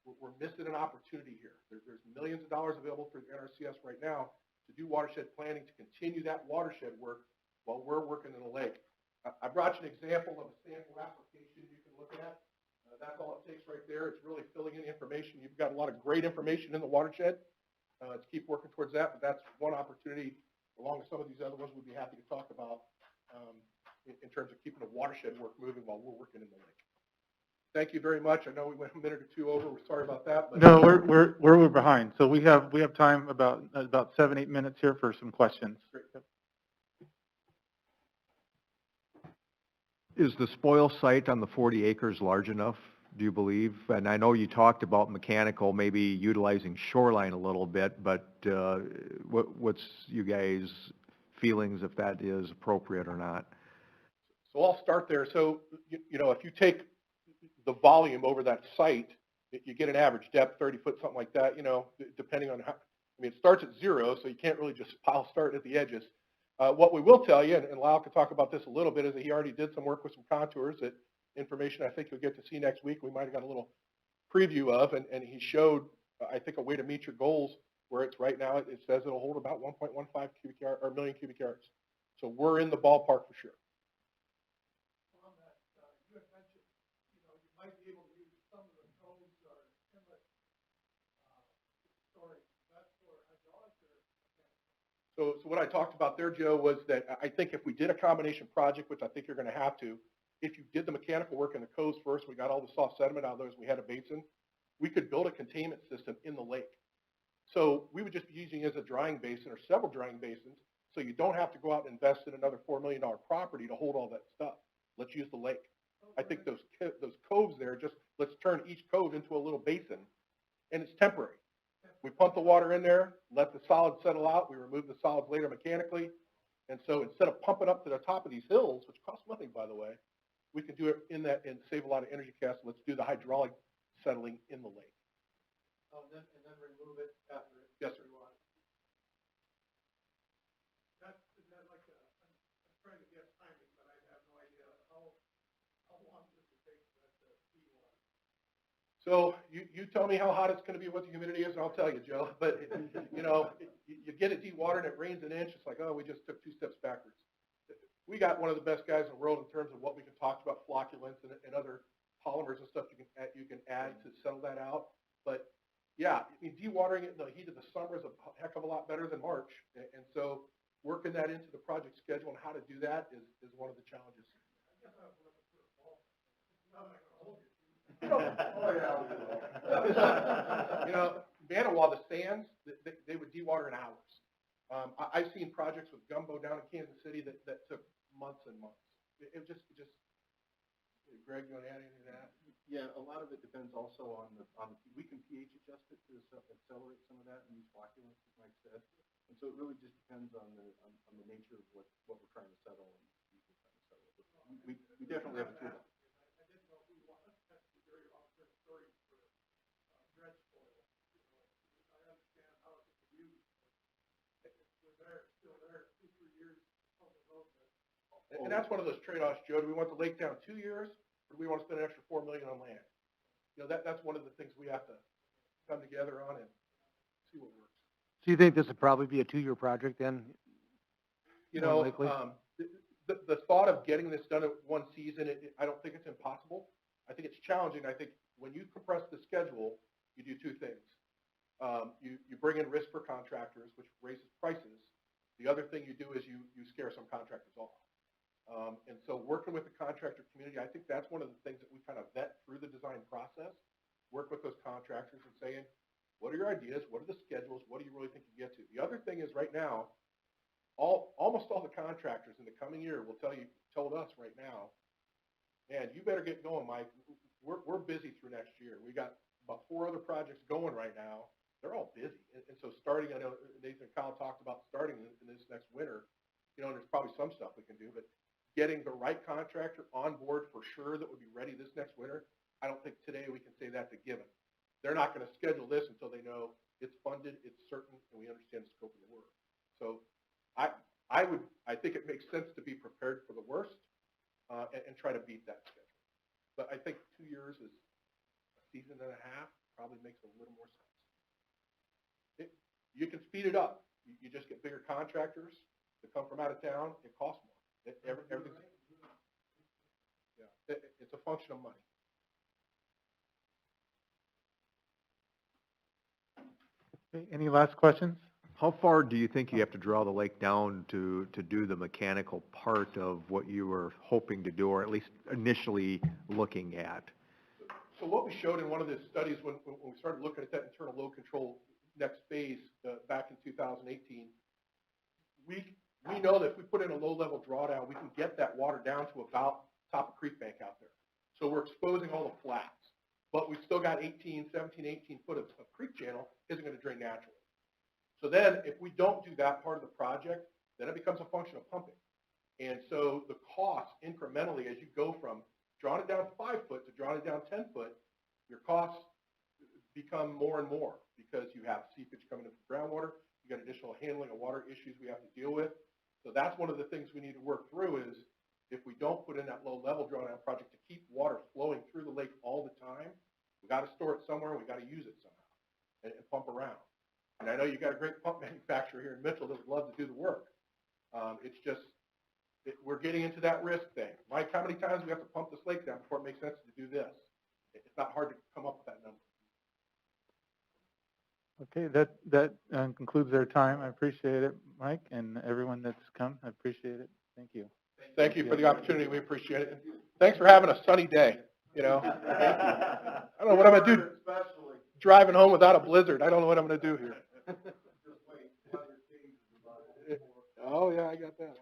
We're missing an opportunity here. There's millions of dollars available through the NRCS right now to do watershed planning, to continue that watershed work while we're working in the lake. I brought you an example of a sample application you can look at. That's all it takes right there. It's really filling in the information. You've got a lot of great information in the watershed. Let's keep working towards that, but that's one opportunity, along with some of these other ones we'd be happy to talk about in terms of keeping the watershed work moving while we're working in the lake. Thank you very much. I know we went a minute or 2 over. We're sorry about that. But no, we're behind. So we have time about 7-8 minutes here for some questions. Great. Is the spoil site on the 40 acres large enough, do you believe? And I know you talked about mechanical, maybe utilizing shoreline a little bit, but what's you guys' feelings if that is appropriate or not? So I'll start there. So, if you take the volume over that site, you get an average depth, 30 foot, something like that, depending on how, it starts at 0, so you can't really just pile start at the edges. What we will tell you, and Lyle could talk about this a little bit, is that he already did some work with some contours, that information I think you'll get to see next week. We might have got a little preview of, and he showed, I think, a way to meet your goals, where it's right now, it says it'll hold about 1.15 cubic yard, or million cubic yards. So we're in the ballpark for sure. On that, you had mentioned, you might be able to use some of the codes or inlet storage. That's for hydraulic or mechanical? So what I talked about there, Joe, was that I think if we did a combination project, which I think you're going to have to, if you did the mechanical work in the coves first, we got all the soft sediment out of those, we had a basin, we could build a containment system in the lake. So we would just be using it as a drying basin or several drying basins, so you don't have to go out and invest in another $4 million property to hold all that stuff. Let's use the lake. I think those coves there, just let's turn each cove into a little basin, and it's temporary. We pump the water in there, let the solids settle out, we remove the solids later mechanically, and so instead of pumping up to the top of these hills, which costs nothing, by the way, we can do it in that and save a lot of energy costs. Let's do the hydraulic settling in the lake. And then remove it after it. Yes, sir. Is that like I'm trying to guess timing, but I have no idea how long does it take for that to dewater? So you tell me how hot it's going to be, what the humidity is, and I'll tell you, Joe. But, you get it dewatered and it rains an inch, it's like, oh, we just took 2 steps backwards. We got one of the best guys in the world in terms of what we can talk about, flocculants and other polymers and stuff you can add to settle that out. But yeah, I mean, dewatering it in the heat of the summer is a heck of a lot better than March. And so working that into the project schedule and how to do that is one of the challenges. I guess I was looking for a ball. Not going to hold you. Manawa, the sands, they would dewater in hours. I've seen projects with Gumbo down in Kansas City that took months and months. It just, Greg, you want to add anything to that? Yeah, a lot of it depends also on we can pH adjust it to accelerate some of that and use flocculants, as Mike said. And so it really just depends on the nature of what we're trying to settle and we're trying to settle. But we definitely have a tool. I didn't know if we wanted to be very long-term storage for dredge spoil. I understand how it can be used. We're there, still there, 2-3 years on the road. And that's one of those trade-offs, Joe. Do we want the lake down 2 years, or do we want to spend an extra $4 million on land? That's one of the things we have to come together on and see what works. So you think this would probably be a 2-year project then? The thought of getting this done in one season, I don't think it's impossible. I think it's challenging. I think when you compress the schedule, you do 2 things. You bring in risk for contractors, which raises prices. The other thing you do is you scare some contractors off. And so working with the contractor community, I think that's one of the things that we kind of vet through the design process, work with those contractors and saying, what are your ideas? What are the schedules? What do you really think you get to? The other thing is right now, almost all the contractors in the coming year will told us right now, man, you better get going, Mike. We're busy through next year. We got about 4 other projects going right now. They're all busy. And so starting, I know Nathan and Kyle talked about starting in this next winter, and there's probably some stuff we can do, but getting the right contractor on board for sure that would be ready this next winter, I don't think today we can say that's a given. They're not going to schedule this until they know it's funded, it's certain, and we understand the scope of the work. So I think it makes sense to be prepared for the worst and try to beat that schedule. But I think 2 years is a season and a half probably makes a little more sense. You can speed it up. You just get bigger contractors that come from out of town. It costs more. Everything's, yeah, it's a function of money. Okay, any last questions? How far do you think you have to draw the lake down to do the mechanical part of what you were hoping to do, or at least initially looking at? So what we showed in one of the studies when we started looking at that internal load control next phase back in 2018, we know that if we put in a low-level drawdown, we can get that water down to about top of creek bank out there. So we're exposing all the flats, but we've still got 17, 18 foot of creek channel isn't going to drain naturally. So then if we don't do that part of the project, then it becomes a function of pumping. And so the cost incrementally as you go from drawing it down 5 foot to drawing it down 10 foot, your costs become more and more because you have seepage coming in from groundwater, you got additional handling of water issues we have to deal with. So that's one of the things we need to work through is if we don't put in that low level drawdown project to keep water flowing through the lake all the time, we got to store it somewhere, we got to use it somehow and pump around. And I know you got a great pump manufacturer here in Mitchell that would love to do the work. It's just, we're getting into that risk thing. Mike, how many times do we have to pump this lake down before it makes sense to do this? It's not hard to come up with that number. Okay, that concludes our time. I appreciate it, Mike, and everyone that's come. I appreciate it. Thank you. Thank you for the opportunity. We appreciate it. And thanks for having a sunny day. You know, I don't know what I'm going to do. Driving home without a blizzard. I don't know what I'm going to do here. Oh, yeah, I got that.